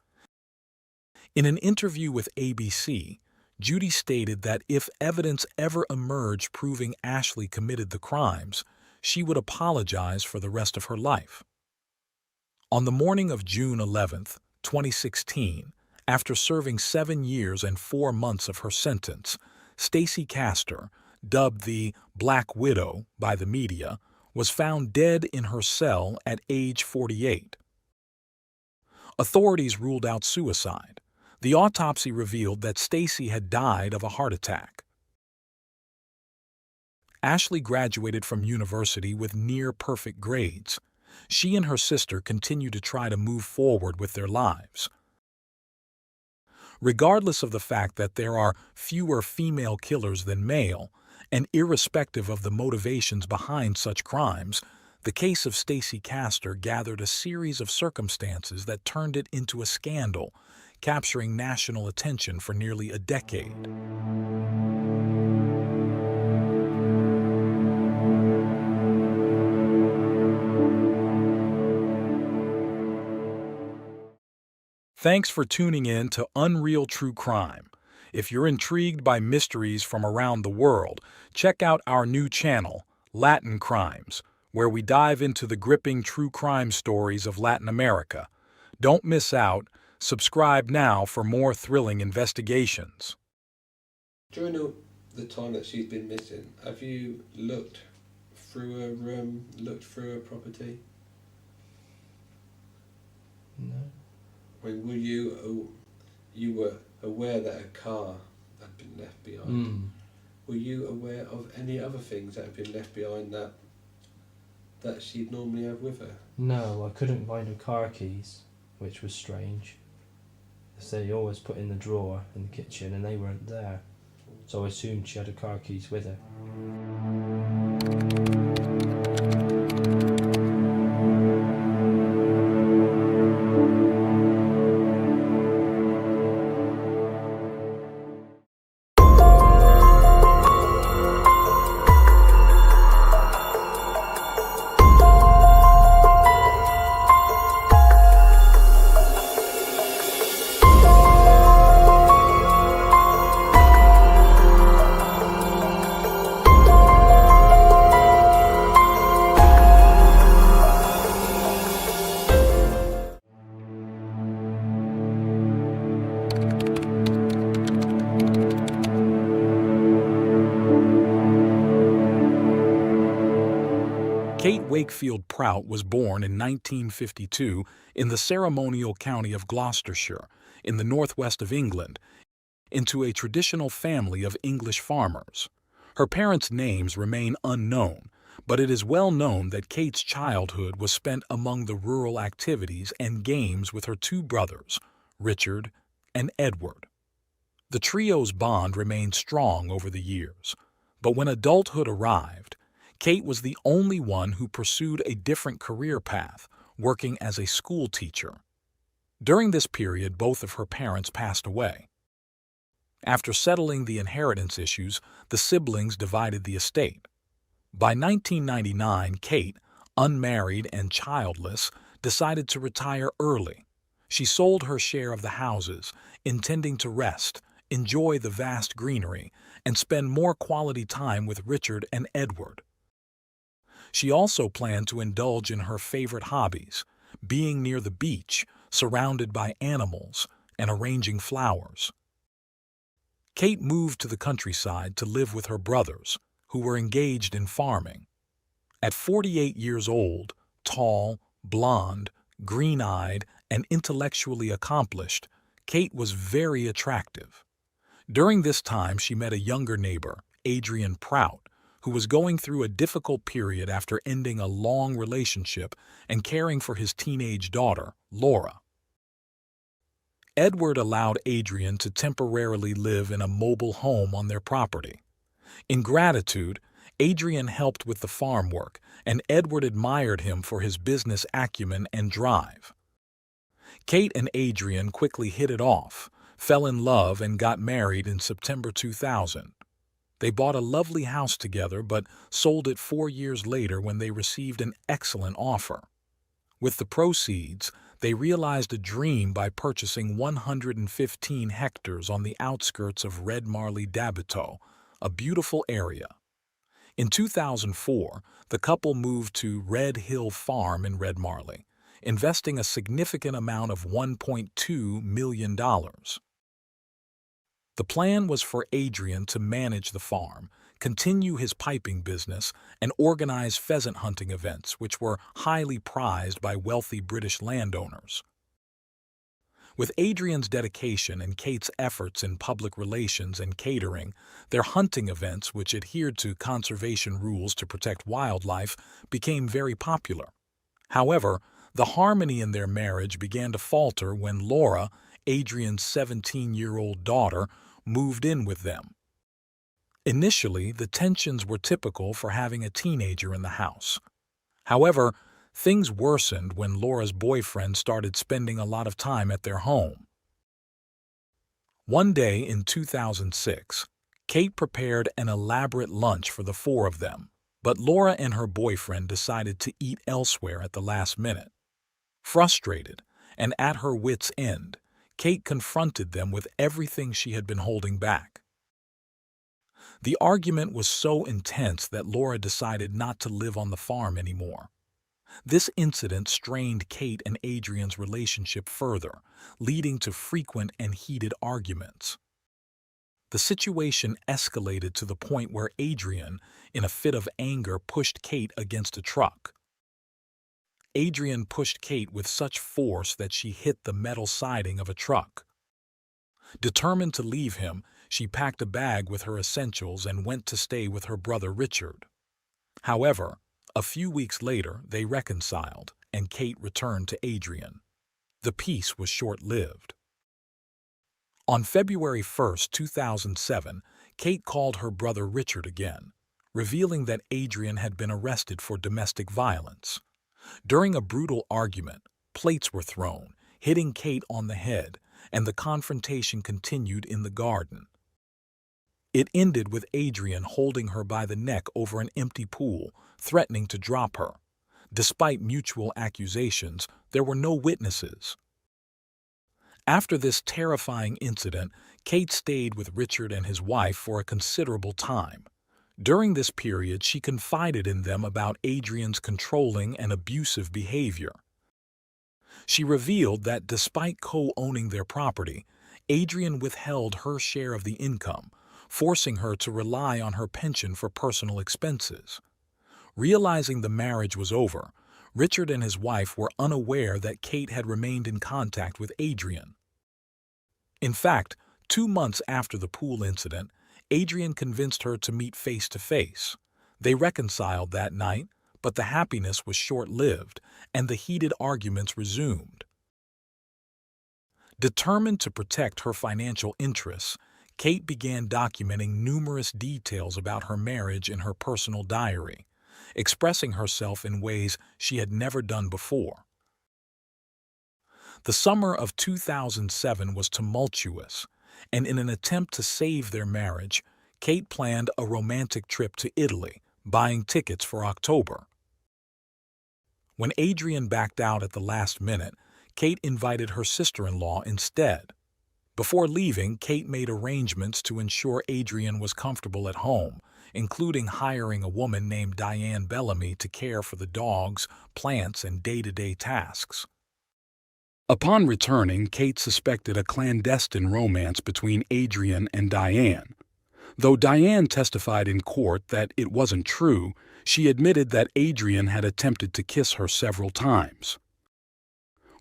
In an interview with ABC, Judy stated that if evidence ever emerged proving Ashley committed the crimes, she would apologize for the rest of her life. On the morning of June 11, 2016, after serving 7 years and 4 months of her sentence, Stacy Castor, dubbed the Black Widow by the media, was found dead in her cell at age 48. Authorities ruled out suicide. The autopsy revealed that Stacy had died of a heart attack. Ashley graduated from university with near-perfect grades. She and her sister continue to try to move forward with their lives. Regardless of the fact that there are fewer female killers than male, and irrespective of the motivations behind such crimes, the case of Stacy Castor gathered a series of circumstances that turned it into a scandal, capturing national attention for nearly a decade. Thanks for tuning in to Unreal True Crime. If you're intrigued by mysteries from around the world, check out our new channel, Latin Crimes, where we dive into the gripping true crime stories of Latin America. Don't miss out. Subscribe now for more thrilling investigations. During the time that she's been missing, have you looked through her room, looked through her property? No. I mean, you were aware that a been left behind. Were you aware of any other things that had been left behind that she'd normally have with her? No, I couldn't find her car keys, which was strange. As they always put in the drawer in the kitchen and they weren't there. So I assumed she had her car keys with her. Kate Wakefield Prout was born in 1952 in the ceremonial county of Gloucestershire, in the northwest of England, into a traditional family of English farmers. Her parents' names remain unknown, but it is well known that Kate's childhood was spent among the rural activities and games with her two brothers, Richard and Edward. The trio's bond remained strong over the years, but when adulthood arrived, Kate was the only one who pursued a different career path, working as a school teacher. During this period, both of her parents passed away. After settling the inheritance issues, the siblings divided the estate. By 1999, Kate, unmarried and childless, decided to retire early. She sold her share of the houses, intending to rest, enjoy the vast greenery, and spend more quality time with Richard and Edward. She also planned to indulge in her favorite hobbies, being near the beach, surrounded by animals, and arranging flowers. Kate moved to the countryside to live with her brothers, who were engaged in farming. At 48 years old, tall, blonde, green-eyed, and intellectually accomplished, Kate was very attractive. During this time, she met a younger neighbor, Adrian Prout, who was going through a difficult period after ending a long relationship and caring for his teenage daughter, Laura. Edward allowed Adrian to temporarily live in a mobile home on their property. In gratitude, Adrian helped with the farm work, and Edward admired him for his business acumen and drive. Kate and Adrian quickly hit it off, fell in love, and got married in September 2000. They bought a lovely house together but sold it 4 years later when they received an excellent offer. With the proceeds, they realized a dream by purchasing 115 hectares on the outskirts of Red Marley Dabito, a beautiful area. In 2004, the couple moved to Red Hill Farm in Red Marley, investing a significant amount of $1.2 million. The plan was for Adrian to manage the farm, continue his piping business, and organize pheasant hunting events, which were highly prized by wealthy British landowners. With Adrian's dedication and Kate's efforts in public relations and catering, their hunting events, which adhered to conservation rules to protect wildlife, became very popular. However, the harmony in their marriage began to falter when Laura, Adrian's 17-year-old daughter, moved in with them. Initially, the tensions were typical for having a teenager in the house. However, things worsened when Laura's boyfriend started spending a lot of time at their home. One day in 2006, Kate prepared an elaborate lunch for the four of them, but Laura and her boyfriend decided to eat elsewhere at the last minute. Frustrated and at her wits' end, Kate confronted them with everything she had been holding back. The argument was so intense that Laura decided not to live on the farm anymore. This incident strained Kate and Adrian's relationship further, leading to frequent and heated arguments. The situation escalated to the point where Adrian, in a fit of anger, pushed Kate against a truck. Adrian pushed Kate with such force that she hit the metal siding of a truck. Determined to leave him, she packed a bag with her essentials and went to stay with her brother Richard. However, a few weeks later, they reconciled, and Kate returned to Adrian. The peace was short-lived. On February 1, 2007, Kate called her brother Richard again, revealing that Adrian had been arrested for domestic violence. During a brutal argument, plates were thrown, hitting Kate on the head, and the confrontation continued in the garden. It ended with Adrian holding her by the neck over an empty pool, threatening to drop her. Despite mutual accusations, there were no witnesses. After this terrifying incident, Kate stayed with Richard and his wife for a considerable time. During this period, she confided in them about Adrian's controlling and abusive behavior. She revealed that despite co-owning their property, Adrian withheld her share of the income, forcing her to rely on her pension for personal expenses. Realizing the marriage was over, Richard and his wife were unaware that Kate had remained in contact with Adrian. In fact, 2 months after the pool incident, Adrian convinced her to meet face-to-face. They reconciled that night, but the happiness was short-lived, and the heated arguments resumed. Determined to protect her financial interests, Kate began documenting numerous details about her marriage in her personal diary, expressing herself in ways she had never done before. The summer of 2007 was tumultuous, and in an attempt to save their marriage, Kate planned a romantic trip to Italy, buying tickets for October. When Adrian backed out at the last minute, Kate invited her sister-in-law instead. Before leaving, Kate made arrangements to ensure Adrian was comfortable at home, including hiring a woman named Diane Bellamy to care for the dogs, plants, and day-to-day tasks. Upon returning, Kate suspected a clandestine romance between Adrian and Diane. Though Diane testified in court that it wasn't true, she admitted that Adrian had attempted to kiss her several times.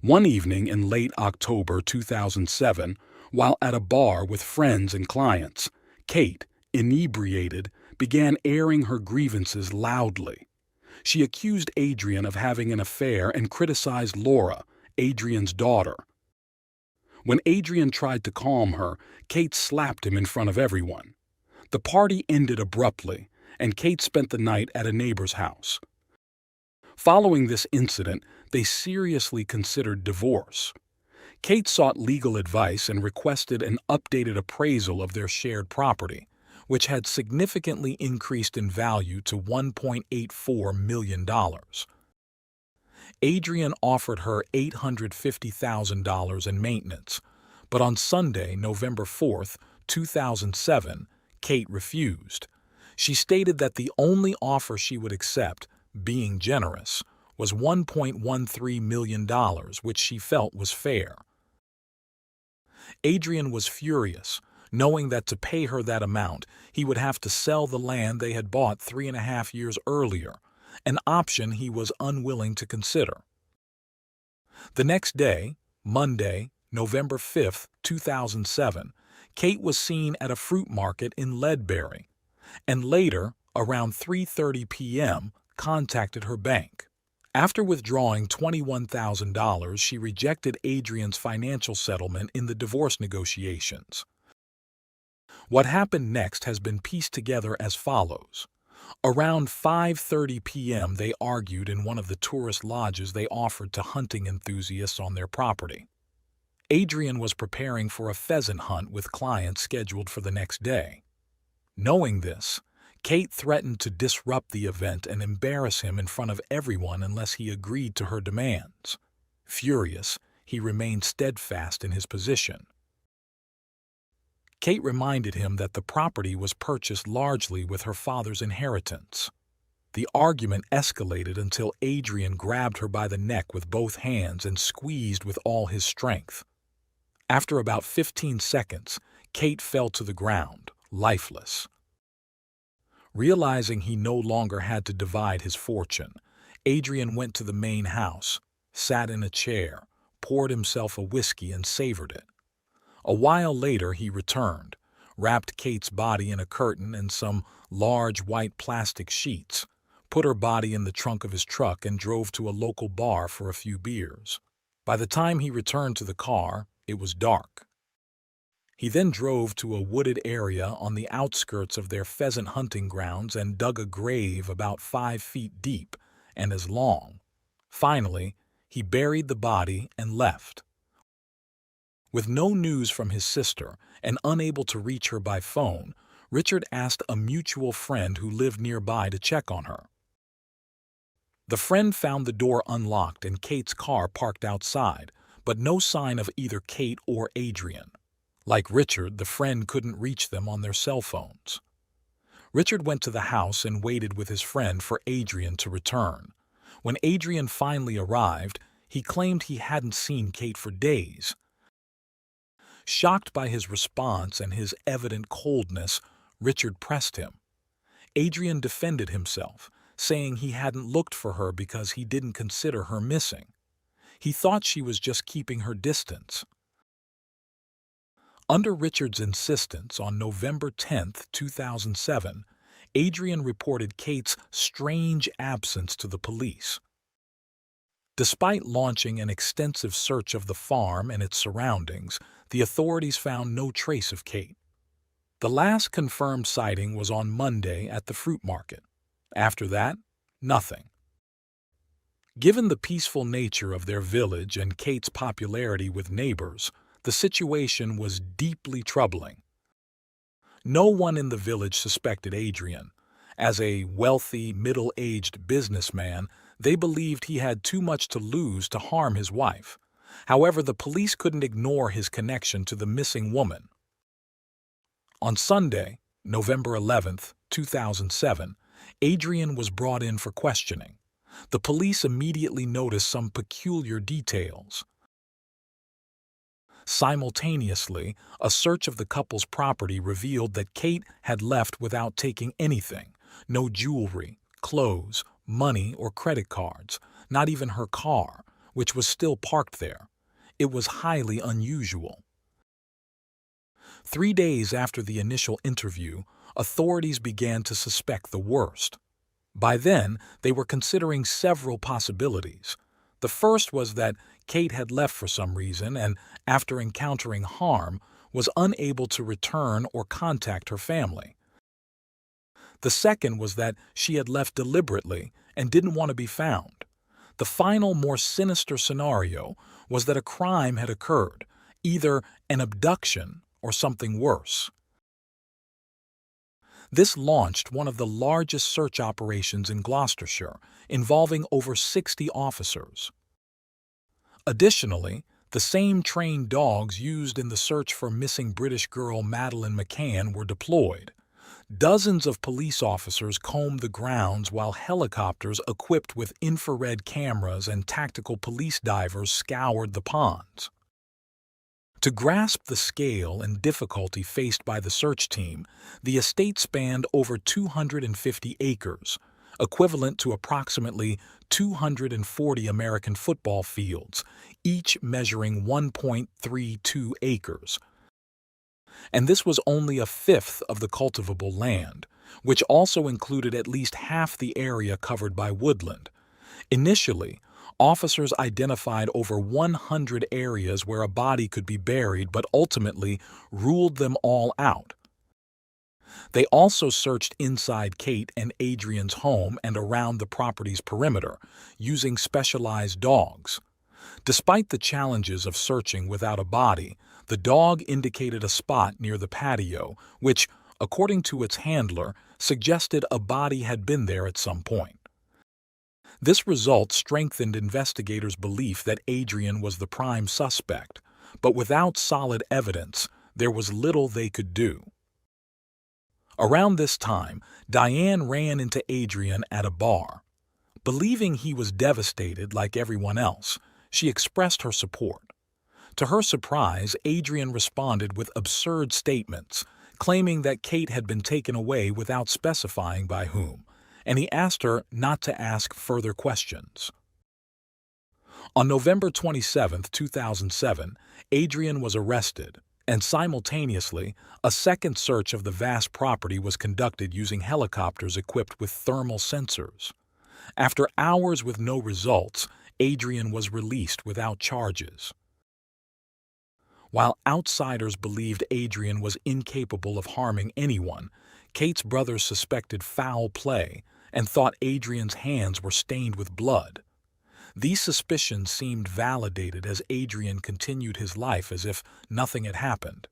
One evening in late October 2007, while at a bar with friends and clients, Kate, inebriated, began airing her grievances loudly. She accused Adrian of having an affair and criticized Laura, Adrian's daughter. When Adrian tried to calm her, Kate slapped him in front of everyone. The party ended abruptly, and Kate spent the night at a neighbor's house. Following this incident, they seriously considered divorce. Kate sought legal advice and requested an updated appraisal of their shared property, which had significantly increased in value to $1.84 million. Adrian offered her $850,000 in maintenance, but on Sunday, November 4, 2007, Kate refused. She stated that the only offer she would accept, being generous, was $1.13 million, which she felt was fair. Adrian was furious, knowing that to pay her that amount, he would have to sell the land they had bought 3.5 years earlier, an option he was unwilling to consider. The next day, Monday, November 5, 2007, Kate was seen at a fruit market in Ledbury, and later, around 3:30 p.m., contacted her bank. After withdrawing $21,000, she rejected Adrian's financial settlement in the divorce negotiations. What happened next has been pieced together as follows. Around 5:30 p.m., they argued in one of the tourist lodges they offered to hunting enthusiasts on their property. Adrian was preparing for a pheasant hunt with clients scheduled for the next day. Knowing this, Kate threatened to disrupt the event and embarrass him in front of everyone unless he agreed to her demands. Furious, he remained steadfast in his position. Kate reminded him that the property was purchased largely with her father's inheritance. The argument escalated until Adrian grabbed her by the neck with both hands and squeezed with all his strength. After about 15 seconds, Kate fell to the ground, lifeless. Realizing he no longer had to divide his fortune, Adrian went to the main house, sat in a chair, poured himself a whiskey and savored it. A while later he returned, wrapped Kate's body in a curtain and some large white plastic sheets, put her body in the trunk of his truck, and drove to a local bar for a few beers. By the time he returned to the car, it was dark. He then drove to a wooded area on the outskirts of their pheasant hunting grounds and dug a grave about 5 feet deep and as long. Finally, he buried the body and left. With no news from his sister and unable to reach her by phone, Richard asked a mutual friend who lived nearby to check on her. The friend found the door unlocked and Kate's car parked outside, but no sign of either Kate or Adrian. Like Richard, the friend couldn't reach them on their cell phones. Richard went to the house and waited with his friend for Adrian to return. When Adrian finally arrived, he claimed he hadn't seen Kate for days. Shocked by his response and his evident coldness, Richard pressed him. Adrian defended himself, saying he hadn't looked for her because he didn't consider her missing. He thought she was just keeping her distance. Under Richard's insistence, on November 10, 2007, Adrian reported Kate's strange absence to the police. Despite launching an extensive search of the farm and its surroundings, the authorities found no trace of Kate. The last confirmed sighting was on Monday at the fruit market. After that, nothing. Given the peaceful nature of their village and Kate's popularity with neighbors, the situation was deeply troubling. No one in the village suspected Adrian. As a wealthy, middle-aged businessman, they believed he had too much to lose to harm his wife. However, the police couldn't ignore his connection to the missing woman. On Sunday, November 11, 2007, Adrian was brought in for questioning. The police immediately noticed some peculiar details. Simultaneously, a search of the couple's property revealed that Kate had left without taking anything: no jewelry, clothes, money, or credit cards, not even her car, which was still parked there. It was highly unusual. 3 days after the initial interview, authorities began to suspect the worst. By then, they were considering several possibilities. The first was that Kate had left for some reason and, after encountering harm, was unable to return or contact her family. The second was that she had left deliberately and didn't want to be found. The final, more sinister scenario was that a crime had occurred, either an abduction or something worse. This launched one of the largest search operations in Gloucestershire, involving over 60 officers. Additionally, the same trained dogs used in the search for missing British girl Madeleine McCann were deployed. Dozens of police officers combed the grounds while helicopters equipped with infrared cameras and tactical police divers scoured the ponds. To grasp the scale and difficulty faced by the search team, the estate spanned over 250 acres, equivalent to approximately 240 American football fields, each measuring 1.32 acres. And this was only a fifth of the cultivable land, which also included at least half the area covered by woodland. Initially, officers identified over 100 areas where a body could be buried, but ultimately ruled them all out. They also searched inside Kate and Adrian's home and around the property's perimeter, using specialized dogs. Despite the challenges of searching without a body, the dog indicated a spot near the patio, which, according to its handler, suggested a body had been there at some point. This result strengthened investigators' belief that Adrian was the prime suspect, but without solid evidence, there was little they could do. Around this time, Diane ran into Adrian at a bar. Believing he was devastated like everyone else, she expressed her support. To her surprise, Adrian responded with absurd statements, claiming that Kate had been taken away without specifying by whom, and he asked her not to ask further questions. On November 27, 2007, Adrian was arrested, and simultaneously, a second search of the vast property was conducted using helicopters equipped with thermal sensors. After hours with no results, Adrian was released without charges. While outsiders believed Adrian was incapable of harming anyone, Kate's brothers suspected foul play and thought Adrian's hands were stained with blood. These suspicions seemed validated as Adrian continued his life as if nothing had happened.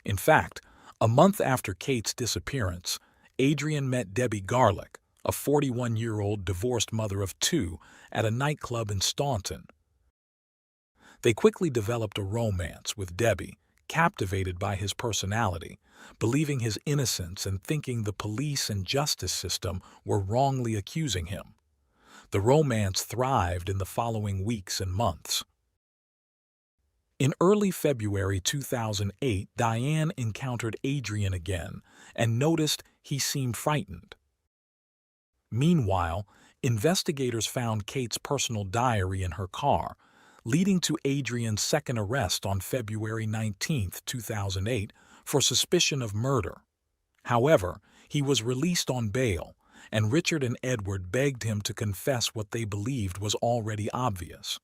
In fact, a month after Kate's disappearance, Adrian met Debbie Garlick, a 41-year-old divorced mother of two, at a nightclub in Staunton. They quickly developed a romance with Debbie, captivated by his personality, believing his innocence and thinking the police and justice system were wrongly accusing him. The romance thrived in the following weeks and months. In early February 2008, Diane encountered Adrian again and noticed he seemed frightened. Meanwhile, investigators found Kate's personal diary in her car, leading to Adrian's second arrest on February 19, 2008, for suspicion of murder. However, he was released on bail, and Richard and Edward begged him to confess what they believed was already obvious.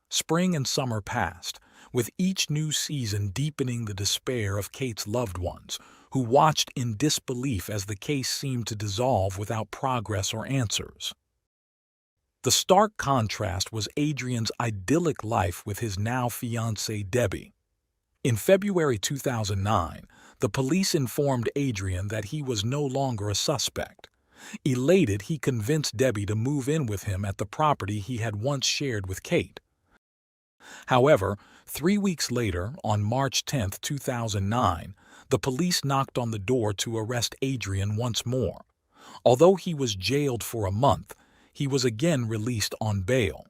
Spring and summer passed, with each new season deepening the despair of Kate's loved ones, who watched in disbelief as the case seemed to dissolve without progress or answers. The stark contrast was Adrian's idyllic life with his now fiancée Debbie. In February 2009, the police informed Adrian that he was no longer a suspect. Elated, he convinced Debbie to move in with him at the property he had once shared with Kate. However, 3 weeks later, on March 10, 2009, the police knocked on the door to arrest Adrian once more. Although he was jailed for a month, he was again released on bail.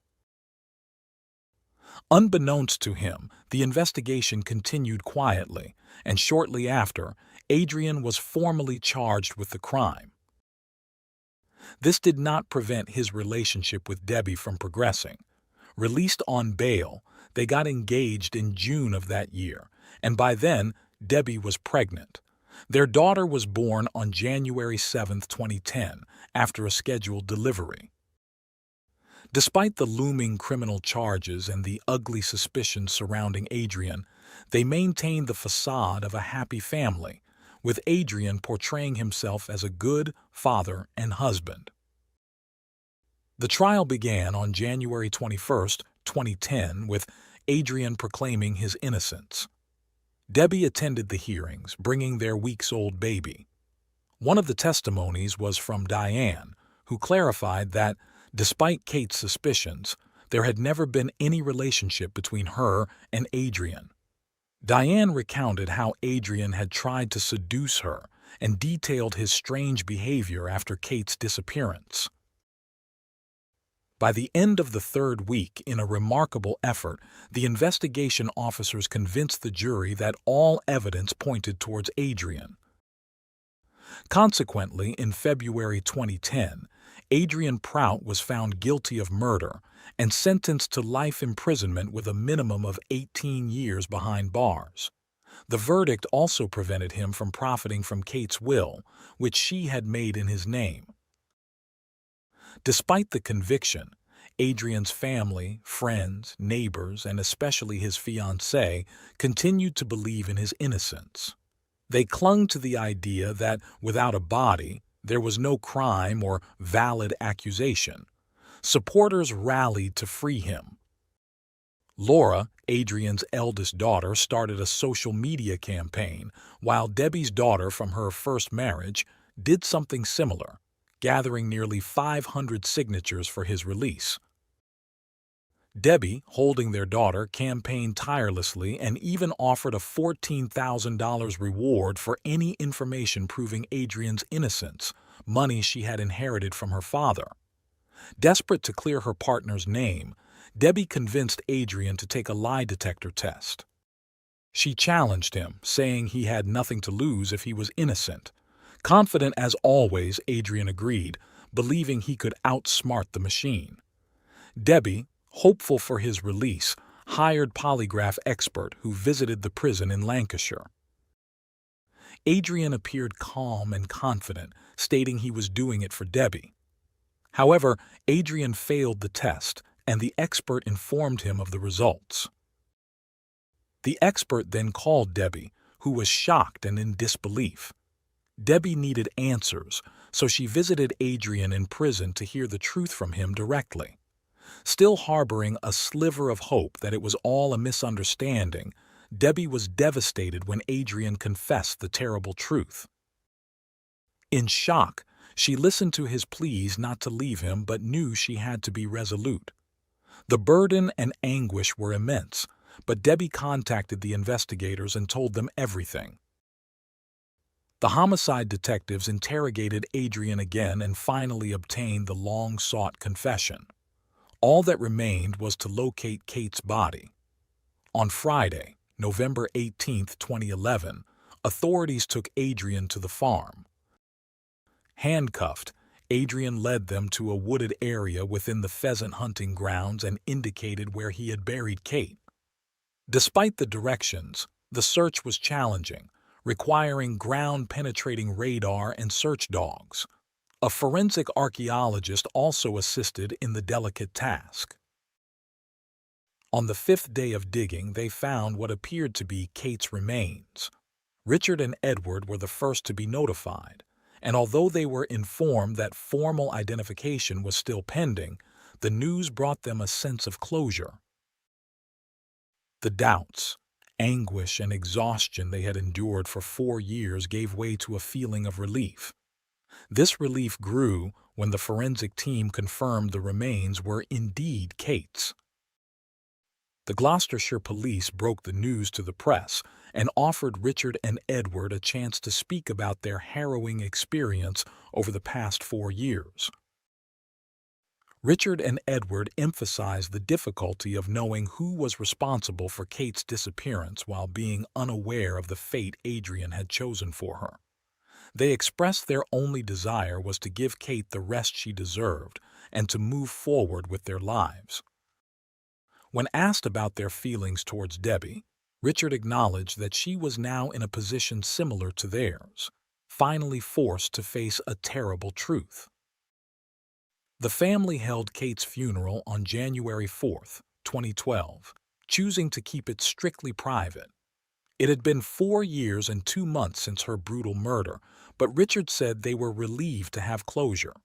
Unbeknownst to him, the investigation continued quietly, and shortly after, Adrian was formally charged with the crime. This did not prevent his relationship with Debbie from progressing. Released on bail, they got engaged in June of that year, and by then, Debbie was pregnant. Their daughter was born on January 7, 2010, after a scheduled delivery. Despite the looming criminal charges and the ugly suspicions surrounding Adrian, they maintained the facade of a happy family, with Adrian portraying himself as a good father and husband. The trial began on January 21, 2010, with Adrian proclaiming his innocence. Debbie attended the hearings, bringing their weeks-old baby. One of the testimonies was from Diane, who clarified that, despite Kate's suspicions, there had never been any relationship between her and Adrian. Diane recounted how Adrian had tried to seduce her and detailed his strange behavior after Kate's disappearance. By the end of the third week, in a remarkable effort, the investigation officers convinced the jury that all evidence pointed towards Adrian. Consequently, in February 2010, Adrian Prout was found guilty of murder and sentenced to life imprisonment with a minimum of 18 years behind bars. The verdict also prevented him from profiting from Kate's will, which she had made in his name. Despite the conviction, Adrian's family, friends, neighbors, and especially his fiancée continued to believe in his innocence. They clung to the idea that, without a body, there was no crime or valid accusation. Supporters rallied to free him. Laura, Adrian's eldest daughter, started a social media campaign, while Debbie's daughter from her first marriage did something similar, gathering nearly 500 signatures for his release. Debbie, holding their daughter, campaigned tirelessly and even offered a $14,000 reward for any information proving Adrian's innocence, money she had inherited from her father. Desperate to clear her partner's name, Debbie convinced Adrian to take a lie detector test. She challenged him, saying he had nothing to lose if he was innocent. Confident as always, Adrian agreed, believing he could outsmart the machine. Debbie, hopeful for his release, hired polygraph expert who visited the prison in Lancashire. Adrian appeared calm and confident, stating he was doing it for Debbie. However, Adrian failed the test, and the expert informed him of the results. The expert then called Debbie, who was shocked and in disbelief. Debbie needed answers, so she visited Adrian in prison to hear the truth from him directly. Still harboring a sliver of hope that it was all a misunderstanding, Debbie was devastated when Adrian confessed the terrible truth. In shock, she listened to his pleas not to leave him but knew she had to be resolute. The burden and anguish were immense, but Debbie contacted the investigators and told them everything. The homicide detectives interrogated Adrian again and finally obtained the long-sought confession. All that remained was to locate Kate's body. On Friday, November 18, 2011, authorities took Adrian to the farm. Handcuffed, Adrian led them to a wooded area within the pheasant hunting grounds and indicated where he had buried Kate. Despite the directions, the search was challenging, requiring ground-penetrating radar and search dogs. A forensic archaeologist also assisted in the delicate task. On the 5th day of digging, they found what appeared to be Kate's remains. Richard and Edward were the first to be notified, and although they were informed that formal identification was still pending, the news brought them a sense of closure. The doubts, anguish, and exhaustion they had endured for 4 years gave way to a feeling of relief. This relief grew when the forensic team confirmed the remains were indeed Kate's. The Gloucestershire police broke the news to the press and offered Richard and Edward a chance to speak about their harrowing experience over the past 4 years. Richard and Edward emphasized the difficulty of knowing who was responsible for Kate's disappearance while being unaware of the fate Adrian had chosen for her. They expressed their only desire was to give Kate the rest she deserved and to move forward with their lives. When asked about their feelings towards Debbie, Richard acknowledged that she was now in a position similar to theirs, finally forced to face a terrible truth. The family held Kate's funeral on January 4, 2012, choosing to keep it strictly private. It had been 4 years and 2 months since her brutal murder, but Richard said they were relieved to have closure.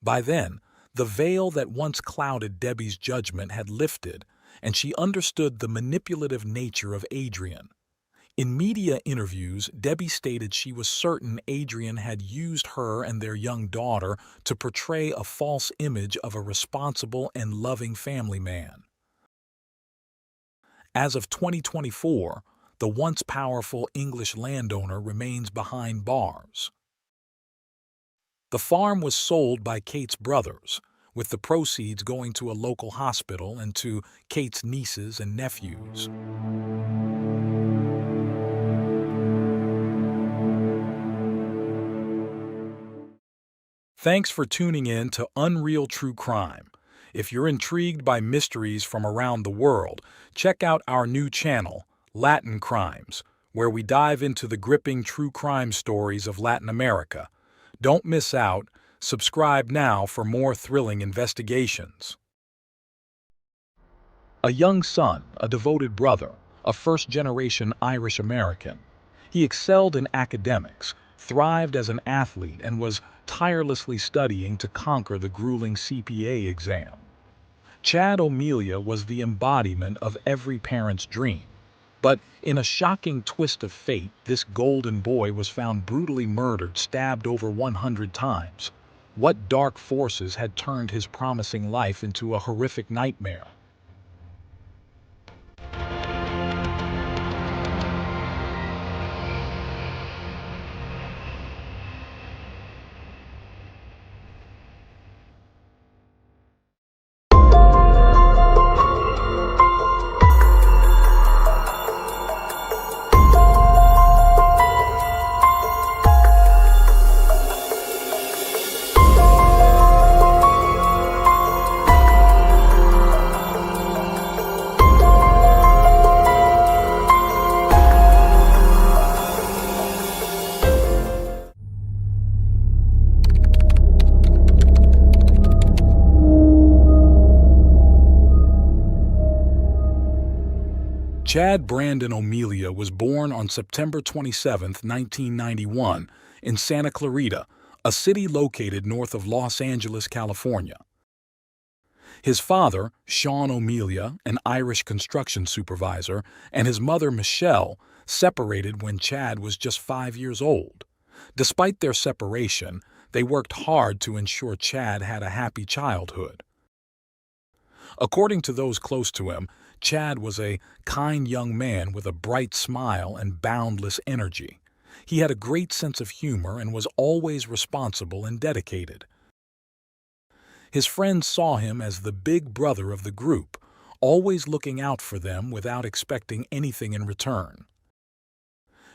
By then, the veil that once clouded Debbie's judgment had lifted, and she understood the manipulative nature of Adrian. In media interviews, Debbie stated she was certain Adrian had used her and their young daughter to portray a false image of a responsible and loving family man. As of 2024, the once powerful English landowner remains behind bars. The farm was sold by Kate's brothers, with the proceeds going to a local hospital and to Kate's nieces and nephews. Thanks for tuning in to Unreal True Crime. If you're intrigued by mysteries from around the world, check out our new channel, Latin Crimes, where we dive into the gripping true crime stories of Latin America. Don't miss out. Subscribe now for more thrilling investigations. A young son, a devoted brother, a first-generation Irish American. He excelled in academics, thrived as an athlete, and was tirelessly studying to conquer the grueling CPA exam. Chad O'Melia was the embodiment of every parent's dream. But in a shocking twist of fate, this golden boy was found brutally murdered, stabbed over 100 times. What dark forces had turned his promising life into a horrific nightmare? Chad Brandon O'Melia was born on September 27, 1991, in Santa Clarita, a city located north of Los Angeles, California. His father, Sean O'Melia, an Irish construction supervisor, and his mother, Michelle, separated when Chad was just 5 years old. Despite their separation, they worked hard to ensure Chad had a happy childhood. According to those close to him, Chad was a kind young man with a bright smile and boundless energy. He had a great sense of humor and was always responsible and dedicated. His friends saw him as the big brother of the group, always looking out for them without expecting anything in return.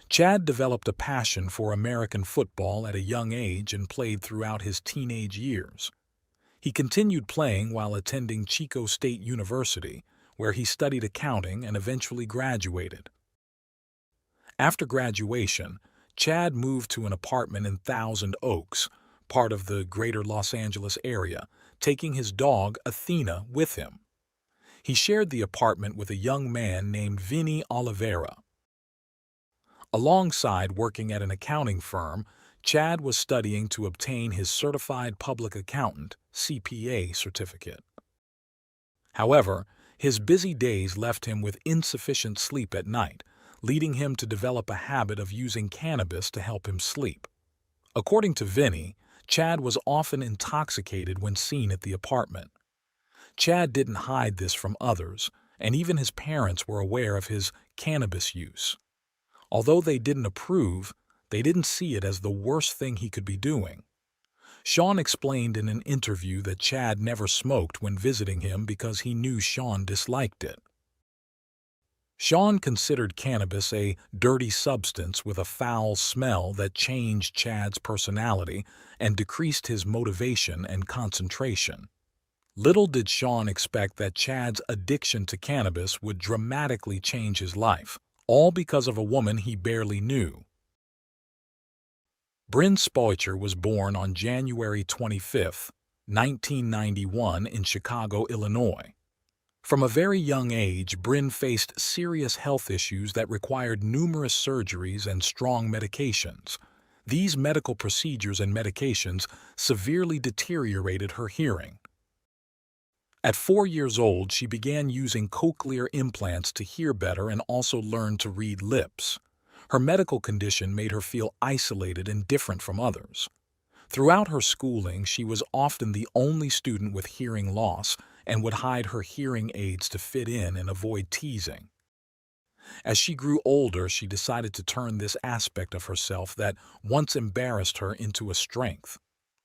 Chad developed a passion for American football at a young age and played throughout his teenage years. He continued playing while attending Chico State University, where he studied accounting and eventually graduated. After graduation, Chad moved to an apartment in Thousand Oaks, part of the greater Los Angeles area, taking his dog Athena with him. He shared the apartment with a young man named Vinny Oliveira. Alongside working at an accounting firm, Chad was studying to obtain his Certified Public Accountant (CPA) certificate. However, his busy days left him with insufficient sleep at night, leading him to develop a habit of using cannabis to help him sleep. According to Vinny, Chad was often intoxicated when seen at the apartment. Chad didn't hide this from others, and even his parents were aware of his cannabis use. Although they didn't approve, they didn't see it as the worst thing he could be doing. Sean explained in an interview that Chad never smoked when visiting him because he knew Sean disliked it. Sean considered cannabis a dirty substance with a foul smell that changed Chad's personality and decreased his motivation and concentration. Little did Sean expect that Chad's addiction to cannabis would dramatically change his life, all because of a woman he barely knew. Bryn Spoicher was born on January 25, 1991 in Chicago, Illinois. From a very young age, Bryn faced serious health issues that required numerous surgeries and strong medications. These medical procedures and medications severely deteriorated her hearing. At 4 years old, she began using cochlear implants to hear better and also learned to read lips. Her medical condition made her feel isolated and different from others. Throughout her schooling, she was often the only student with hearing loss and would hide her hearing aids to fit in and avoid teasing. As she grew older, she decided to turn this aspect of herself that once embarrassed her into a strength.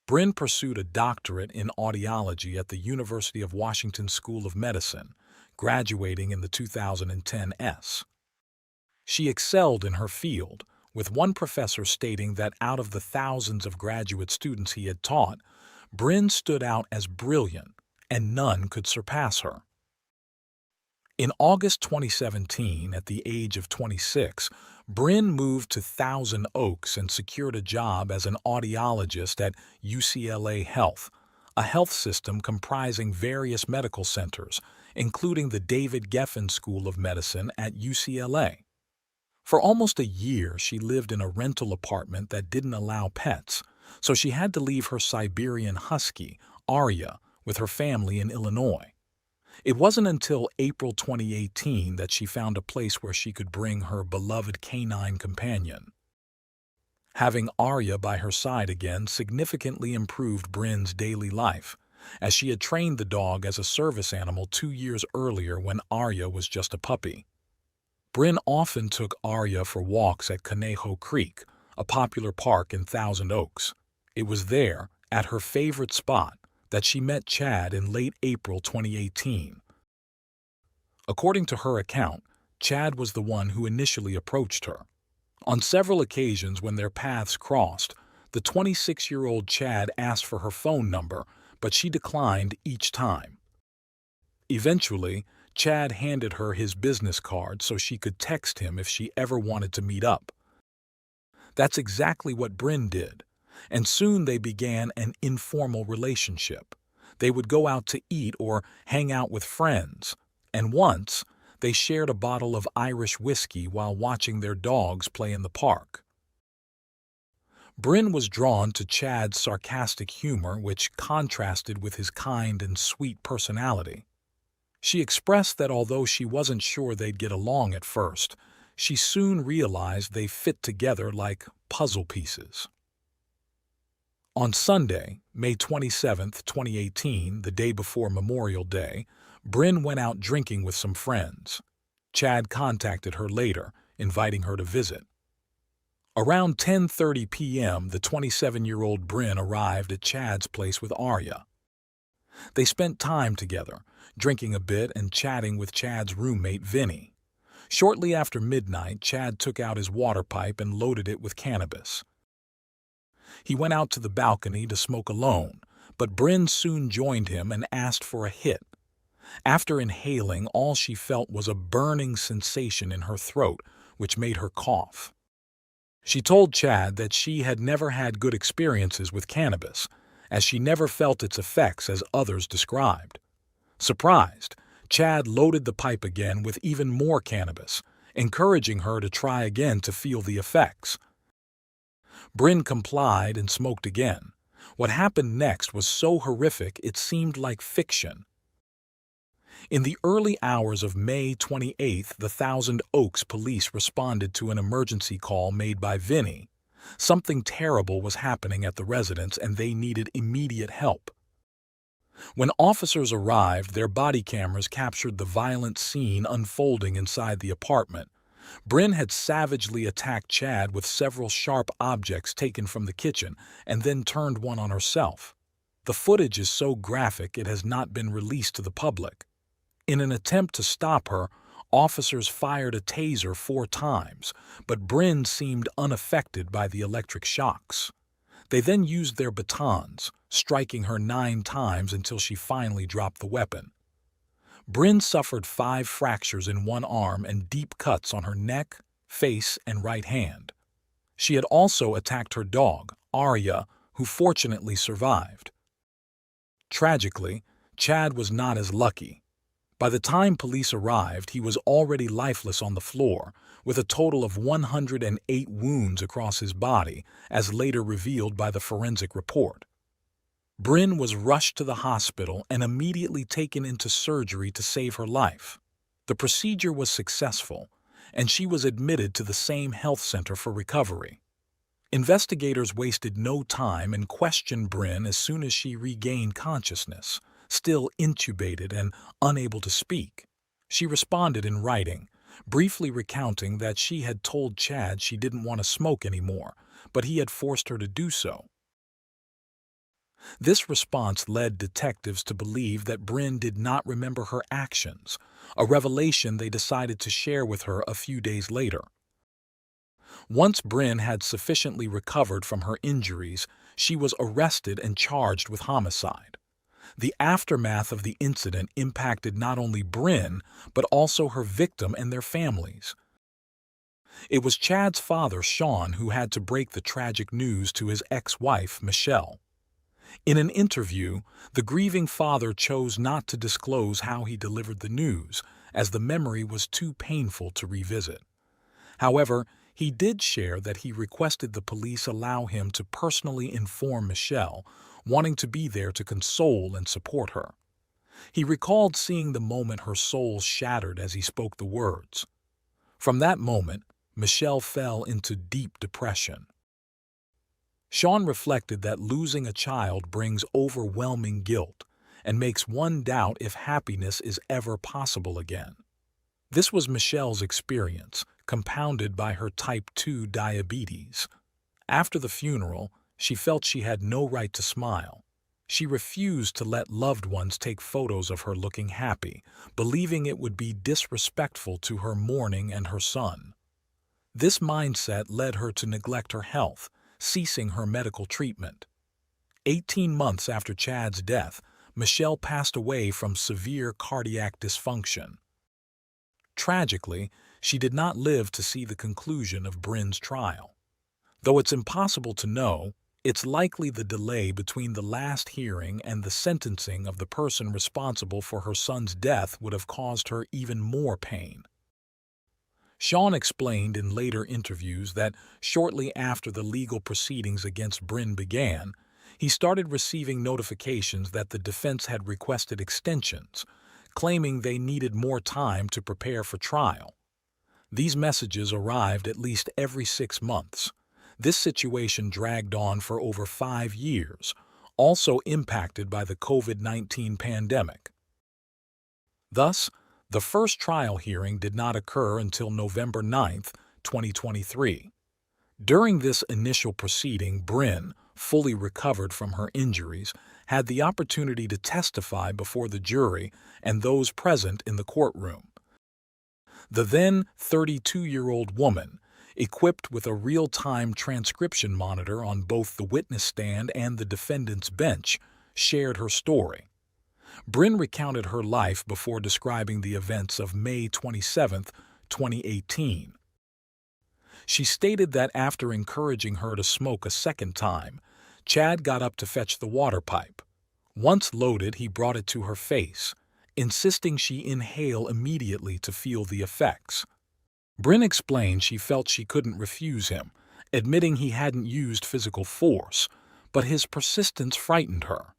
Bryn pursued a doctorate in audiology at the University of Washington School of Medicine, graduating in the 2010 S. She excelled in her field, with one professor stating that out of the thousands of graduate students he had taught, Bryn stood out as brilliant, and none could surpass her. In August 2017, at the age of 26, Bryn moved to Thousand Oaks and secured a job as an audiologist at UCLA Health, a health system comprising various medical centers, including the David Geffen School of Medicine at UCLA. For almost a year, she lived in a rental apartment that didn't allow pets, so she had to leave her Siberian husky, Arya, with her family in Illinois. It wasn't until April 2018 that she found a place where she could bring her beloved canine companion. Having Arya by her side again significantly improved Bryn's daily life, as she had trained the dog as a service animal 2 years earlier when Arya was just a puppy. Bryn often took Arya for walks at Conejo Creek, a popular park in Thousand Oaks. It was there, at her favorite spot, that she met Chad in late April 2018. According to her account, Chad was the one who initially approached her. On several occasions when their paths crossed, the 26-year-old Chad asked for her phone number, but she declined each time. Eventually, Chad handed her his business card so she could text him if she ever wanted to meet up. That's exactly what Bryn did, and soon they began an informal relationship. They would go out to eat or hang out with friends, and once, they shared a bottle of Irish whiskey while watching their dogs play in the park. Bryn was drawn to Chad's sarcastic humor, which contrasted with his kind and sweet personality. She expressed that although she wasn't sure they'd get along at first, she soon realized they fit together like puzzle pieces. On Sunday, May 27, 2018, the day before Memorial Day, Bryn went out drinking with some friends. Chad contacted her later, inviting her to visit. Around 10:30 p.m., the 27-year-old Bryn arrived at Chad's place with Arya. They spent time together, drinking a bit and chatting with Chad's roommate, Vinny. Shortly after midnight, Chad took out his water pipe and loaded it with cannabis. He went out to the balcony to smoke alone, but Bryn soon joined him and asked for a hit. After inhaling, all she felt was a burning sensation in her throat, which made her cough. She told Chad that she had never had good experiences with cannabis, as she never felt its effects as others described. Surprised, Chad loaded the pipe again with even more cannabis, encouraging her to try again to feel the effects. Bryn complied and smoked again. What happened next was so horrific it seemed like fiction. In the early hours of May 28th, the Thousand Oaks police responded to an emergency call made by Vinny. Something terrible was happening at the residence and they needed immediate help. When officers arrived, their body cameras captured the violent scene unfolding inside the apartment. Bryn had savagely attacked Chad with several sharp objects taken from the kitchen and then turned one on herself. The footage is so graphic it has not been released to the public. In an attempt to stop her, officers fired a taser 4 times, but Bryn seemed unaffected by the electric shocks. They then used their batons, striking her 9 times until she finally dropped the weapon. Bryn suffered 5 fractures in one arm and deep cuts on her neck, face, and right hand. She had also attacked her dog, Arya, who fortunately survived. Tragically, Chad was not as lucky. By the time police arrived, he was already lifeless on the floor, with a total of 108 wounds across his body, as later revealed by the forensic report. Bryn was rushed to the hospital and immediately taken into surgery to save her life. The procedure was successful, and she was admitted to the same health center for recovery. Investigators wasted no time and questioned Bryn as soon as she regained consciousness. Still intubated and unable to speak. She responded in writing, briefly recounting that she had told Chad she didn't want to smoke anymore, but he had forced her to do so. This response led detectives to believe that Bryn did not remember her actions, a revelation they decided to share with her a few days later. Once Bryn had sufficiently recovered from her injuries, she was arrested and charged with homicide. The aftermath of the incident impacted not only Bryn, but also her victim and their families. It was Chad's father, Sean, who had to break the tragic news to his ex-wife, Michelle. In an interview, the grieving father chose not to disclose how he delivered the news, as the memory was too painful to revisit. However, he did share that he requested the police allow him to personally inform Michelle, wanting to be there to console and support her. He recalled seeing the moment her soul shattered as he spoke the words. From that moment, Michelle fell into deep depression. Sean reflected that losing a child brings overwhelming guilt and makes one doubt if happiness is ever possible again. This was Michelle's experience, compounded by her type 2 diabetes. After the funeral, she felt she had no right to smile. She refused to let loved ones take photos of her looking happy, believing it would be disrespectful to her mourning and her son. This mindset led her to neglect her health, ceasing her medical treatment. 18 months after Chad's death, Michelle passed away from severe cardiac dysfunction. Tragically, she did not live to see the conclusion of Bryn's trial. Though it's impossible to know, It's likely the delay between the last hearing and the sentencing of the person responsible for her son's death would have caused her even more pain. Sean explained in later interviews that shortly after the legal proceedings against Bryn began, he started receiving notifications that the defense had requested extensions, claiming they needed more time to prepare for trial. These messages arrived at least every 6 months. This situation dragged on for over 5 years, also impacted by the COVID-19 pandemic. Thus, the first trial hearing did not occur until November 9, 2023. During this initial proceeding, Bryn, fully recovered from her injuries, had the opportunity to testify before the jury and those present in the courtroom. The then 32-year-old woman, equipped with a real-time transcription monitor on both the witness stand and the defendant's bench, shared her story. Bryn recounted her life before describing the events of May 27, 2018. She stated that after encouraging her to smoke a second time, Chad got up to fetch the water pipe. Once loaded, he brought it to her face, insisting she inhale immediately to feel the effects. Bryn explained she felt she couldn't refuse him, admitting he hadn't used physical force, but his persistence frightened her.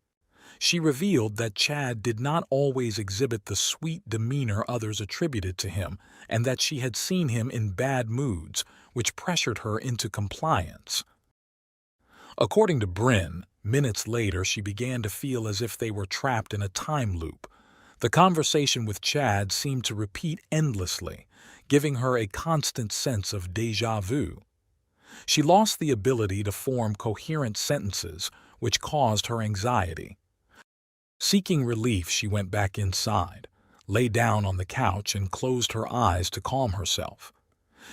She revealed that Chad did not always exhibit the sweet demeanor others attributed to him, and that she had seen him in bad moods, which pressured her into compliance. According to Bryn, minutes later she began to feel as if they were trapped in a time loop. The conversation with Chad seemed to repeat endlessly, giving her a constant sense of déjà vu. She lost the ability to form coherent sentences, which caused her anxiety. Seeking relief, she went back inside, lay down on the couch, and closed her eyes to calm herself.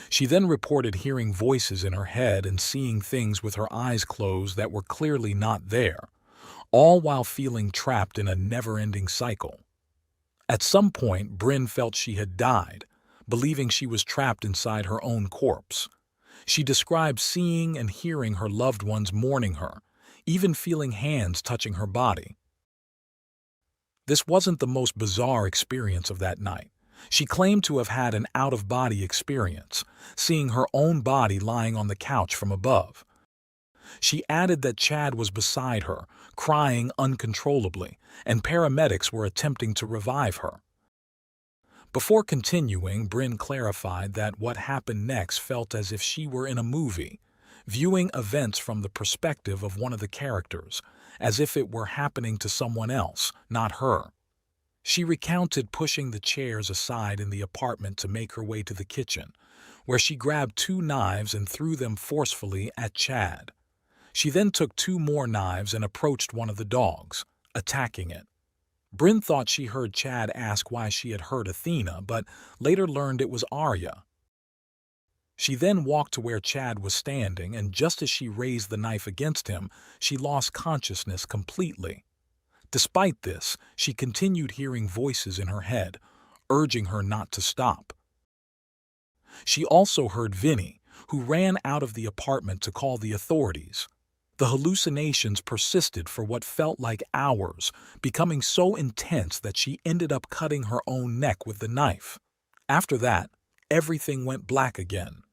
She then reported hearing voices in her head and seeing things with her eyes closed that were clearly not there, all while feeling trapped in a never-ending cycle. At some point, Bryn felt she had died, believing she was trapped inside her own corpse. She described seeing and hearing her loved ones mourning her, even feeling hands touching her body. This wasn't the most bizarre experience of that night. She claimed to have had an out-of-body experience, seeing her own body lying on the couch from above. She added that Chad was beside her, crying uncontrollably, and paramedics were attempting to revive her. Before continuing, Bryn clarified that what happened next felt as if she were in a movie, viewing events from the perspective of one of the characters, as if it were happening to someone else, not her. She recounted pushing the chairs aside in the apartment to make her way to the kitchen, where she grabbed 2 knives and threw them forcefully at Chad. She then took 2 more knives and approached one of the dogs, attacking it. Bryn thought she heard Chad ask why she had hurt Athena, but later learned it was Arya. She then walked to where Chad was standing, and just as she raised the knife against him, she lost consciousness completely. Despite this, she continued hearing voices in her head, urging her not to stop. She also heard Vinny, who ran out of the apartment to call the authorities. The hallucinations persisted for what felt like hours, becoming so intense that she ended up cutting her own neck with the knife. After that, everything went black again.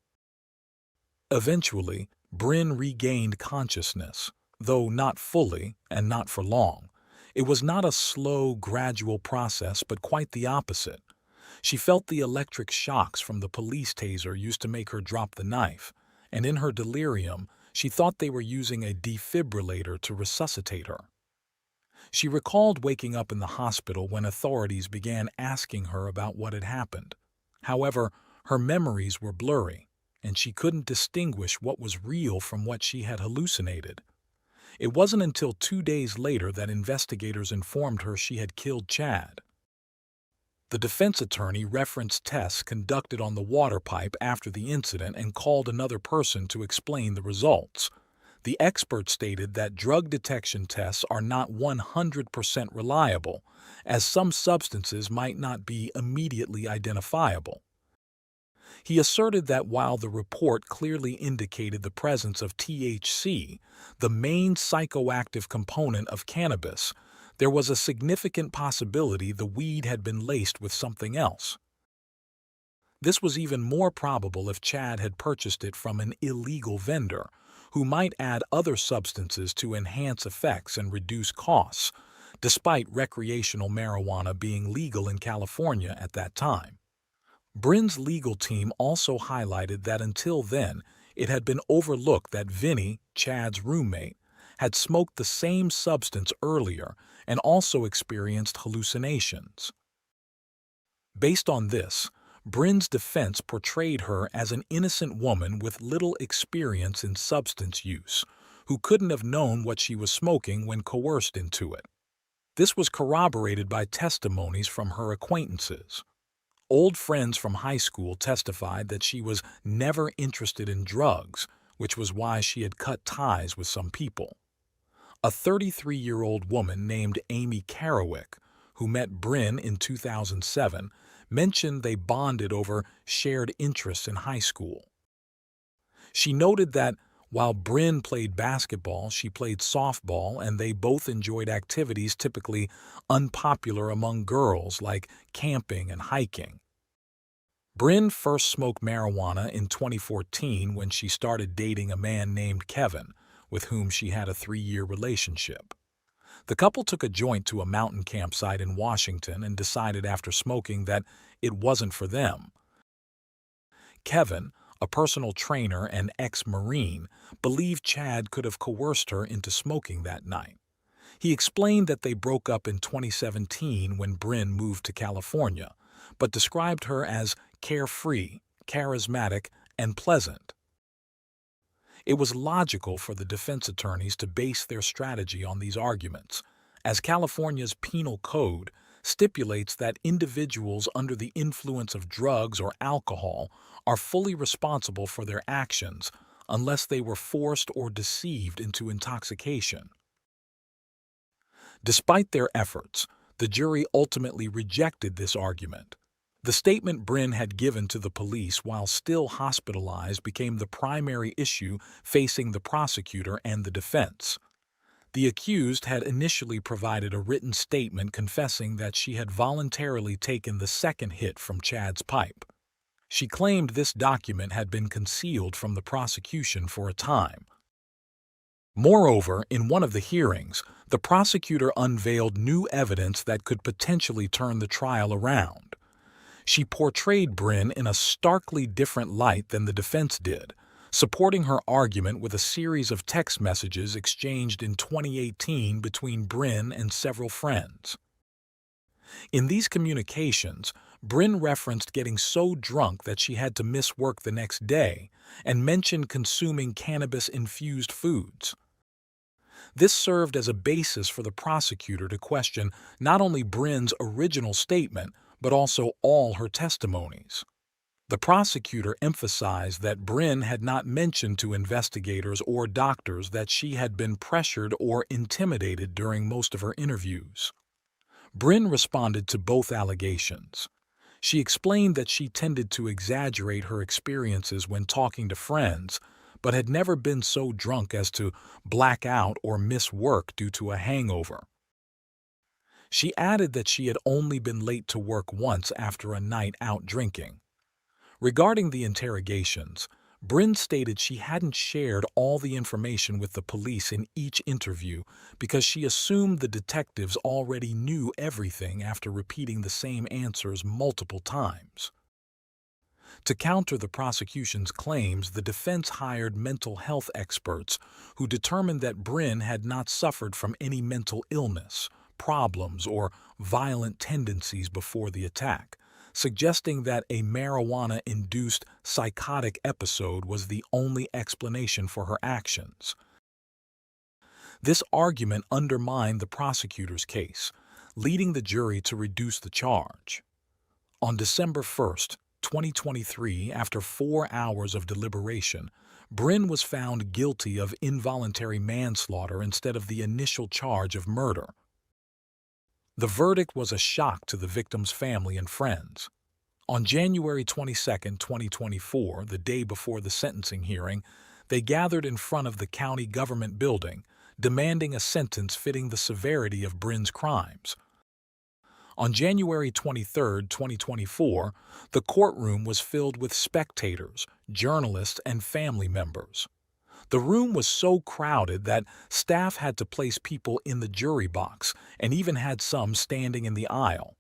Eventually, Bryn regained consciousness, though not fully and not for long. It was not a slow, gradual process, but quite the opposite. She felt the electric shocks from the police taser used to make her drop the knife, and in her delirium, she thought they were using a defibrillator to resuscitate her. She recalled waking up in the hospital when authorities began asking her about what had happened. However, her memories were blurry, and she couldn't distinguish what was real from what she had hallucinated. It wasn't until 2 days later that investigators informed her she had killed Chad. The defense attorney referenced tests conducted on the water pipe after the incident and called another person to explain the results. The expert stated that drug detection tests are not 100% reliable, as some substances might not be immediately identifiable. He asserted that while the report clearly indicated the presence of THC, the main psychoactive component of cannabis, there was a significant possibility the weed had been laced with something else. This was even more probable if Chad had purchased it from an illegal vendor, who might add other substances to enhance effects and reduce costs, despite recreational marijuana being legal in California at that time. Brin's legal team also highlighted that until then, it had been overlooked that Vinny, Chad's roommate, had smoked the same substance earlier and also experienced hallucinations. Based on this, Brin's defense portrayed her as an innocent woman with little experience in substance use, who couldn't have known what she was smoking when coerced into it. This was corroborated by testimonies from her acquaintances. Old friends from high school testified that she was never interested in drugs, which was why she had cut ties with some people. A 33-year-old woman named Amy Carrowick, who met Brin in 2007, mentioned they bonded over shared interests in high school. She noted that while Brin played basketball, she played softball, and they both enjoyed activities typically unpopular among girls like camping and hiking. Brin first smoked marijuana in 2014 when she started dating a man named Kevin, with whom she had a 3-year relationship. The couple took a joint to a mountain campsite in Washington and decided after smoking that it wasn't for them. Kevin, a personal trainer and ex-Marine, believed Chad could have coerced her into smoking that night. He explained that they broke up in 2017 when Brin moved to California, but described her as carefree, charismatic, and pleasant. It was logical for the defense attorneys to base their strategy on these arguments, as California's penal code stipulates that individuals under the influence of drugs or alcohol are fully responsible for their actions unless they were forced or deceived into intoxication. Despite their efforts, the jury ultimately rejected this argument. The statement Brin had given to the police while still hospitalized became the primary issue facing the prosecutor and the defense. The accused had initially provided a written statement confessing that she had voluntarily taken the second hit from Chad's pipe. She claimed this document had been concealed from the prosecution for a time. Moreover, in one of the hearings, the prosecutor unveiled new evidence that could potentially turn the trial around. She portrayed Brin in a starkly different light than the defense did, supporting her argument with a series of text messages exchanged in 2018 between Brin and several friends. In these communications, Brin referenced getting so drunk that she had to miss work the next day and mentioned consuming cannabis-infused foods. This served as a basis for the prosecutor to question not only Brin's original statement, but also all her testimonies. The prosecutor emphasized that Brin had not mentioned to investigators or doctors that she had been pressured or intimidated during most of her interviews. Brin responded to both allegations. She explained that she tended to exaggerate her experiences when talking to friends, but had never been so drunk as to black out or miss work due to a hangover. She added that she had only been late to work once after a night out drinking. Regarding the interrogations, Brin stated she hadn't shared all the information with the police in each interview because she assumed the detectives already knew everything after repeating the same answers multiple times. To counter the prosecution's claims, the defense hired mental health experts who determined that Brin had not suffered from any mental illness, problems, or violent tendencies before the attack, suggesting that a marijuana-induced psychotic episode was the only explanation for her actions. This argument undermined the prosecutor's case, leading the jury to reduce the charge. On December 1, 2023, after 4 hours of deliberation, Brin was found guilty of involuntary manslaughter instead of the initial charge of murder. The verdict was a shock to the victim's family and friends. On January 22, 2024, the day before the sentencing hearing, they gathered in front of the county government building, demanding a sentence fitting the severity of Brynn's crimes. On January 23, 2024, the courtroom was filled with spectators, journalists, and family members. The room was so crowded that staff had to place people in the jury box and even had some standing in the aisle.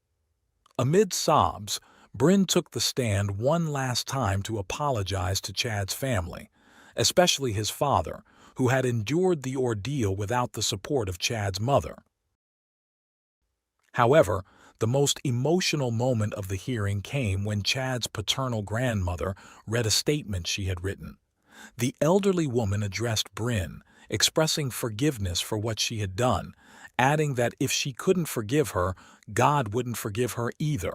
Amid sobs, Brynn took the stand one last time to apologize to Chad's family, especially his father, who had endured the ordeal without the support of Chad's mother. However, the most emotional moment of the hearing came when Chad's paternal grandmother read a statement she had written. The elderly woman addressed Brynn, expressing forgiveness for what she had done, adding that if she couldn't forgive her, God wouldn't forgive her either.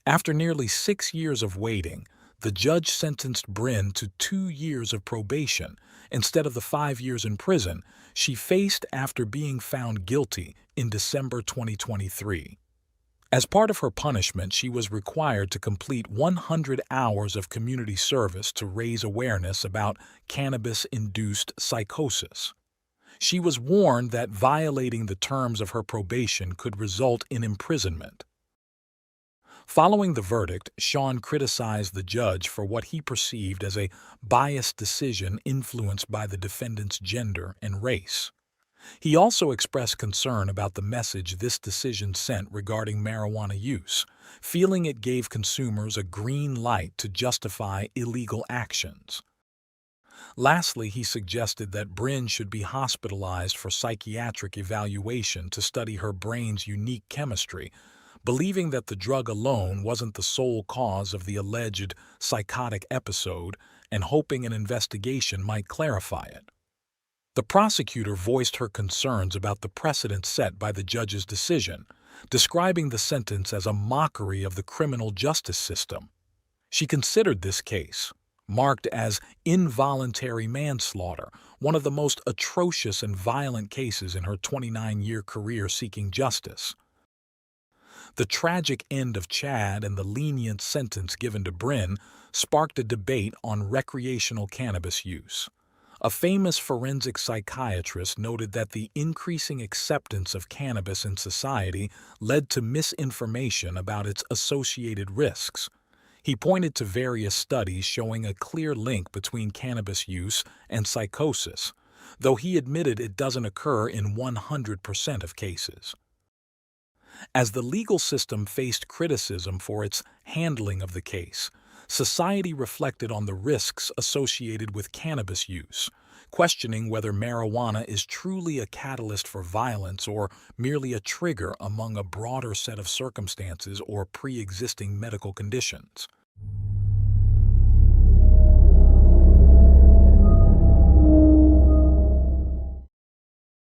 After nearly 6 years of waiting, the judge sentenced Brynn to 2 years of probation instead of the 5 years in prison she faced after being found guilty in December 2023. As part of her punishment, she was required to complete 100 hours of community service to raise awareness about cannabis-induced psychosis. She was warned that violating the terms of her probation could result in imprisonment. Following the verdict, Sean criticized the judge for what he perceived as a biased decision influenced by the defendant's gender and race. He also expressed concern about the message this decision sent regarding marijuana use, feeling it gave consumers a green light to justify illegal actions. Lastly, he suggested that Brynn should be hospitalized for psychiatric evaluation to study her brain's unique chemistry, believing that the drug alone wasn't the sole cause of the alleged psychotic episode and hoping an investigation might clarify it. The prosecutor voiced her concerns about the precedent set by the judge's decision, describing the sentence as a mockery of the criminal justice system. She considered this case, marked as involuntary manslaughter, one of the most atrocious and violent cases in her 29-year career seeking justice. The tragic end of Chad and the lenient sentence given to Brynn sparked a debate on recreational cannabis use. A famous forensic psychiatrist noted that the increasing acceptance of cannabis in society led to misinformation about its associated risks. He pointed to various studies showing a clear link between cannabis use and psychosis, though he admitted it doesn't occur in 100% of cases. As the legal system faced criticism for its handling of the case, society reflected on the risks associated with cannabis use, questioning whether marijuana is truly a catalyst for violence or merely a trigger among a broader set of circumstances or pre-existing medical conditions.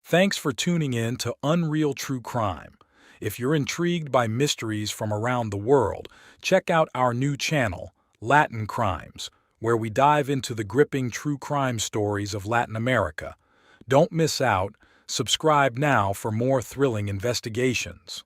Thanks for tuning in to Unreal True Crime. If you're intrigued by mysteries from around the world, check out our new channel, Latin Crimes, where we dive into the gripping true crime stories of Latin America. Don't miss out. Subscribe now for more thrilling investigations.